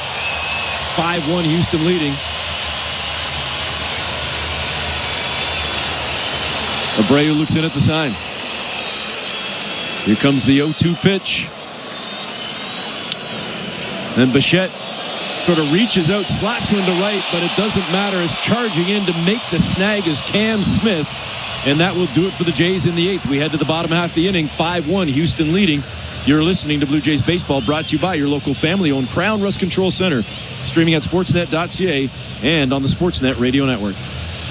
5-1 Houston leading. Abreu looks in at the sign. Here comes the 0-2 pitch. And Bassitt sort of reaches out, slaps one to right, but it doesn't matter as charging in to make the snag is Cam Smith. And that will do it for the Jays in the 8th. We head to the bottom half of the inning, 5-1, Houston leading. You're listening to Blue Jays Baseball, brought to you by your local family-owned Crown Rust Control Center. Streaming at sportsnet.ca and on the Sportsnet Radio Network.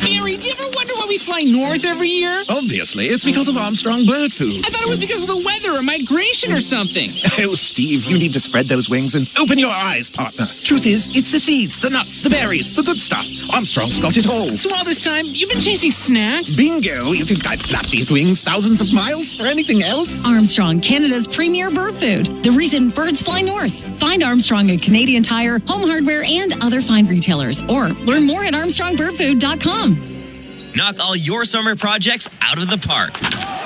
Gary, do you ever wonder why we fly north every year? Obviously, it's because of Armstrong bird food. I thought it was because of the weather or migration or something. Oh, Steve, you need to spread those wings and open your eyes, partner. Truth is, it's the seeds, the nuts, the berries, the good stuff. Armstrong's got it all. So all this time, you've been chasing snacks? Bingo! You think I'd flap these wings thousands of miles for anything else? Armstrong, Canada's premier bird food. The reason birds fly north. Find Armstrong at Canadian Tire, Home Hardware, and other fine retailers. Or learn more at armstrongbirdfood.com. Knock all your summer projects out of the park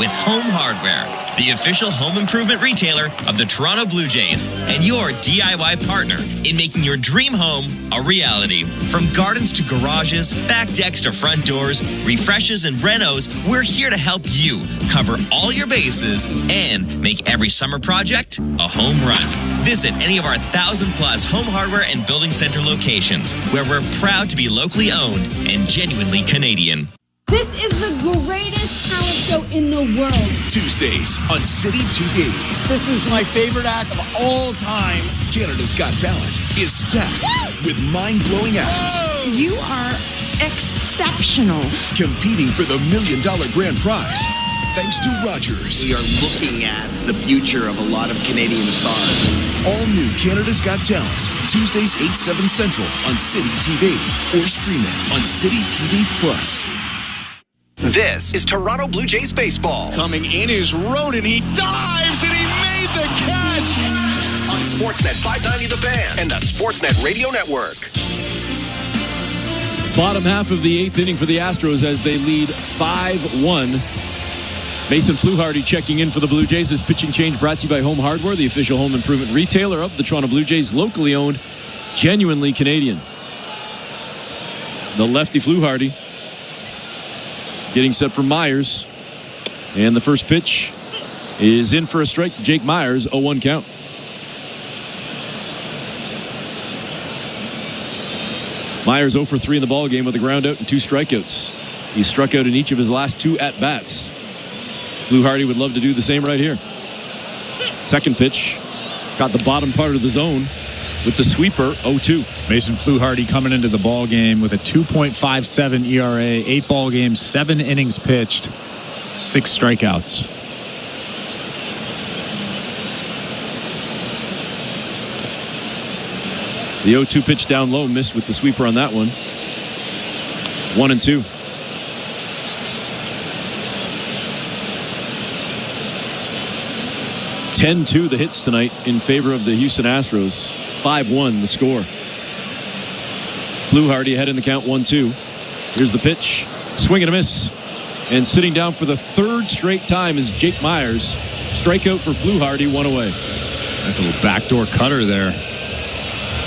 with Home Hardware, the official home improvement retailer of the Toronto Blue Jays and your DIY partner in making your dream home a reality. From gardens to garages, back decks to front doors, refreshes and renos, we're here to help you cover all your bases and make every summer project a home run. Visit any of our 1,000+ Home Hardware and Building Center locations where we're proud to be locally owned and genuinely Canadian. This is the greatest talent show in the world. Tuesdays on City TV. This is my favorite act of all time. Canada's Got Talent is stacked with mind-blowing acts. Whoa. You are exceptional. Competing for the $1 million grand prize. Thanks to Rogers. We are looking at the future of a lot of Canadian stars. All new Canada's Got Talent. Tuesdays 8, 7 Central on City TV. Or stream it on City TV Plus. This is Toronto Blue Jays baseball. Coming in is Rodin. He dives and he made the catch. On Sportsnet 590 The Fan and the Sportsnet Radio Network. Bottom half of the 8th inning for the Astros as they lead 5-1. Mason Fluharty checking in for the Blue Jays. This pitching change brought to you by Home Hardware, the official home improvement retailer of the Toronto Blue Jays, locally owned, genuinely Canadian. The lefty Fluharty getting set for Myers. And the first pitch is in for a strike to Jake Myers, 0-1 count. Myers 0 for 3 in the ballgame with a ground out and 2 strikeouts. He struck out in each of his last 2 at-bats. Fluharty would love to do the same right here. Second pitch, got the bottom part of the zone with the sweeper, 0-2. Mason Fluharty coming into the ball game with a 2.57 ERA, 8 ball games, 7 innings pitched, 6 strikeouts. The 0-2 pitch down low, missed with the sweeper on that one. 1-2. (10-2) the hits tonight in favor of the Houston Astros. 5-1 the score. Fluharty ahead in the count, 1-2. Here's the pitch. Swing and a miss. And sitting down for the 3rd straight time is Jake Myers. Strikeout for Fluharty, 1 away. Nice little backdoor cutter there.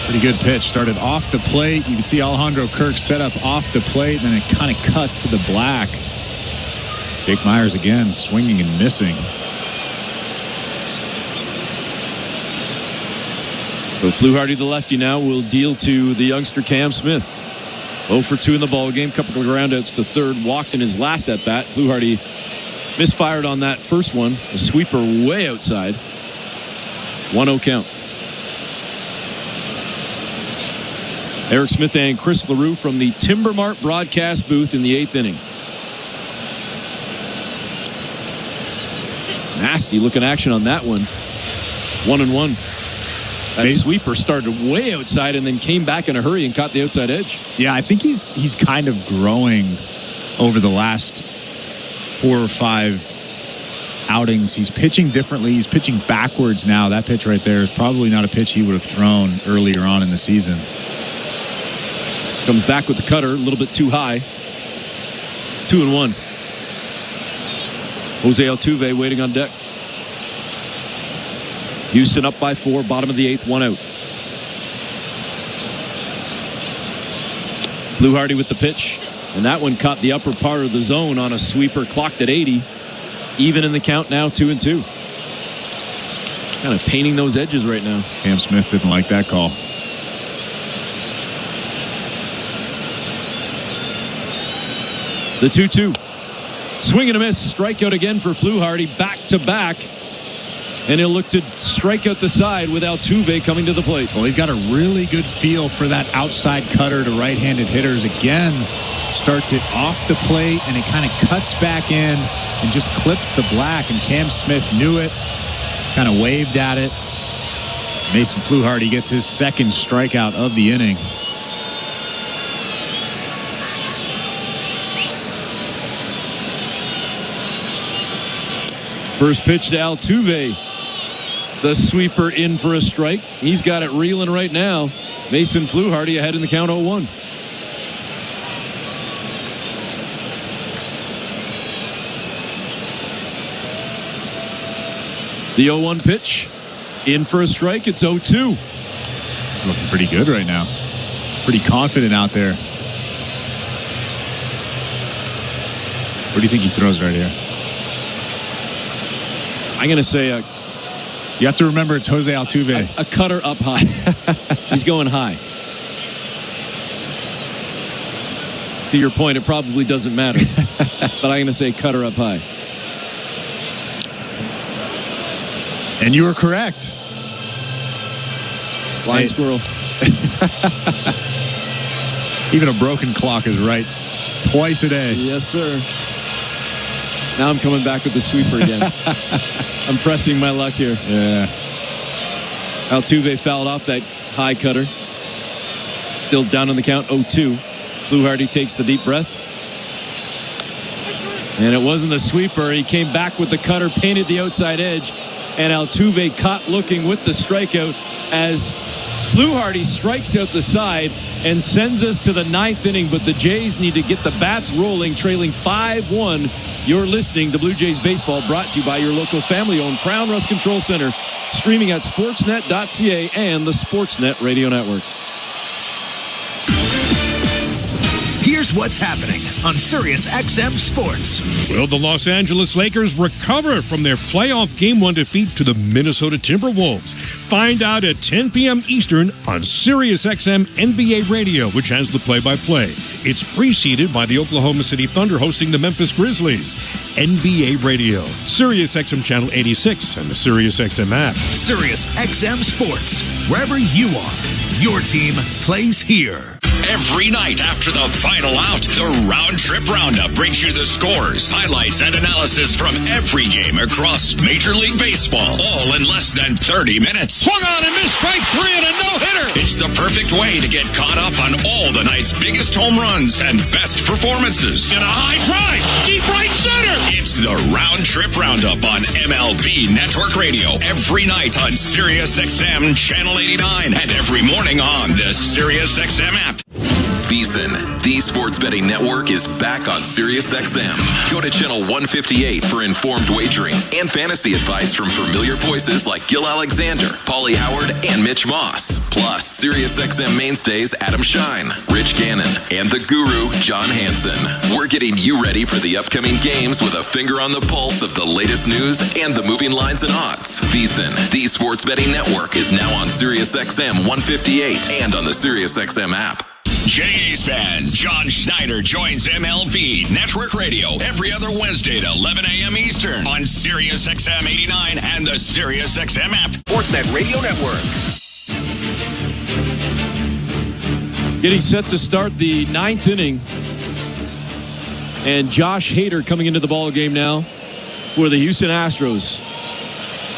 Pretty good pitch. Started off the plate. You can see Alejandro Kirk set up off the plate, and then it kind of cuts to the black. Jake Myers again swinging and missing. So Fluharty, the lefty, now will deal to the youngster Cam Smith. 0 for 2 in the ballgame. Couple of groundouts to third. Walked in his last at bat. Fluharty misfired on that first one. A sweeper way outside. 1-0 count. Eric Smith and Chris LaRue from the Timber Mart broadcast booth in the 8th inning. Nasty looking action on that one. 1-1. That sweeper started way outside and then came back in a hurry and caught the outside edge. Yeah, I think he's kind of growing over the last 4 or 5 outings. He's pitching differently. He's pitching backwards now. That pitch right there is probably not a pitch he would have thrown earlier on in the season. Comes back with the cutter, a little bit too high. 2-1. Jose Altuve waiting on deck. Houston up by 4, bottom of the 8th, 1 out. Fluharty with the pitch, and that one caught the upper part of the zone on a sweeper, clocked at 80. Even in the count now, 2-2. Kind of painting those edges right now. Cam Smith didn't like that call. The 2-2. Swing and a miss. Strikeout again for Fluharty. Back to back. And he'll look to strike out the side with Altuve coming to the plate. Well, he's got a really good feel for that outside cutter to right-handed hitters. Again, starts it off the plate, and it kind of cuts back in and just clips the black. And Cam Smith knew it, kind of waved at it. Mason Fluharty gets his second strikeout of the inning. First pitch to Altuve. The sweeper in for a strike. He's got it reeling right now. Mason Fluharty ahead in the count 0-1. The 0-1 pitch. In for a strike. It's 0-2. He's looking pretty good right now. Pretty confident out there. What do you think he throws right here? I'm going to say you have to remember it's Jose Altuve. A cutter up high. He's going high. To your point, it probably doesn't matter. But I'm going to say cutter up high. And you were correct. Blind squirrel. Even a broken clock is right twice a day. Yes, sir. Now I'm coming back with the sweeper again. I'm pressing my luck here. Yeah. Altuve fouled off that high cutter. Still down on the count, 0-2. Fluharty takes the deep breath. And it wasn't the sweeper. He came back with the cutter, painted the outside edge. And Altuve caught looking with the strikeout as Fluharty strikes out the side and sends us to the 9th inning. But the Jays need to get the bats rolling, trailing 5-1. You're listening to Blue Jays Baseball, brought to you by your local family-owned Crown Rust Control Center, streaming at sportsnet.ca and the Sportsnet Radio Network. Here's what's happening on Sirius XM Sports. Will the Los Angeles Lakers recover from their playoff Game 1 defeat to the Minnesota Timberwolves? Find out at 10 p.m. Eastern on Sirius XM NBA Radio, which has the play-by-play. It's preceded by the Oklahoma City Thunder hosting the Memphis Grizzlies. NBA Radio, Sirius XM Channel 86, and the Sirius XM app. Sirius XM Sports. Wherever you are, your team plays here. Every night after the final out, the Round Trip Roundup brings you the scores, highlights, and analysis from every game across Major League Baseball, all in less than 30 minutes. Swung on and missed, strike 3 and a no-hitter. It's the perfect way to get caught up on all the night's biggest home runs and best performances. And a high drive, deep right center. It's the Round Trip Roundup on MLB Network Radio every night on Sirius XM Channel 89 and every morning on the Sirius XM app. VSiN, the sports betting network, is back on SiriusXM. Go to channel 158 for informed wagering and fantasy advice from familiar voices like Gil Alexander, Paulie Howard, and Mitch Moss. Plus, SiriusXM mainstays Adam Shine, Rich Gannon, and the guru, John Hansen. We're getting you ready for the upcoming games with a finger on the pulse of the latest news and the moving lines and odds. VSiN, the sports betting network, is now on SiriusXM 158 and on the SiriusXM app. Jays fans, John Schneider joins MLB Network Radio every other Wednesday at 11 a.m. Eastern on Sirius XM 89 and the Sirius XM app. Sportsnet Radio Network. Getting set to start the 9th inning. And Josh Hader coming into the ball game now for the Houston Astros.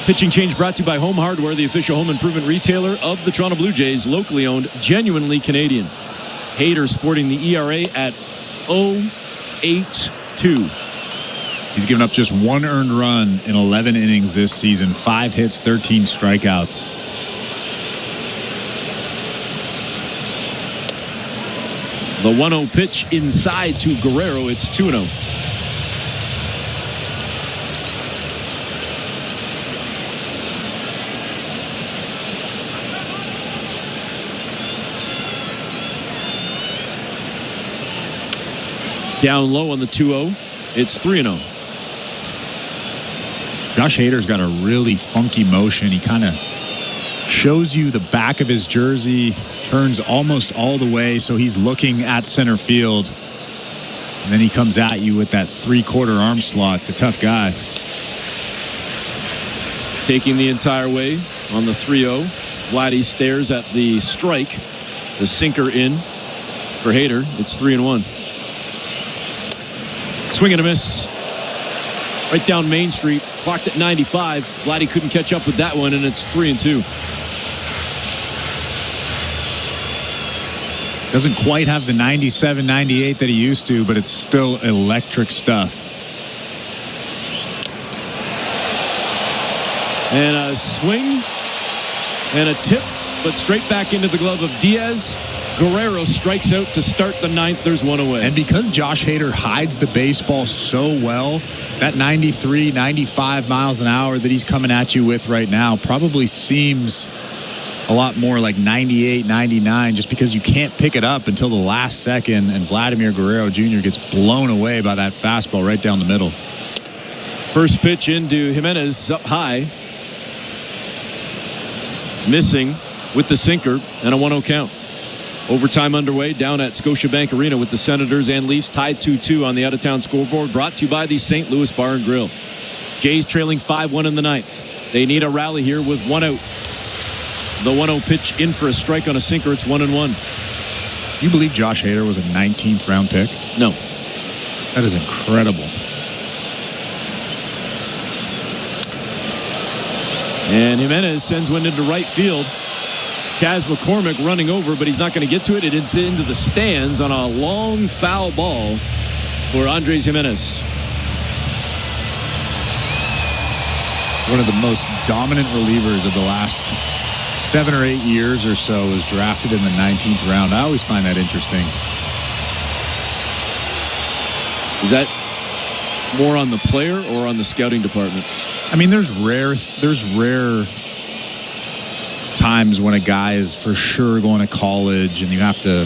Pitching change brought to you by Home Hardware, the official home improvement retailer of the Toronto Blue Jays, locally owned, genuinely Canadian. Hader sporting the ERA at 0.82. He's given up just 1 earned run in 11 innings this season. 5 hits, 13 strikeouts. The 1-0 pitch inside to Guerrero. It's 2-0. Down low on the 2-0. It's 3-0. Josh Hader's got a really funky motion. He kind of shows you the back of his jersey, turns almost all the way, so he's looking at center field. And then he comes at you with that 3/4 arm slot. It's a tough guy. Taking the entire way on the 3-0. Vladdy stares at the strike. The sinker in for Hader. It's 3-1. Swing and a miss. Right down Main Street. Clocked at 95. Vladdy couldn't catch up with that one, and it's 3-2. Doesn't quite have the 97, 98 that he used to, but it's still electric stuff. And a swing and a tip, but straight back into the glove of Diaz. Guerrero strikes out to start the ninth. There's one away. And because Josh Hader hides the baseball so well, that 93, 95 miles an hour that he's coming at you with right now probably seems a lot more like 98, 99, just because you can't pick it up until the last second, and Vladimir Guerrero Jr. gets blown away by that fastball right down the middle. First pitch into Jimenez up high. Missing with the sinker and a 1-0 count. Overtime underway down at Scotiabank Arena with the Senators and Leafs tied 2-2 on the out-of-town scoreboard. Brought to you by the St. Louis Bar and Grill. Jays trailing 5-1 in the ninth. They need a rally here with one out. The 1-0 pitch in for a strike on a sinker. It's 1-1. You believe Josh Hader was a 19th round pick? No. That is incredible. And Jimenez sends one into right field. Kaz McCormick running over, but he's not going to get to it. It's into the stands on a long foul ball for Andres Jimenez. One of the most dominant relievers of the last 7 or 8 years or so was drafted in the 19th round. I always find that interesting. Is that more on the player or on the scouting department? I mean, there's rare times when a guy is for sure going to college and you have to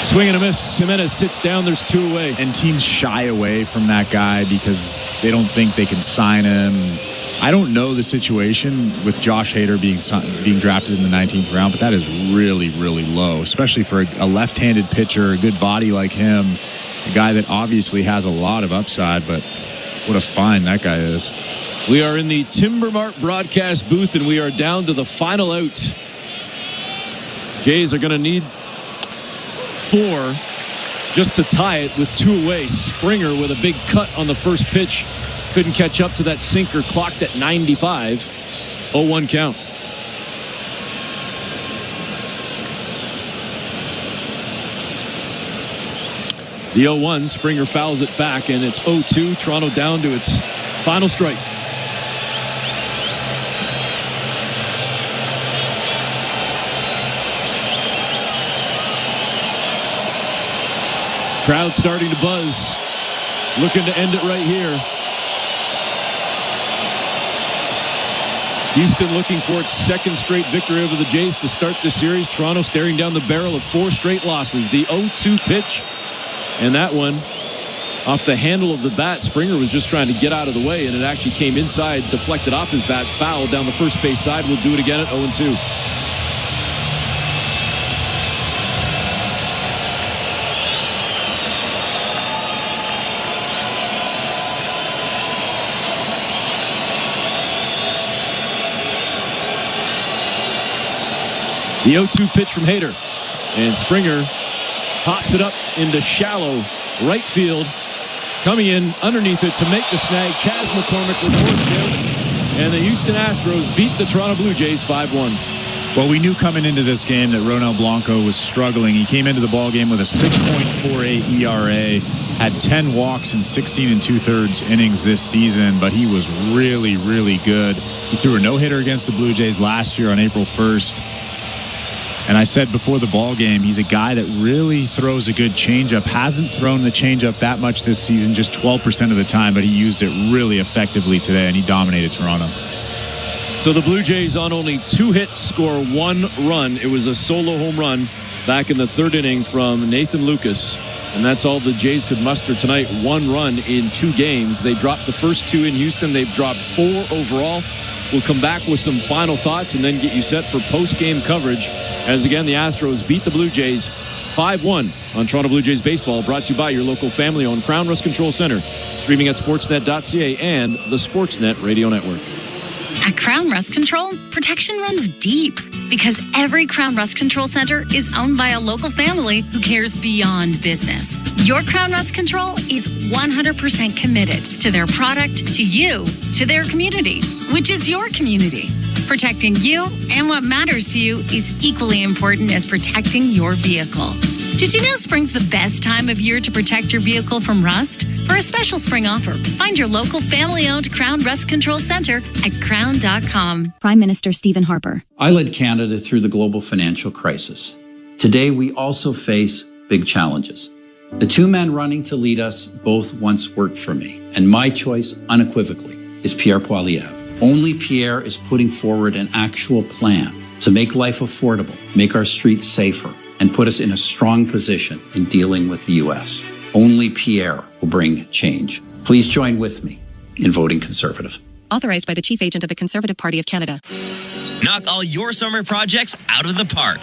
swing and a miss. Jimenez sits down. There's 2 away. And teams shy away from that guy because they don't think they can sign him. I don't know the situation with Josh Hader being drafted in the 19th round, but that is really, really low, especially for a left-handed pitcher, a good body like him, a guy that obviously has a lot of upside, but what a find that guy is. We are in the Timber Mart broadcast booth, and we are down to the final out. Jays are going to need 4 just to tie it with 2 away. Springer with a big cut on the first pitch. Couldn't catch up to that sinker, clocked at 95. 0-1 count. The 0-1, Springer fouls it back, and it's 0-2. Toronto down to its final strike. Crowd starting to buzz. Looking to end it right here. Houston looking for its 2nd straight victory over the Jays to start the series. Toronto staring down the barrel of 4 straight losses. The 0-2 pitch. And that one off the handle of the bat. Springer was just trying to get out of the way, and it actually came inside, deflected off his bat, fouled down the first base side. We'll do it again at 0-2. The 0-2 pitch from Hader. And Springer pops it up into shallow right field. Coming in underneath it to make the snag. Kaz McCormick reports him. And the Houston Astros beat the Toronto Blue Jays 5-1. Well, we knew coming into this game that Ronel Blanco was struggling. He came into the ballgame with a 6.48 ERA, had 10 walks in 16 2/3 innings this season, but he was really, really good. He threw a no-hitter against the Blue Jays last year on April 1st. And I said before the ball game, he's a guy that really throws a good changeup. Hasn't thrown the changeup that much this season, just 12% of the time, but he used it really effectively today, and he dominated Toronto. So the Blue Jays on only 2 hits score 1 run. It was a solo home run back in the 3rd inning from Nathan Lucas. And that's all the Jays could muster tonight. 1 run in 2 games. They dropped the first 2 in Houston. They've dropped 4 overall. We'll come back with some final thoughts and then get you set for post-game coverage. As again, the Astros beat the Blue Jays 5-1 on Toronto Blue Jays baseball. Brought to you by your local family-owned Crown Rust Control Center. Streaming at sportsnet.ca and the Sportsnet Radio Network. At Crown Rust Control, protection runs deep because every Crown Rust Control Center is owned by a local family who cares beyond business. Your Crown Rust Control is 100% committed to their product, to you, to their community, which is your community. Protecting you and what matters to you is equally important as protecting your vehicle. Did you know spring's the best time of year to protect your vehicle from rust? For a special spring offer, find your local family-owned Crown Rust Control Center at crown.com. Prime Minister Stephen Harper. I led Canada through the global financial crisis. Today, we also face big challenges. The 2 men running to lead us both once worked for me, and my choice unequivocally is Pierre Poilievre. Only Pierre is putting forward an actual plan to make life affordable, make our streets safer, and put us in a strong position in dealing with the U.S. Only Pierre will bring change. Please join with me in voting Conservative. Authorized by the Chief Agent of the Conservative Party of Canada. Knock all your summer projects out of the park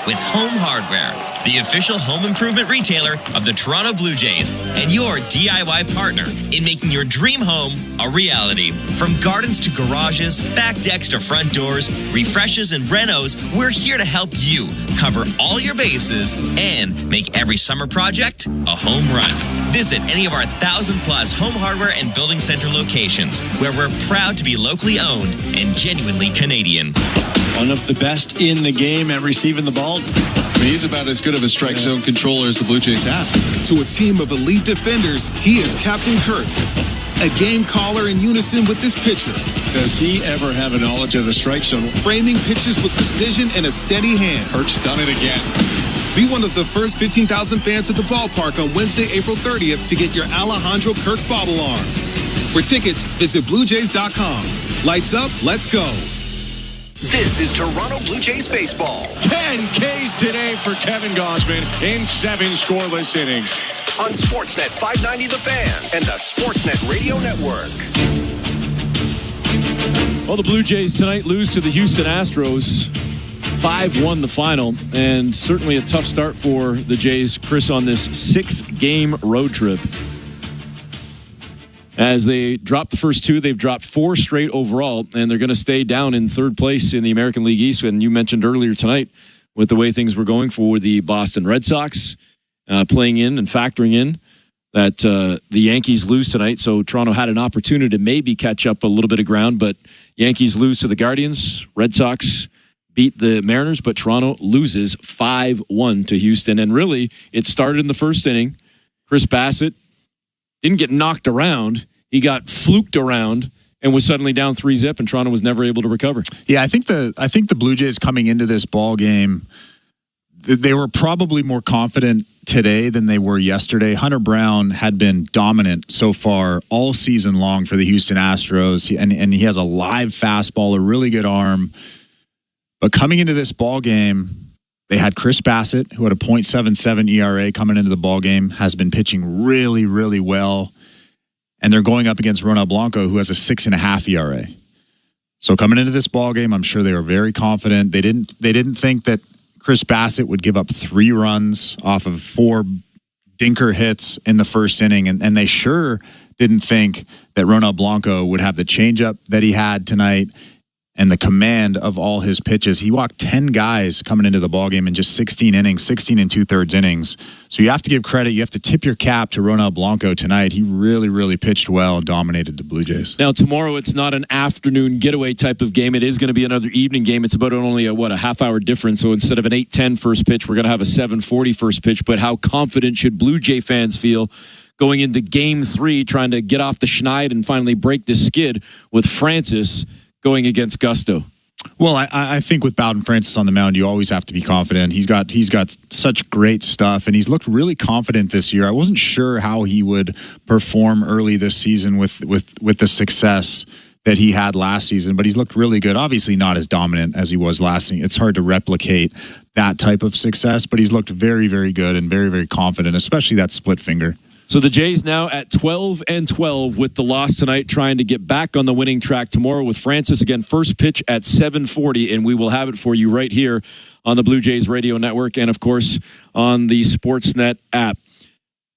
with Home Hardware, the official home improvement retailer of the Toronto Blue Jays and your DIY partner in making your dream home a reality. From gardens to garages, back decks to front doors, refreshes and renos, we're here to help you cover all your bases and make every summer project a home run. Visit any of our 1,000+ Home Hardware and Building Center locations where we're proud to be locally owned and genuinely Canadian. One of the best in the game at receiving the ball. He's about as good of a strike zone controller as the Blue Jays have. To a team of elite defenders, he is Captain Kirk, a game caller in unison with this pitcher. Does he ever have a knowledge of the strike zone? Framing pitches with precision and a steady hand. Kirk's done it again. Be one of the first 15,000 fans at the ballpark on Wednesday, April 30th to get your Alejandro Kirk bobble arm. For tickets, visit BlueJays.com. Lights up, let's go. This is Toronto Blue Jays baseball. 10 Ks today for Kevin Gausman in 7 scoreless innings. On Sportsnet 590 The Fan and the Sportsnet Radio Network. Well, the Blue Jays tonight lose to the Houston Astros. 5-1 the final, and certainly a tough start for the Jays, Chris, on this 6-game road trip. As they dropped the first 2, they've dropped 4 straight overall, and they're going to stay down in 3rd place in the American League East. And you mentioned earlier tonight, with the way things were going for the Boston Red Sox, playing in and factoring in that the Yankees lose tonight. So Toronto had an opportunity to maybe catch up a little bit of ground, but Yankees lose to the Guardians. Red Sox beat the Mariners, but Toronto loses 5-1 to Houston. And really, it started in the first inning. Chris Bassitt didn't get knocked around. He got fluked around and was suddenly down 3-0, and Toronto was never able to recover. Yeah, I think the Blue Jays coming into this ball game, they were probably more confident today than they were yesterday. Hunter Brown had been dominant so far all season long for the Houston Astros, and he has a live fastball, a really good arm. But coming into this ball game, they had Chris Bassitt, who had a .77 ERA coming into the ball game, has been pitching really, really well. And they're going up against Ronald Blanco, who has a 6.5 ERA. So coming into this ball game, I'm sure they were very confident. They didn't think that Chris Bassitt would give up 3 runs off of 4 dinker hits in the first inning, and they sure didn't think that Ronald Blanco would have the changeup that he had tonight and the command of all his pitches. He walked 10 guys coming into the ballgame in just 16 innings, 16 2/3 innings. So you have to give credit. You have to tip your cap to Ronald Blanco tonight. He really, really pitched well and dominated the Blue Jays. Now, tomorrow it's not an afternoon getaway type of game. It is going to be another evening game. It's about only a half-hour difference. So instead of an 8:10 first pitch, we're going to have a 7:40 first pitch. But how confident should Blue Jay fans feel going into Game 3, trying to get off the schneid and finally break this skid with Francis going against Gusto? Well, I think with Bowden Francis on the mound, you always have to be confident. He's got such great stuff, and he's looked really confident this year. I wasn't sure how he would perform early this season with the success that he had last season, but he's looked really good. Obviously not as dominant as he was last season. It's hard to replicate that type of success, but he's looked very, very good and very, very confident, especially that split finger. So the Jays now at 12-12 with the loss tonight, trying to get back on the winning track tomorrow with Francis. Again, first pitch at 7:40, and we will have it for you right here on the Blue Jays Radio Network and, of course, on the Sportsnet app.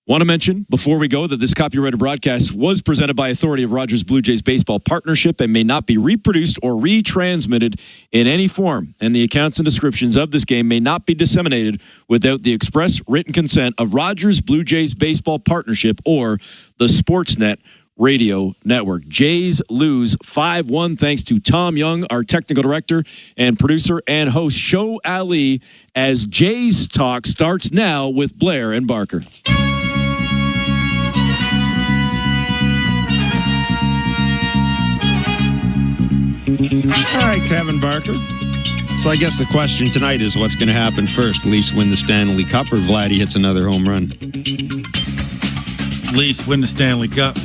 Want to mention before we go that this copyrighted broadcast was presented by authority of Rogers Blue Jays Baseball Partnership and may not be reproduced or retransmitted in any form. And the accounts and descriptions of this game may not be disseminated without the express written consent of Rogers Blue Jays Baseball Partnership or the Sportsnet Radio Network. Jays lose 5-1 thanks to Tom Young, our technical director and producer and host, Show Ali, as Jays Talk starts now with Blair and Barker. All right, Kevin Barker. So I guess the question tonight is what's going to happen first? Leafs win the Stanley Cup or Vladdy hits another home run? Leafs win the Stanley Cup.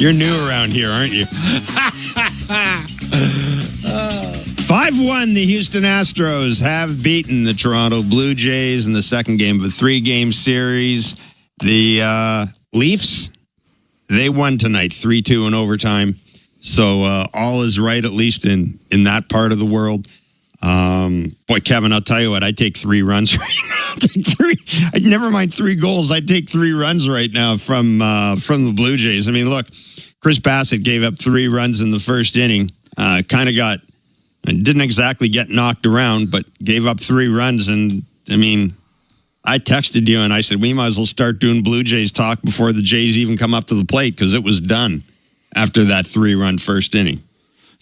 You're new around here, aren't you? 5-1, the Houston Astros have beaten the Toronto Blue Jays in the second game of a 3-game series. The Leafs, they won tonight, 3-2 in overtime. So all is right, at least in that part of the world. Boy, Kevin, I'll tell you what, I'd take 3 runs right now. I'd never mind 3 goals. I'd take 3 runs right now from the Blue Jays. I mean, look, Chris Bassitt gave up 3 runs in the first inning. Didn't exactly get knocked around, but gave up 3 runs. And, I mean, I texted you and I said, we might as well start doing Blue Jays talk before the Jays even come up to the plate because it was done after that 3-run first inning.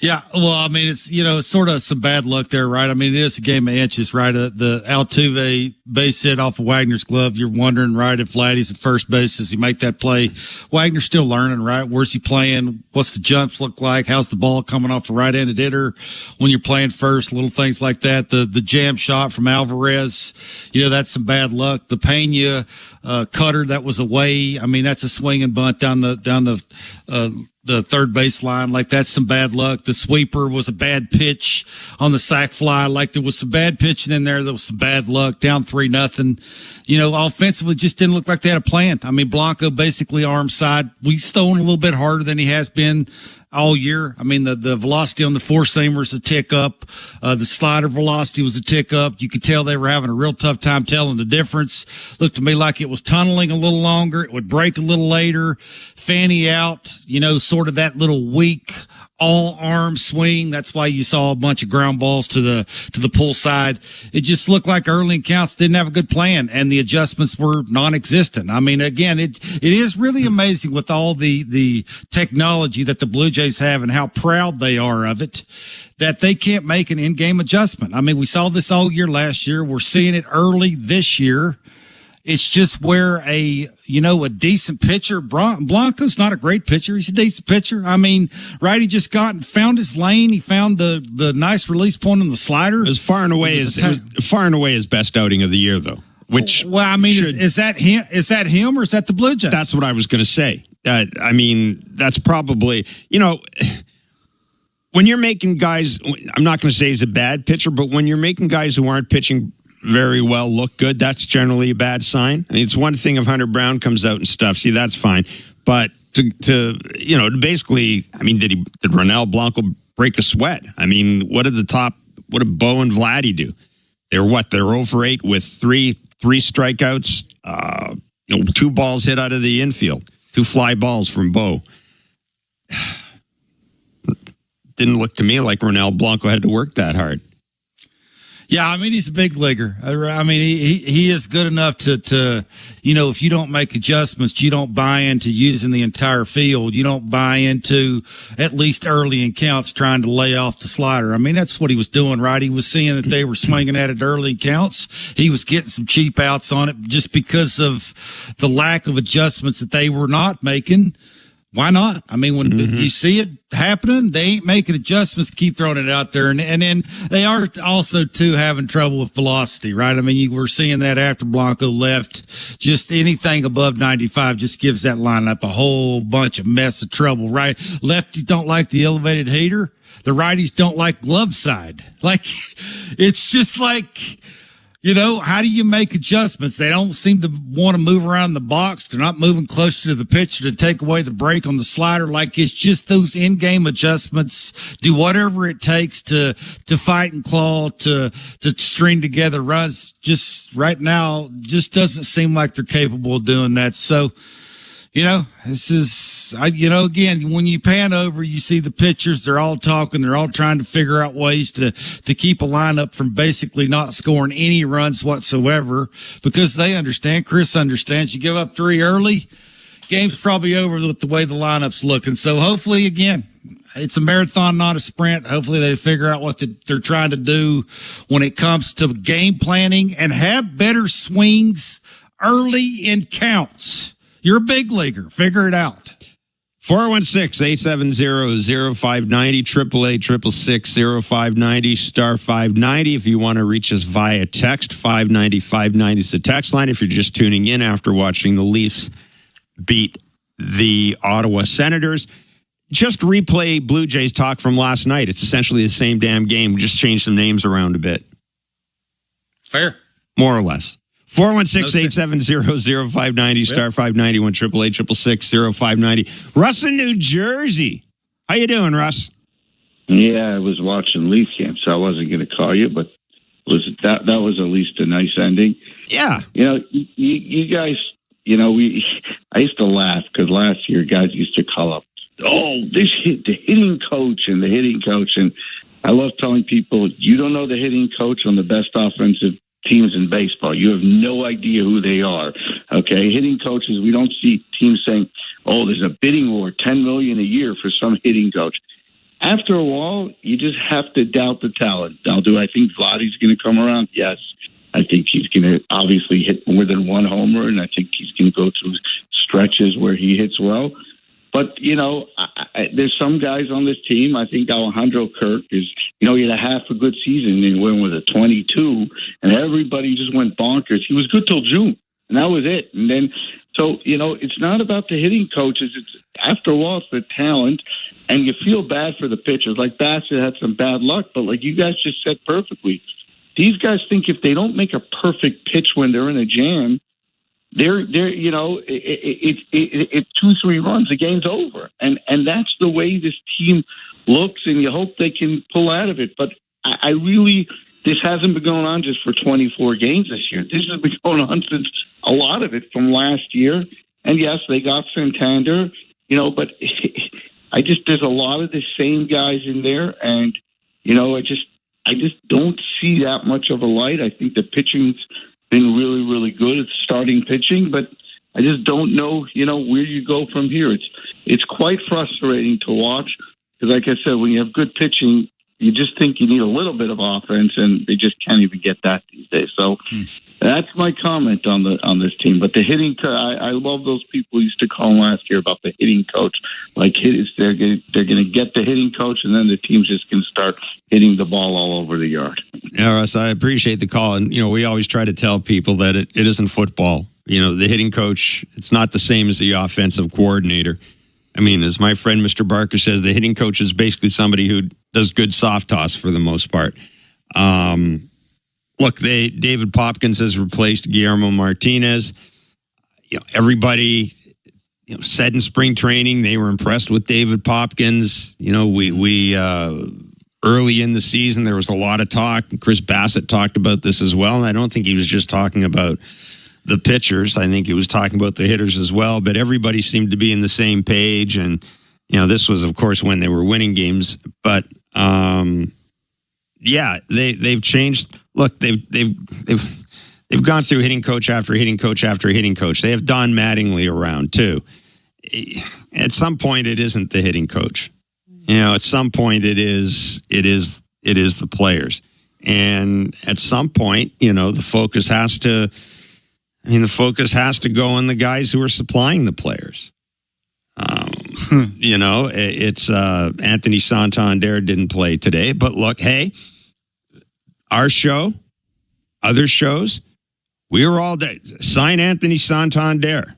Yeah, well, I mean, it's, it's sort of some bad luck there, right? I mean, it is a game of inches, right? The Altuve base hit off of Wagner's glove. You're wondering, right, if Vladdy's at first base, does he make that play? Wagner's still learning, right? Where's he playing? What's the jumps look like? How's the ball coming off a right-handed hitter when you're playing first? Little things like that. The jam shot from Alvarez, that's some bad luck. The Pena cutter that was away. I mean, that's a swing and bunt down the third baseline. Like, that's some bad luck. The sweeper was a bad pitch on the sac fly. Like, there was some bad pitching in there. There was some bad luck. Down 3-0. Offensively just didn't look like they had a plan. I mean, Blanco basically arm side. He's throwing a little bit harder than he has been all year. I mean, the velocity on the four-seamer was a tick up. The slider velocity was a tick up. You could tell they were having a real tough time telling the difference. Looked to me like it was tunneling a little longer. It would break a little later. Fanny out, sort of that little weak all-arm swing. That's why you saw a bunch of ground balls to the pull side. It just looked like early in counts didn't have a good plan, and the adjustments were non-existent. I mean, again, it is really amazing with all the technology that the Blue Jays have and how proud they are of it, that they can't make an in-game adjustment. I mean, we saw this all year last year. We're seeing it early this year. It's just where a decent pitcher, Blanco's not a great pitcher. He's a decent pitcher. I mean, right, he just found his lane. He found the nice release point on the slider. It was far and away his best outing of the year, though. Which, well, I mean, is that him? Is that him or is that the Blue Jays? That's what I was going to say. I mean, that's probably, when you're making guys, I'm not going to say he's a bad pitcher, but when you're making guys who aren't pitching very well look good, that's generally a bad sign. I mean, it's one thing if Hunter Brown comes out and stuff. See, that's fine. But to basically, I mean, did Ronel Blanco break a sweat? I mean, what did Bo and Vladdy do? They're 0 for 8 with three strikeouts, 2 balls hit out of the infield, 2 fly balls from Bo. Didn't look to me like Ronel Blanco had to work that hard. Yeah, I mean, he's a big leaguer. I mean, he is good enough to if you don't make adjustments, you don't buy into using the entire field. You don't buy into, at least early in counts, trying to lay off the slider. I mean, that's what he was doing, right? He was seeing that they were swinging at it early in counts. He was getting some cheap outs on it just because of the lack of adjustments that they were not making why not? I mean, when you see it happening, they ain't making adjustments, keep throwing it out there. And then they are also, too, having trouble with velocity, right? I mean, you were seeing that after Blanco left. Just anything above 95 just gives that lineup a whole bunch of mess of trouble, right? Lefties don't like the elevated heater. The righties don't like glove side. Like, it's just like, you know, how do you make adjustments? They don't seem to want to move around the box. They're not moving closer to the pitcher to take away the break on the slider. Like, it's just those in-game adjustments. Do whatever it takes to fight and claw, to string together runs. Just right now, just doesn't seem like they're capable of doing that. So, you know, this is, again, when you pan over, you see the pitchers, they're all talking, they're all trying to figure out ways to keep a lineup from basically not scoring any runs whatsoever, because they understand, Chris understands, you give up 3 early, game's probably over with the way the lineup's looking. So hopefully, again, it's a marathon, not a sprint. Hopefully they figure out what they're trying to do when it comes to game planning and have better swings early in counts. You're a big leaguer. Figure it out. 416-870-0590, 888-666-0590, star 590. If you want to reach us via text, 590-590 is the text line. If you're just tuning in after watching the Leafs beat the Ottawa Senators, just replay Blue Jays talk from last night. It's essentially the same damn game. We just changed some names around a bit. Fair. More or less. 416-870-0590, star 591, 888-666-0590. Russ in New Jersey. How you doing, Russ? Yeah, I was watching Leaf game, so I wasn't going to call you, but that was at least a nice ending. Yeah. You know, you guys, you know, I used to laugh because last year guys used to call up, the hitting coach and the hitting coach. And I love telling people, you don't know the hitting coach on the best offensive teams in baseball. You have no idea who they are. Okay, hitting coaches, we don't see teams saying, there's a bidding war, $10 million a year for some hitting coach. After a while, you just have to doubt the talent. Now, do I think Vladdy's going to come around? Yes. I think he's going to obviously hit more than one homer, and I think he's going to go through stretches where he hits well. But, you know, there's some guys on this team. I think Alejandro Kirk is, he had a half a good season and went with a 22, and everybody just went bonkers. He was good till June, and that was it. And then, so, it's not about the hitting coaches. It's after a while, it's the talent, and you feel bad for the pitchers. Like Bassitt had some bad luck, but like you guys just said perfectly, these guys think if they don't make a perfect pitch when they're in a jam, it's 2-3 runs, the game's over. And that's the way this team looks, and you hope they can pull out of it. But I really, this hasn't been going on just for 24 games this year. This has been going on since a lot of it from last year. And yes, they got Santander, but there's a lot of the same guys in there. And, I just don't see that much of a light. I think the pitching's been really, really good at starting pitching, but I just don't know, where you go from here. It's quite frustrating to watch because, like I said, when you have good pitching, you just think you need a little bit of offense, and they just can't even get that these days. So that's my comment on this team. But the hitting, I love those people who used to call last year about the hitting coach. Like they're going to get the hitting coach, and then the team's just going to start hitting the ball all over the yard. Yeah, Russ, I appreciate the call. And, we always try to tell people that it isn't football. The hitting coach, it's not the same as the offensive coordinator. I mean, as my friend Mr. Barker says, the hitting coach is basically somebody who does good soft toss for the most part. Look, David Popkins has replaced Guillermo Martinez. Everybody said in spring training they were impressed with David Popkins. We early in the season there was a lot of talk. Chris Bassitt talked about this as well, and I don't think he was just talking about the pitchers. I think he was talking about the hitters as well. But everybody seemed to be in the same page, and this was, of course, when they were winning games. But they've changed. Look, they've gone through hitting coach after hitting coach after hitting coach. They have Don Mattingly around too. At some point, it isn't the hitting coach. At some point, it is the players, and at some point, the focus has to. The focus has to go on the guys who are supplying the players. You know, it's Anthony Santander didn't play today. But look, hey, our show, other shows, we were all day. Sign Anthony Santander.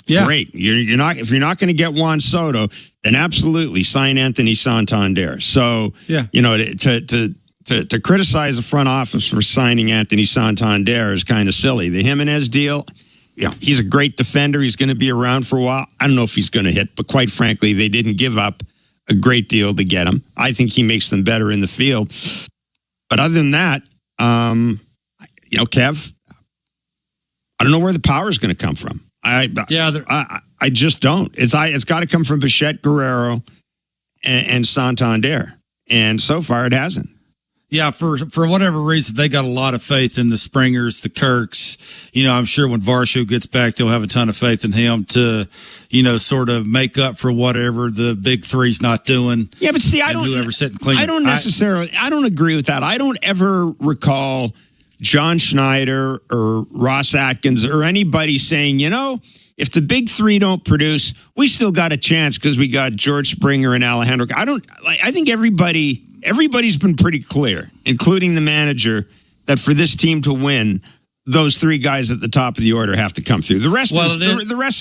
Great. You're not, if you're not going to get Juan Soto, then absolutely sign Anthony Santander. So, you know, to criticize the front office for signing Anthony Santander is kind of silly. The Jimenez deal, he's a great defender. He's going to be around for a while. I don't know if he's going to hit, but quite frankly, they didn't give up a great deal to get him. I think he makes them better in the field. But other than that, Kev, I don't know where the power is going to come from. I just don't. It's got to come from Bassitt, Guerrero, and Santander. And so far, it hasn't. Yeah, for whatever reason, they got a lot of faith in the Springers, the Kirks. You know, I'm sure when Varsho gets back, they'll have a ton of faith in him to, sort of make up for whatever the big three's not doing. Yeah, but see, I don't agree with that. I don't ever recall John Schneider or Ross Atkins or anybody saying, if the big three don't produce, we still got a chance because we got George Springer and Alejandro. I think everybody's been pretty clear, including the manager, that for this team to win, those three guys at the top of the order have to come through. The rest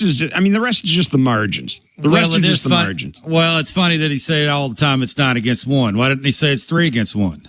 is just the margins. The rest are just the margins. Well, it's funny that he say it all the time. It's 9 against 1. Why didn't he say it's 3 against 1?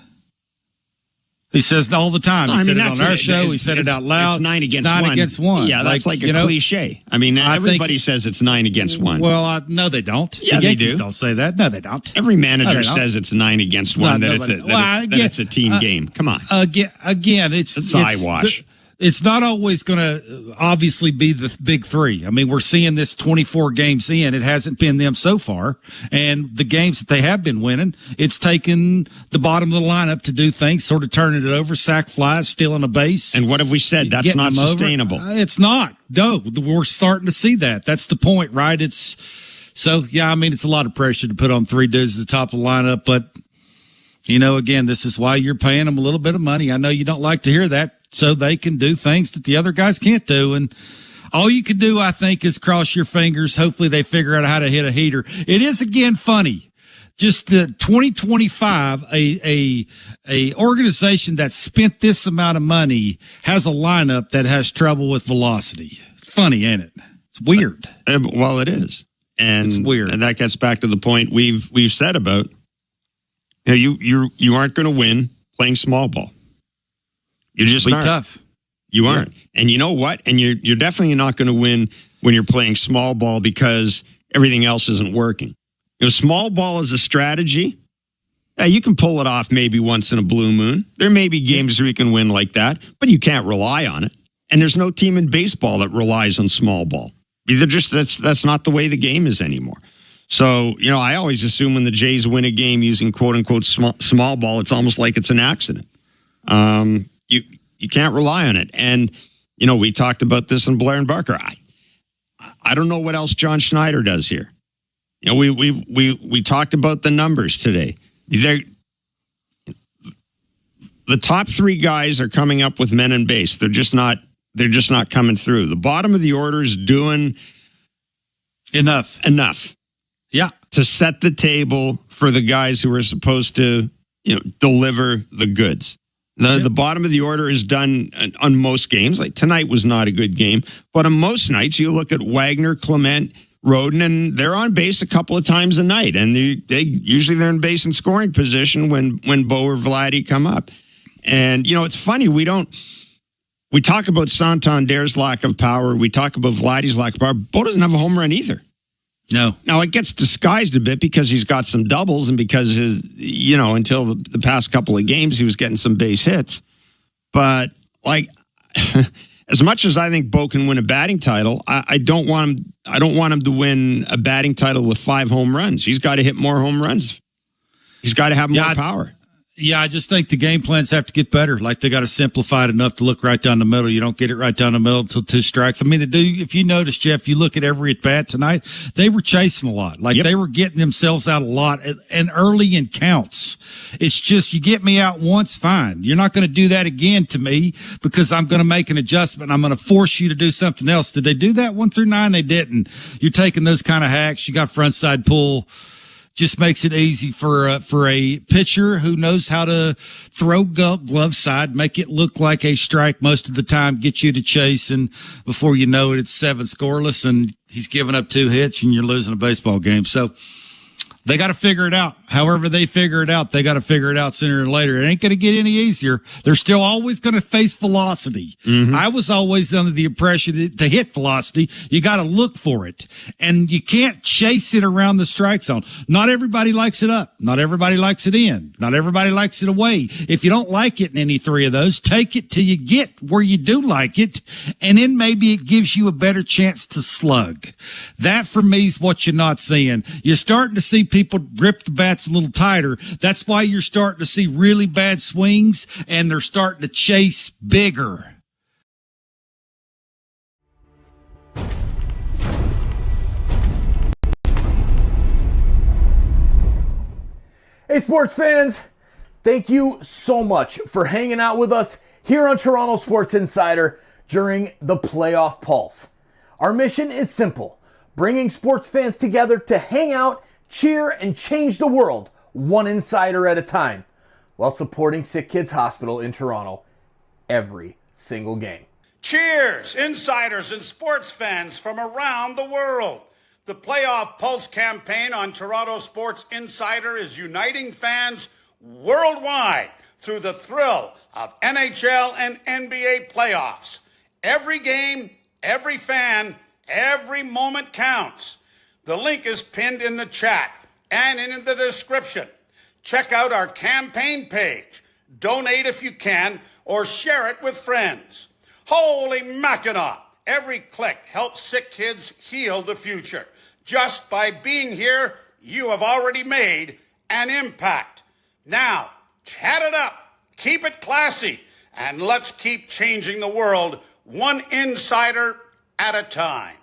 He says it all the time. He said it on our show. He said it out loud. It's 9 against 1. Yeah, that's like a cliche. I mean, everybody says it's 9 against 1. Well, no, they don't. Yeah, the they do. Yankees don't say that. No, they don't. Every manager says it's 9 against 1. It's a team game. Come on. Again, it's eyewash. It's not always going to obviously be the big three. I mean, we're seeing this 24 games in. It hasn't been them so far. And the games that they have been winning, it's taken the bottom of the lineup to do things, sort of turning it over, sack flies, stealing a base. And what have we said? That's not sustainable. It's not. No, we're starting to see that. That's the point, right? It's a lot of pressure to put on three dudes at the top of the lineup. But, again, this is why you're paying them a little bit of money. I know you don't like to hear that. So they can do things that the other guys can't do. And all you can do, I think, is cross your fingers. Hopefully they figure out how to hit a heater. It is, again, funny. Just the 2025, a organization that spent this amount of money has a lineup that has trouble with velocity. Funny, ain't it? It's weird. Well, it is. And it's weird. And that gets back to the point we've said about, you aren't going to win playing small ball. You just aren't. Tough. You aren't. And you know what? And you're definitely not going to win when you're playing small ball because everything else isn't working. Small ball is a strategy. Yeah, you can pull it off maybe once in a blue moon. There may be games where you can win like that, but you can't rely on it. And there's no team in baseball that relies on small ball. That's not the way the game is anymore. So, I always assume when the Jays win a game using quote unquote small ball, it's almost like it's an accident. You can't rely on it. And, we talked about this in Blair and Barker. I don't know what else John Schneider does here. We talked about the numbers today. The top three guys are coming up with men in base. They're just not coming through. The bottom of the order is doing enough. Yeah. To set the table for the guys who are supposed to, deliver the goods. The bottom of the order is done on most games. Like tonight was not a good game, but on most nights you look at Wagner, Clement, Roden, and they're on base a couple of times a night, and they're in base and scoring position when Bo or Vladdy come up. And it's funny, we talk about Santander's lack of power, we talk about Vladdy's lack of power. Bo doesn't have a home run either. No. Now, it gets disguised a bit because he's got some doubles and because, until the past couple of games, he was getting some base hits. But, as much as I think Bo can win a batting title, I don't want him to win a batting title with 5 home runs. He's got to hit more home runs. He's got to have more power. Yeah, I just think the game plans have to get better. Like they got to simplify it enough to look right down the middle. You don't get it right down the middle until 2 strikes. I mean, if you notice, Jeff, you look at every at bat tonight, they were chasing a lot. They were getting themselves out a lot and early in counts. It's just you get me out once, fine. You're not going to do that again to me because I'm going to make an adjustment. I'm going to force you to do something else. Did they do that 1 through 9? They didn't. You're taking those kind of hacks. You got frontside pull. Just makes it easy for a pitcher who knows how to throw glove side, make it look like a strike most of the time, get you to chase, and before you know it, it's 7 scoreless, and he's giving up 2 hits, and you're losing a baseball game. So they got to figure it out. However they figure it out, they got to figure it out sooner or later. It ain't going to get any easier. They're still always going to face velocity. I was always under the impression that to hit velocity, you got to look for it. And you can't chase it around the strike zone. Not everybody likes it up. Not everybody likes it in. Not everybody likes it away. If you don't like it in any 3 of those, take it till you get where you do like it. And then maybe it gives you a better chance to slug. That for me is what you're not seeing. You're starting to see people grip the bats a little tighter. That's why you're starting to see really bad swings, and they're starting to chase bigger. Hey, sports fans, thank you so much for hanging out with us here on Toronto Sports Insider during the Playoff Pulse. Our mission is simple, bringing sports fans together to hang out, cheer, and change the world one insider at a time, while supporting SickKids Hospital in Toronto every single game. Cheers, insiders and sports fans from around the world. The Playoff Pulse campaign on Toronto Sports Insider is uniting fans worldwide through the thrill of NHL and NBA playoffs. Every game, every fan, every moment counts. The link is pinned in the chat and in the description. Check out our campaign page. Donate if you can, or share it with friends. Holy Mackinac! Every click helps SickKids heal the future. Just by being here, you have already made an impact. Now, chat it up, keep it classy, and let's keep changing the world one insider at a time.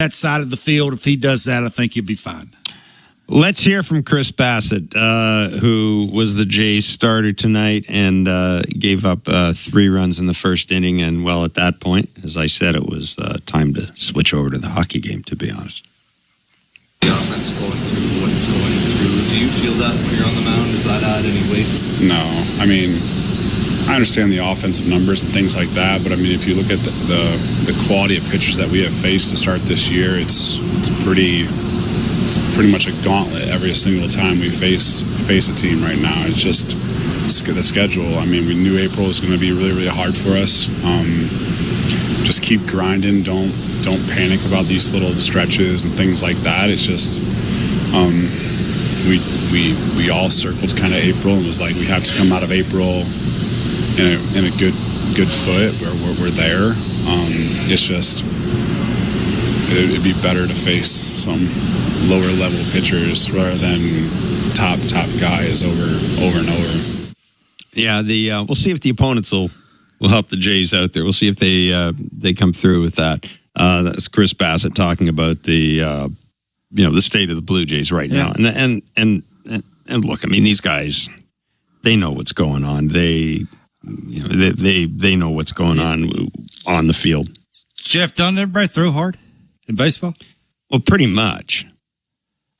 that side of the field. If he does that, I think he'll be fine. Let's hear from Chris Bassitt, who was the Jays starter tonight and gave up 3 runs in the first inning. And, well, at that point, as I said, it was time to switch over to the hockey game, to be honest. The offense going through what it's going through, do you feel that when you're on the mound? Does that add any weight? No. I mean, I understand the offensive numbers and things like that, but, I mean, if you look at the quality of pitchers that we have faced to start this year, it's pretty much a gauntlet every single time we face a team right now. It's just the schedule. I mean, we knew April was going to be really, really hard for us. Just keep grinding. Don't panic about these little stretches and things like that. It's just we all circled kind of April and was like, we have to come out of April in a good foot where we're there. It's just it'd be better to face some lower level pitchers rather than top guys over and over. Yeah, we'll see if the opponents will help the Jays out there. We'll see if they come through with that. That's Chris Bassitt talking about the state of the Blue Jays right now. And look, I mean, these guys, they know what's going on. They know what's going on the field. Jeff, doesn't everybody throw hard in baseball? Well, pretty much.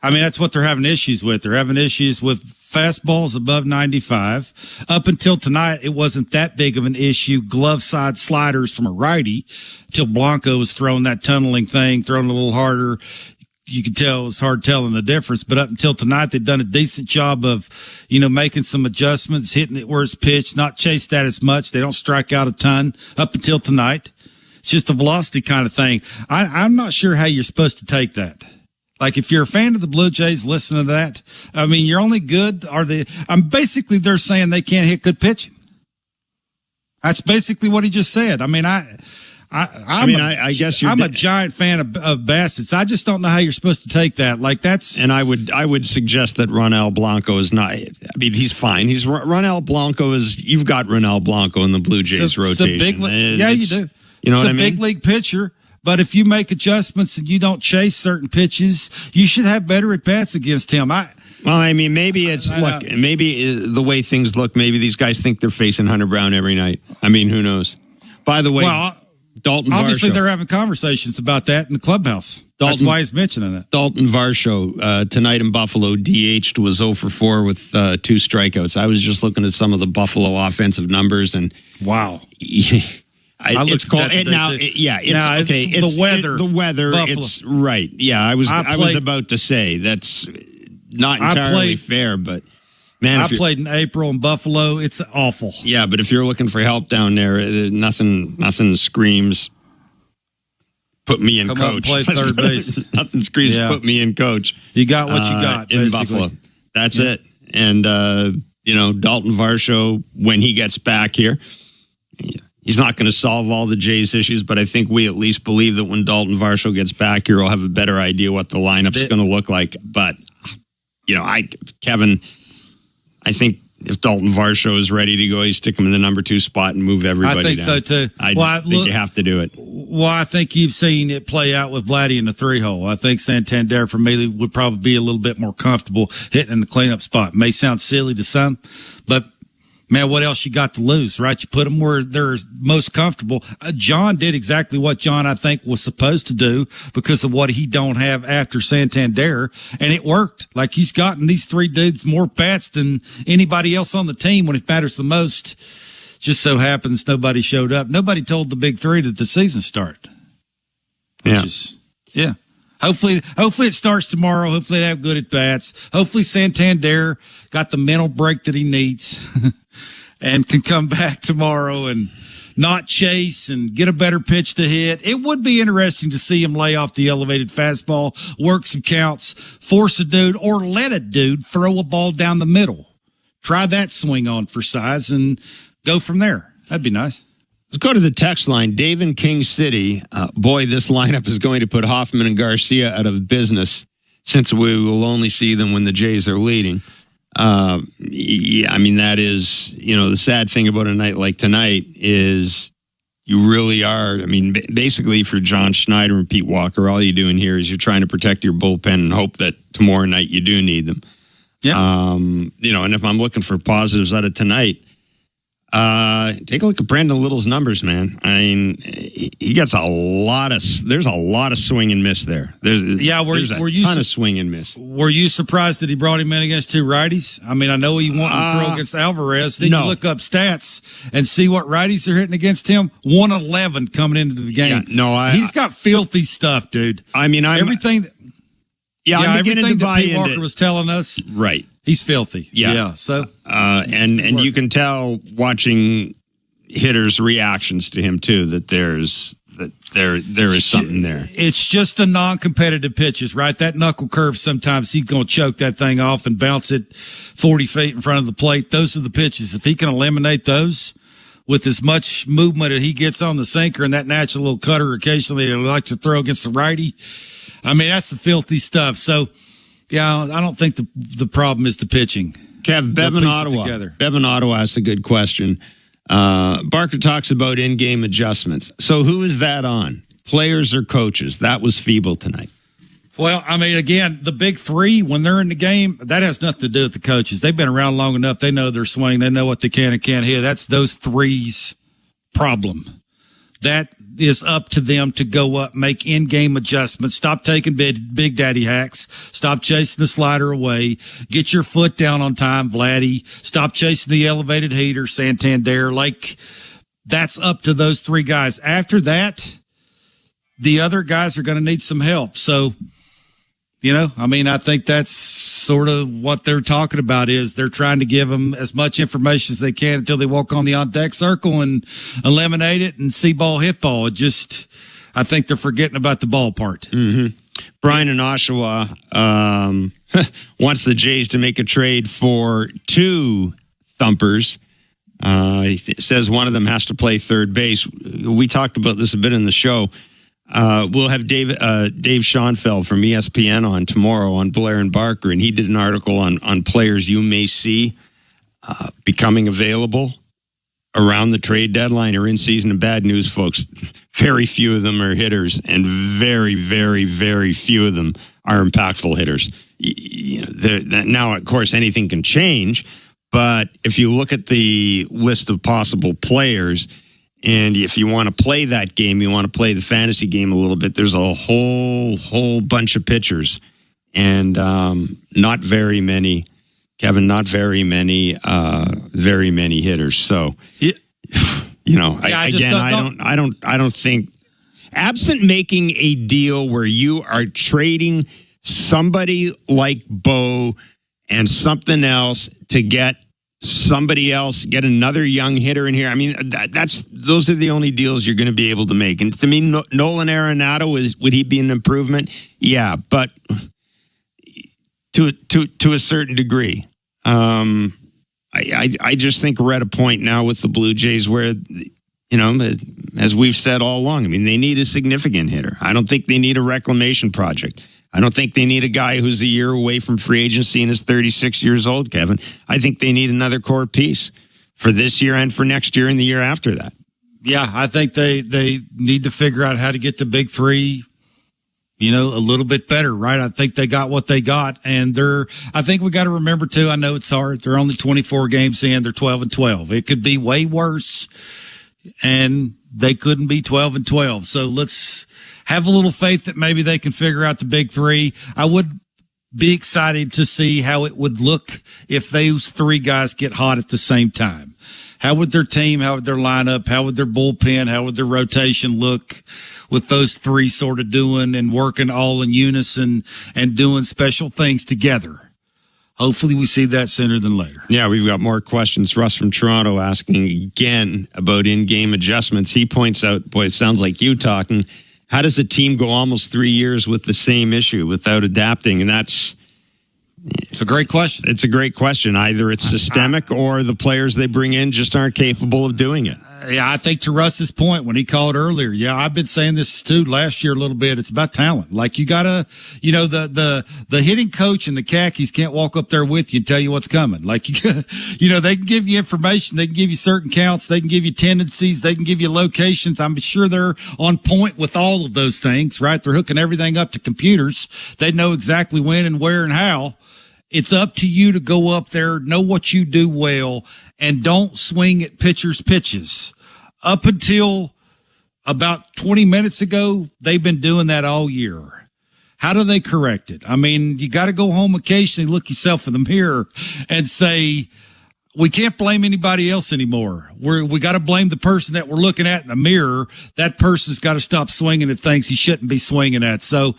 I mean, that's what they're having issues with. They're having issues with fastballs above 95. Up until tonight, it wasn't that big of an issue. Glove side sliders from a righty until Blanco was throwing that tunneling thing, throwing a little harder. You could tell it was hard telling the difference. But up until tonight, they've done a decent job of, making some adjustments, hitting it where it's pitched, not chase that as much. They don't strike out a ton up until tonight. It's just a velocity kind of thing. I'm not sure how you're supposed to take that. Like, if you're a fan of the Blue Jays, listen to that. I mean, you're only good. Basically, they're saying they can't hit good pitching. That's basically what he just said. I mean, I guess I'm a giant fan of Bassitt's. I just don't know how you're supposed to take that. Like, that's. And I would suggest that Ronel Blanco is not. I mean, he's fine. Ronel Blanco is. You've got Ronel Blanco in the Blue Jays rotation. You do. You know what I mean? It's a big league pitcher. But if you make adjustments and you don't chase certain pitches, you should have better at bats against him. Well, I mean, maybe maybe the way things look, maybe these guys think they're facing Hunter Brown every night. I mean, who knows? By the way, Dalton obviously Varsho. They're having conversations about that in the clubhouse. That's why he's mentioning that. Dalton Varsho, tonight in Buffalo, DH'd, was 0 for 4 with 2 strikeouts. I was just looking at some of the Buffalo offensive numbers, and wow. It's called it now. It's okay. It's the weather. The weather. Buffalo. It's right. Yeah, I was about to say that's not entirely fair, but man, I played in April in Buffalo. It's awful. Yeah, but if you're looking for help down there, nothing screams. Put me in coach. Play third base. Nothing screams. Yeah. Put me in coach. You got what you got in Buffalo. That's it. And Dalton Varsho, when he gets back here. He's not going to solve all the Jays' issues, but I think we at least believe that when Dalton Varsho gets back here, we'll have a better idea what the lineup's going to look like. But, Kevin, I think if Dalton Varsho is ready to go, you stick him in the number 2 spot and move everybody I think down. so, too. I think you have to do it. Well, I think you've seen it play out with Vladdy in the 3-hole. I think Santander, for me, would probably be a little bit more comfortable hitting in the cleanup spot. May sound silly to some, but man, what else you got to lose, right? You put them where they're most comfortable. John did exactly what John, I think, was supposed to do because of what he don't have after Santander, and it worked. Like, he's gotten these 3 dudes more bats than anybody else on the team when it matters the most. Just so happens nobody showed up. Nobody told the big 3 that the season started. Yeah. Hopefully it starts tomorrow. Hopefully they have good at bats. Hopefully Santander got the mental break that he needs and can come back tomorrow and not chase and get a better pitch to hit. It would be interesting to see him lay off the elevated fastball, work some counts, force a dude, or let a dude throw a ball down the middle. Try that swing on for size and go from there. That'd be nice. Let's go to the text line. Dave in King City. Boy, this lineup is going to put Hoffman and Garcia out of business since we will only see them when the Jays are leading. Yeah, I mean, that is, the sad thing about a night like tonight is You really are. I mean, basically for John Schneider and Pete Walker, all you're doing here is you're trying to protect your bullpen and hope that tomorrow night you do need them. Yeah. And if I'm looking for positives out of tonight, take a look at Brandon Little's numbers, man. I mean, he gets there's a lot of swing and miss there. There's a ton of swing and miss. Were you surprised that he brought him in against two righties? I mean, I know he wanted to throw against Alvarez. Then you look up stats and see what righties are hitting against him. 111 coming into the game. Yeah, he's got filthy stuff, dude. I mean, everything everything that Pete Walker was telling us. Right. He's filthy. Yeah. So, and you can tell watching hitters' reactions to him too that there is something there. It's just the non-competitive pitches, right? That knuckle curve. Sometimes he's going to choke that thing off and bounce it 40 feet in front of the plate. Those are the pitches. If he can eliminate those with as much movement that he gets on the sinker and that natural little cutter occasionally that he likes to throw against the righty, I mean that's the filthy stuff. So. Yeah, I don't think the problem is the pitching. Kev, Bevan Ottawa asked a good question. Barker talks about in-game adjustments. So who is that on? Players or coaches? That was feeble tonight. Well, I mean, again, the big three, when they're in the game, that has nothing to do with the coaches. They've been around long enough. They know their swing. They know what they can and can't hit. That's those three's problem. That is up to them to go up, make in-game adjustments, stop taking big daddy hacks, stop chasing the slider away, get your foot down on time, Vladdy, stop chasing the elevated heater, Santander. Like, that's up to those three guys. After that, the other guys are going to need some help. So, I think that's sort of what they're talking about is they're trying to give them as much information as they can until they walk on the on-deck circle and eliminate it and see ball, hit ball. I think they're forgetting about the ball part. Mm-hmm. Brian in Oshawa wants the Jays to make a trade for two thumpers. He says one of them has to play third base. We talked about this a bit in the show. We'll have Dave Schoenfeld from ESPN on tomorrow on Blair and Barker, and he did an article on players you may see becoming available around the trade deadline or in season. And bad news, folks, very few of them are hitters, and very, very, very few of them are impactful hitters. Now, of course, anything can change, but if you look at the list of possible players, and if you want to play that game, you want to play the fantasy game a little bit, there's a whole bunch of pitchers and not very many, Kevin, very many hitters. So, I don't think, absent making a deal where you are trading somebody like Bo and something else to get somebody else, get another young hitter in here. I mean, those are the only deals you're going to be able to make. And to me, Nolan Arenado would he be an improvement? Yeah, but to a certain degree. I just think we're at a point now with the Blue Jays where, as we've said all along, I mean, they need a significant hitter. I don't think they need a reclamation project. I don't think they need a guy who's a year away from free agency and is 36 years old, Kevin. I think they need another core piece for this year and for next year and the year after that. Yeah, I think they need to figure out how to get the big three, a little bit better, right? I think they got what they got. And I think we got to remember, too, I know it's hard. They're only 24 games in. They're 12-12. It could be way worse, and they couldn't be 12-12. So let's have a little faith that maybe they can figure out the big three. I would be excited to see how it would look if those three guys get hot at the same time. How would their team, how would their lineup, how would their bullpen, how would their rotation look with those three sort of doing and working all in unison and doing special things together? Hopefully we see that sooner than later. Yeah, we've got more questions. Russ from Toronto asking again about in-game adjustments. He points out, boy, it sounds like you talking. How does a team go almost 3 years with the same issue without adapting? And it's a great question. It's a great question. Either it's systemic or the players they bring in just aren't capable of doing it. Yeah, I think to Russ's point when he called earlier, yeah, I've been saying this too last year a little bit. It's about talent. Like you gotta, the hitting coach and the khakis can't walk up there with you and tell you what's coming. Like they can give you information, they can give you certain counts, they can give you tendencies, they can give you locations. I'm sure they're on point with all of those things, right? They're hooking everything up to computers. They know exactly when and where and how. It's up to you to go up there, know what you do well, and don't swing at pitchers' pitches. Up until about 20 minutes ago, they've been doing that all year. How do they correct it? I mean, you got to go home occasionally, look yourself in the mirror, and say, we can't blame anybody else anymore. We got to blame the person that we're looking at in the mirror. That person's got to stop swinging at things he shouldn't be swinging at. So,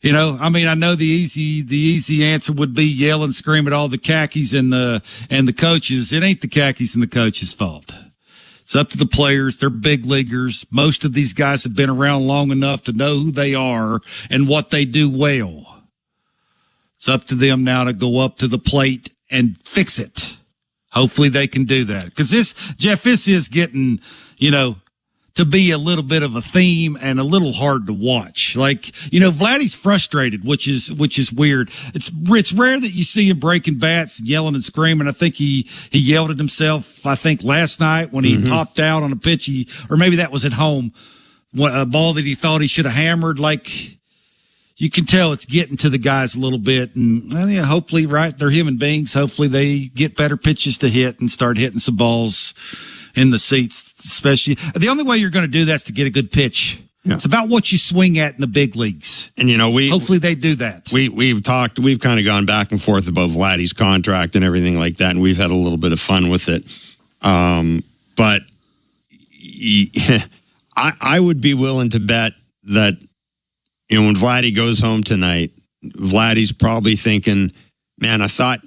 I know the easy answer would be yell and scream at all the khakis and the coaches. It ain't the khakis and the coaches' fault. It's up to the players. They're big leaguers. Most of these guys have been around long enough to know who they are and what they do well. It's up to them now to go up to the plate and fix it. Hopefully they can do that. Because this is getting, to be a little bit of a theme and a little hard to watch. Like, Vladdy's frustrated, which is weird. It's rare that you see him breaking bats and yelling and screaming. I think he yelled at himself, last night when he popped out on a pitch, or maybe that was at home, a ball that he thought he should have hammered. Like, you can tell it's getting to the guys a little bit. And hopefully, right, they're human beings. Hopefully they get better pitches to hit and start hitting some balls in the seats, especially. The only way you're going to do that is to get a good pitch. Yeah. It's about what you swing at in the big leagues. And, hopefully they do that. We've kind of gone back and forth about Vladdy's contract and everything like that, and we've had a little bit of fun with it. But I would be willing to bet that, when Vladdy goes home tonight, Vladdy's probably thinking, man, I thought,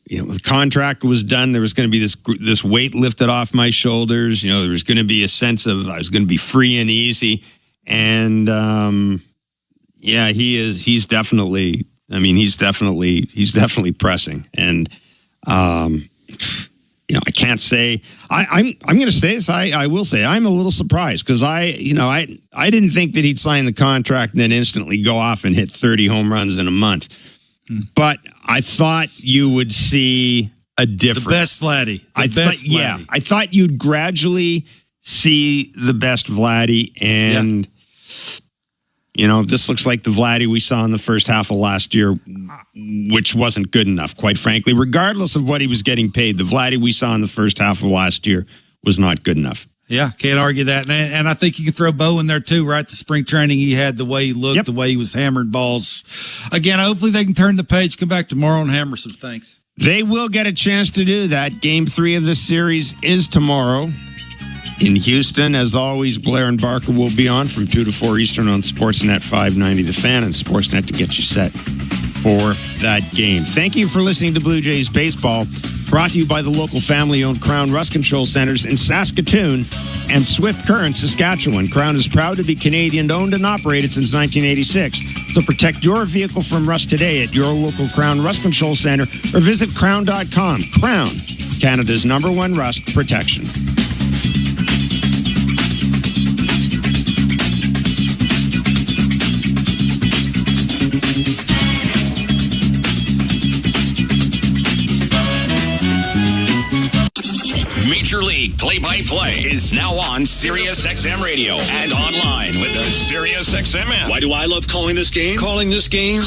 the contract was done. There was going to be this weight lifted off my shoulders. There was going to be a sense of I was going to be free and easy. And he's definitely pressing. And I can't say I'm going to say this. I will say I'm a little surprised because I didn't think that he'd sign the contract and then instantly go off and hit 30 home runs in a month. But I thought you would see a difference. The best Vladdy. I thought you'd gradually see the best Vladdy. And, this looks like the Vladdy we saw in the first half of last year, which wasn't good enough, quite frankly. Regardless of what he was getting paid, the Vladdy we saw in the first half of last year was not good enough. Yeah, can't argue that. And I think you can throw Bo in there too, right? The spring training he had, the way he looked, the way he was hammering balls. Again, hopefully they can turn the page, come back tomorrow and hammer some things. They will get a chance to do that. Game 3 of the series is tomorrow in Houston. As always, Blair and Barker will be on from 2 to 4 Eastern on Sportsnet 590 The Fan and Sportsnet to get you set for that game. Thank you for listening to Blue Jays Baseball, brought to you by the local family-owned Crown Rust Control Centers in Saskatoon and Swift Current, Saskatchewan. Crown is proud to be Canadian-owned and operated since 1986. So protect your vehicle from rust today at your local Crown Rust Control Center or visit crown.com. Crown, Canada's #1 rust protection. Major League Play-by-Play is now on SiriusXM Radio and online with the SiriusXM app. Why do I love calling this game? Calling this game.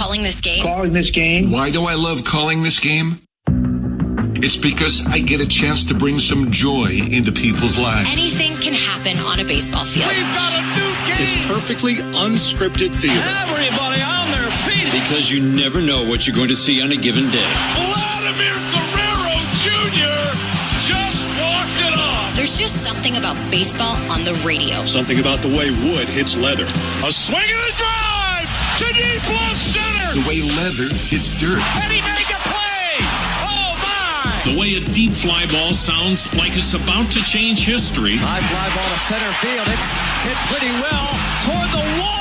Why do I love calling this game? It's because I get a chance to bring some joy into people's lives. Anything can happen on a baseball field. We've got a new game! It's perfectly unscripted theater. Everybody on their feet. Because you never know what you're going to see on a given day. Vladimir Guerrero Jr. just walked it off. There's just something about baseball on the radio. Something about the way wood hits leather. A swing and a drive to deep left center. The way leather hits dirt. And he made the play. Oh, my. The way a deep fly ball sounds like it's about to change history. High fly ball to center field. It's hit pretty well toward the wall.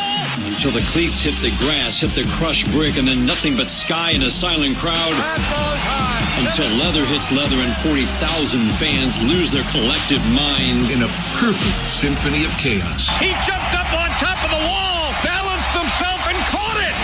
Until the cleats hit the grass, hit the crushed brick, and then nothing but sky and a silent crowd. That ball's high. Until leather hits leather and 40,000 fans lose their collective minds. In a perfect symphony of chaos. He jumped up on top of the wall, balanced himself, and caught it.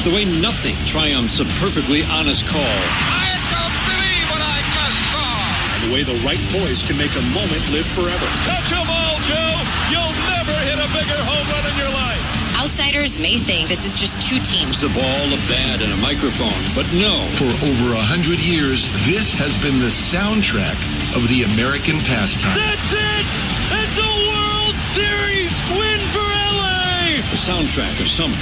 The way nothing triumphs a perfectly honest call. I don't believe what I just saw. And the way the right voice can make a moment live forever. Touch 'em all, Joe. You'll never hit a bigger home run in your life. Outsiders may think this is just two teams. A ball, a bat, and a microphone. But no. For over 100 years, this has been the soundtrack of the American pastime. That's it! It's a World Series win for LA! The soundtrack of summer.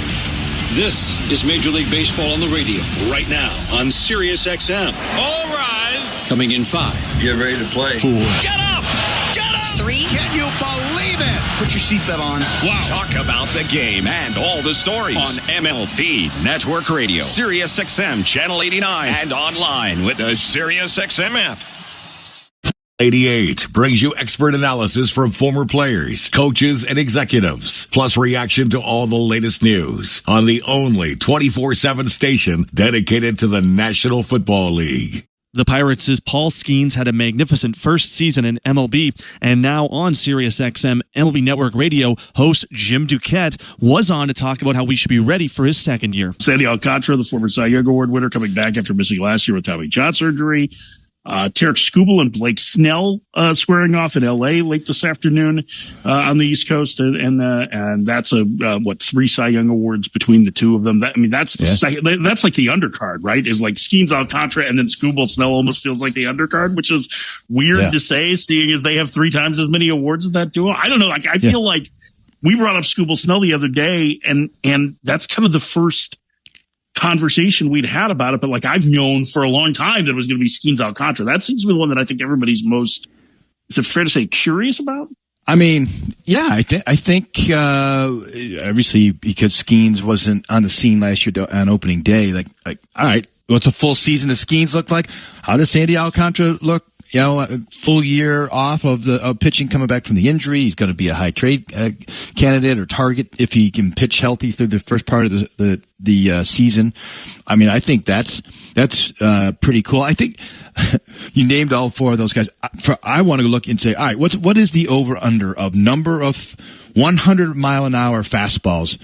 This is Major League Baseball on the radio right now on Sirius XM. All rise. Coming in 5. Get ready to play. 4. Get up! Get up! 3. Can you believe it? Put your seatbelt on. Wow. Talk about the game and all the stories on MLB Network Radio, Sirius XM Channel 89, and online with the Sirius XM app. 88 brings you expert analysis from former players, coaches, and executives, plus reaction to all the latest news on the only 24/7 station dedicated to the National Football League. The Pirates' Paul Skeens had a magnificent first season in MLB, and now on SiriusXM MLB Network Radio, host Jim Duquette was on to talk about how we should be ready for his second year. Sandy Alcantara, the former Cy Young Award winner, coming back after missing last year with Tommy John surgery. Tarek Skubal and Blake Snell squaring off in L.A. late this afternoon on the East Coast, and that's 3 Cy Young awards between the two of them. That's the second. That's like the undercard, right? Is like Skeens, Alcantara, and then Skubal Snell almost feels like the undercard, which is weird to say, seeing as they have 3 times as many awards as that duo. I don't know. Like I feel like we brought up Skubal Snell the other day, and that's kind of the first conversation we'd had about it, but like I've known for a long time that it was going to be Skeens Alcantara. That seems to be the one that I think everybody's most, is it fair to say, curious about? I mean, yeah, I think obviously because Skeens wasn't on the scene last year on opening day, like all right, what's a full season of Skeens look like? How does Sandy Alcantara look? You know, a full year off of pitching, coming back from the injury. He's going to be a high trade candidate or target if he can pitch healthy through the first part of the season. I mean, I think that's pretty cool. I think you named all 4 of those guys. I want to look and say, all right, what is the over under of number of 100-mile-an-hour fastballs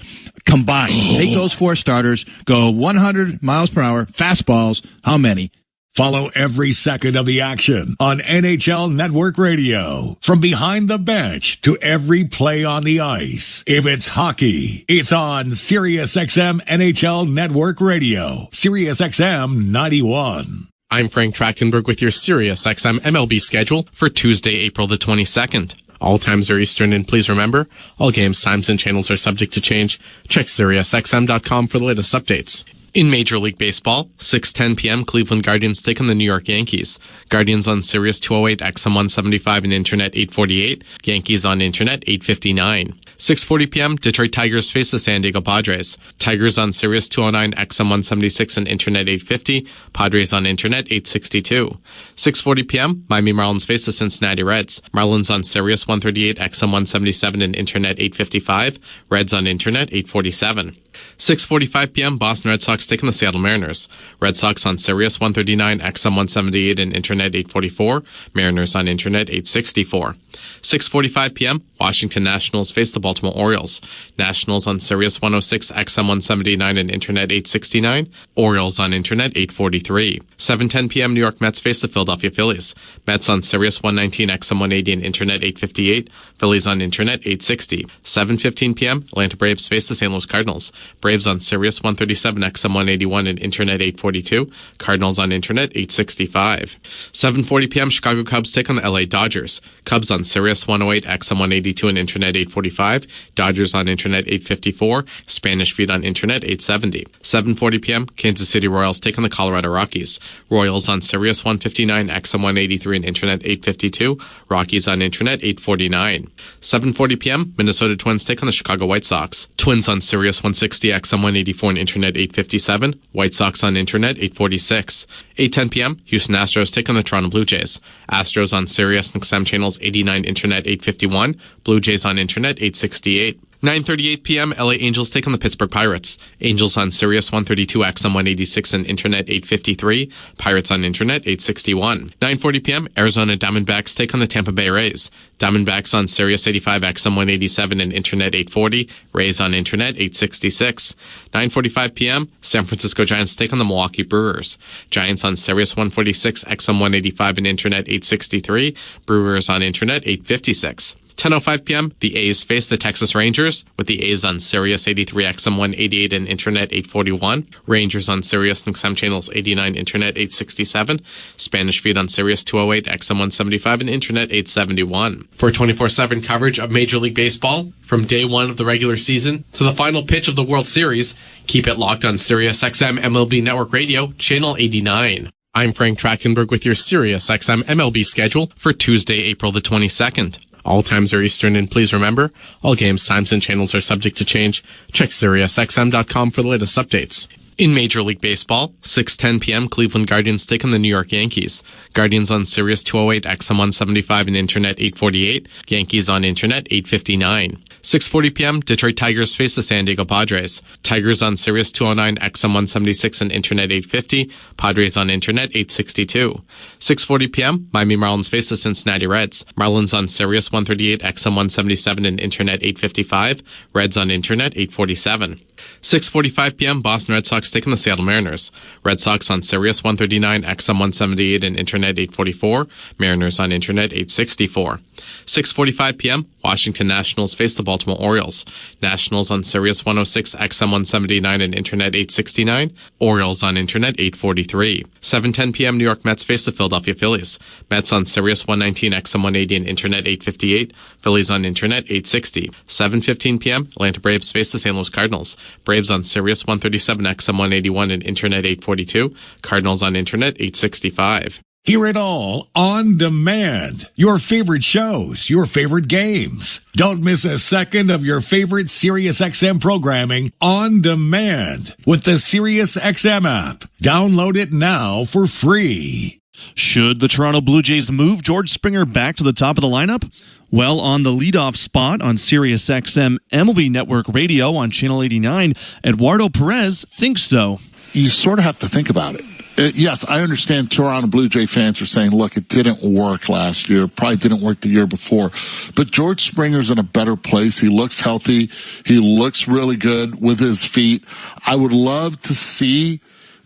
combined? Take those 4 starters, go 100 miles per hour fastballs. How many? Follow every second of the action on NHL Network Radio. From behind the bench to every play on the ice. If it's hockey, it's on SiriusXM NHL Network Radio. SiriusXM 91. I'm Frank Trachtenberg with your SiriusXM MLB schedule for Tuesday, April the 22nd. All times are Eastern, and please remember, all games, times, and channels are subject to change. Check SiriusXM.com for the latest updates. In Major League Baseball, 6:10 p.m., Cleveland Guardians take on the New York Yankees. Guardians on Sirius 208, XM 175, and Internet 848. Yankees on Internet 859. 6:40 p.m., Detroit Tigers face the San Diego Padres. Tigers on Sirius 209, XM 176, and Internet 850. Padres on Internet 862. 6:40 p.m., Miami Marlins face the Cincinnati Reds. Marlins on Sirius 138, XM 177, and Internet 855. Reds on Internet 847. 6:45 p.m., Boston Red Sox taking the Seattle Mariners. Red Sox on Sirius 139, XM 178, and Internet 844. Mariners on Internet 864. 6:45 p.m., Washington Nationals face the Baltimore Orioles. Nationals on Sirius 106, XM 179, and Internet 869. Orioles on Internet 843. 7:10 p.m., New York Mets face the Philadelphia Phillies. Mets on Sirius 119, XM 180, and Internet 858. Phillies on Internet 860. 7:15 p.m., Atlanta Braves face the St. Louis Cardinals. Braves on Sirius 137, XM 181, and Internet 842. Cardinals on Internet 865. 7:40 p.m., Chicago Cubs take on the LA Dodgers. Cubs on Sirius 108, XM 182, and Internet 845. Dodgers on Internet 854. Spanish Feed on Internet 870. 7:40 p.m., Kansas City Royals take on the Colorado Rockies. Royals on Sirius 159, XM 183, and Internet 852. Rockies on Internet 849. 7:40 p.m., Minnesota Twins take on the Chicago White Sox. Twins on Sirius 160, XM 184, and Internet 857. White Sox on Internet 846. 8:10 p.m., Houston Astros take on the Toronto Blue Jays. Astros on Sirius and XM channels 89, Internet 851. Blue Jays on Internet 868. 9:38 p.m., LA Angels take on the Pittsburgh Pirates. Angels on Sirius 132, XM 186, and Internet 853. Pirates on Internet 861. 9:40 p.m., Arizona Diamondbacks take on the Tampa Bay Rays. Diamondbacks on Sirius 85, XM 187, and Internet 840. Rays on Internet 866. 9:45 p.m., San Francisco Giants take on the Milwaukee Brewers. Giants on Sirius 146, XM 185, and Internet 863. Brewers on Internet 856. 10:05 p.m., the A's face the Texas Rangers, with the A's on Sirius 83, XM 188, and Internet 841. Rangers on Sirius XM channels 89, Internet 867. Spanish feed on Sirius 208, XM 175, and Internet 871. For 24/7 coverage of Major League Baseball, from day one of the regular season to the final pitch of the World Series, keep it locked on Sirius XM MLB Network Radio, channel 89. I'm Frank Trachtenberg with your Sirius XM MLB schedule for Tuesday, April the 22nd. All times are Eastern, and please remember, all games, times, and channels are subject to change. Check SiriusXM.com for the latest updates. In Major League Baseball, 6:10 p.m., Cleveland Guardians take on the New York Yankees. Guardians on Sirius 208, XM 175, and Internet 848. Yankees on Internet 859. 6:40 p.m., Detroit Tigers face the San Diego Padres. Tigers on Sirius 209, XM 176, and Internet 850. Padres on Internet 862. 6:40 p.m., Miami Marlins face the Cincinnati Reds. Marlins on Sirius 138, XM 177, and Internet 855. Reds on Internet 847. 6:45 p.m., Boston Red Sox take on the Seattle Mariners. Red Sox on Sirius 139, XM 178, and Internet 844. Mariners on Internet 864. 6:45 p.m., Washington Nationals face the Baltimore Orioles. Nationals on Sirius 106, XM 179, and Internet 869. Orioles on Internet 843. 7:10 p.m., New York Mets face the Philadelphia Phillies. Mets on Sirius 119, XM 180, and Internet 858. Phillies on Internet 860. 7:15 p.m., Atlanta Braves face the St. Louis Cardinals. Braves on Sirius 137, XM 181, and Internet 842. Cardinals on Internet 865. Hear it all on demand. Your favorite shows, your favorite games. Don't miss a second of your favorite SiriusXM programming on demand with the SiriusXM app. Download it now for free. Should the Toronto Blue Jays move George Springer back to the top of the lineup? Well, on the leadoff spot on SiriusXM MLB Network Radio on Channel 89, Eduardo Perez thinks so. You sort of have to think about it. Yes, I understand Toronto Blue Jay fans are saying, look, it didn't work last year, probably didn't work the year before. But George Springer's in a better place. He looks healthy. He looks really good with his feet. I would love to see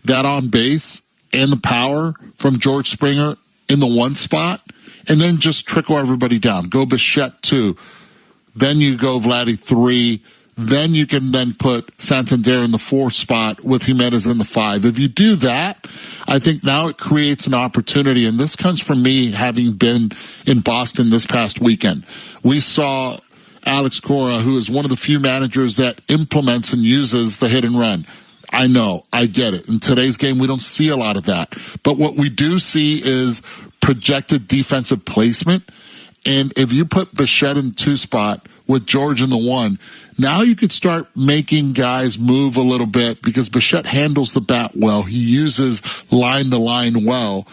that on base and the power from George Springer in the one spot, and then just trickle everybody down. Go Bassitt 2. Then you go Vladdy 3. Then you can then put Santander in the 4th spot with Jimenez in the 5. If you do that, I think now it creates an opportunity. And this comes from me having been in Boston this past weekend. We saw Alex Cora, who is one of the few managers that implements and uses the hit and run. I know, I get it. In today's game, we don't see a lot of that. But what we do see is projected defensive placement. And if you put Bassitt in the 2 spot with George in the 1, now you could start making guys move a little bit because Bassitt handles the bat well. He uses line to line well.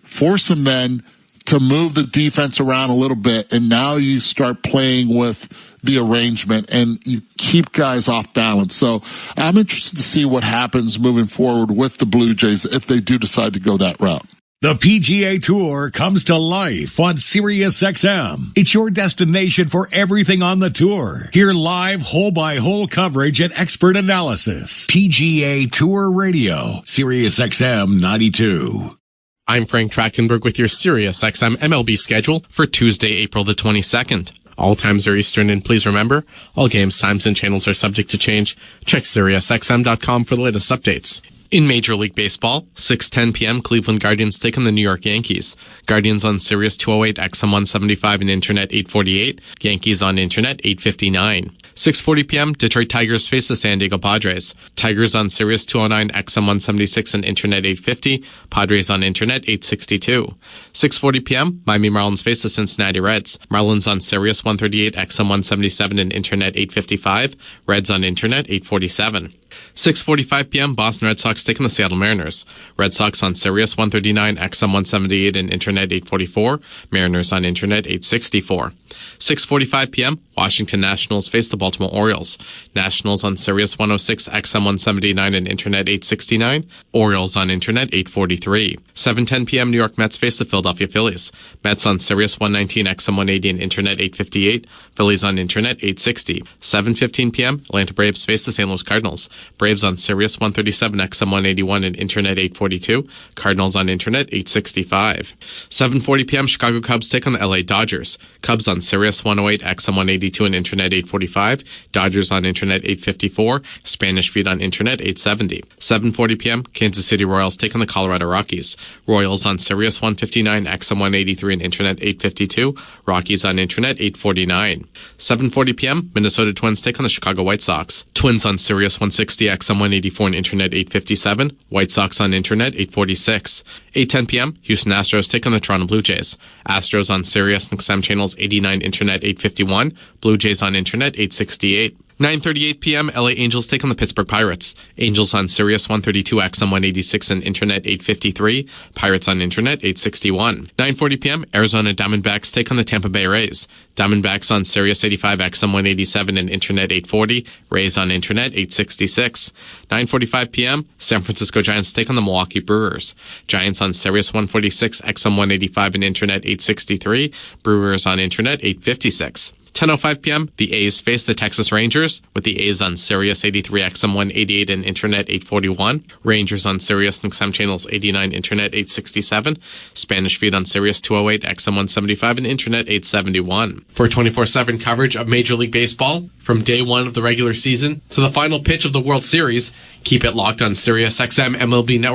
Force him then to move the defense around a little bit, and now you start playing with the arrangement and you keep guys off balance. So I'm interested to see what happens moving forward with the Blue Jays if they do decide to go that route. The PGA Tour comes to life on SiriusXM. It's your destination for everything on the tour. Hear live hole-by-hole coverage and expert analysis. PGA Tour Radio, SiriusXM 92. I'm Frank Trachtenberg with your SiriusXM MLB schedule for Tuesday, April the 22nd. All times are Eastern, and please remember, all games, times, and channels are subject to change. Check SiriusXM.com for the latest updates. In Major League Baseball, 6:10 p.m., Cleveland Guardians take on the New York Yankees. Guardians on Sirius 208, XM 175, and Internet 848. Yankees on Internet 859. 6:40 p.m., Detroit Tigers face the San Diego Padres. Tigers on Sirius 209, XM 176, and Internet 850. Padres on Internet 862. 6:40 p.m., Miami Marlins face the Cincinnati Reds. Marlins on Sirius 138, XM 177, and Internet 855. Reds on Internet 847. 6:45 p.m., Boston Red Sox take on the Seattle Mariners. Red Sox on Sirius 139, XM 178, and Internet 844. Mariners on Internet 864. 6:45 p.m., Washington Nationals face the Baltimore Orioles. Nationals on Sirius 106, XM 179 and Internet 869. Orioles on Internet 843. 7:10 p.m. New York Mets face the Philadelphia Phillies. Mets on Sirius 119, XM 180 and Internet 858. Phillies on Internet 860. 7:15 p.m. Atlanta Braves face the St. Louis Cardinals. Braves on Sirius 137, XM 181 and Internet 842. Cardinals on Internet 865. 7:40 p.m. Chicago Cubs take on the LA Dodgers. Cubs on Sirius 108, XM 182 and Internet 845. Dodgers on Internet 854. Spanish feed on Internet 870. 7:40 p.m. Kansas City Royals take on the Colorado Rockies. Royals on Sirius 159, XM 183 and Internet 852. Rockies on Internet 849. 7:40 p.m. Minnesota Twins take on the Chicago White Sox. Twins on Sirius 160, XM 184 and Internet 857. White Sox on Internet 846. 8:10 p.m. Houston Astros take on the Toronto Blue Jays. Astros on Sirius and XM channels 89, Internet 851. Blue Jays on Internet 868. 9:38 p.m. LA Angels take on the Pittsburgh Pirates. Angels on Sirius 132, XM 186 and Internet 853. Pirates on Internet 861. 9:40 p.m. Arizona Diamondbacks take on the Tampa Bay Rays. Diamondbacks on Sirius 85, XM 187 and Internet 840. Rays on Internet 866. 9:45 p.m. San Francisco Giants take on the Milwaukee Brewers. Giants on Sirius 146, XM 185 and Internet 863. Brewers on Internet 856. 10:05 p.m., the A's face the Texas Rangers, with the A's on Sirius 83, XM 188 and Internet 841. Rangers on Sirius and XM channels 89, Internet 867. Spanish feed on Sirius 208, XM 175 and Internet 871. For 24/7 coverage of Major League Baseball, from day one of the regular season to the final pitch of the World Series, keep it locked on Sirius XM MLB Network.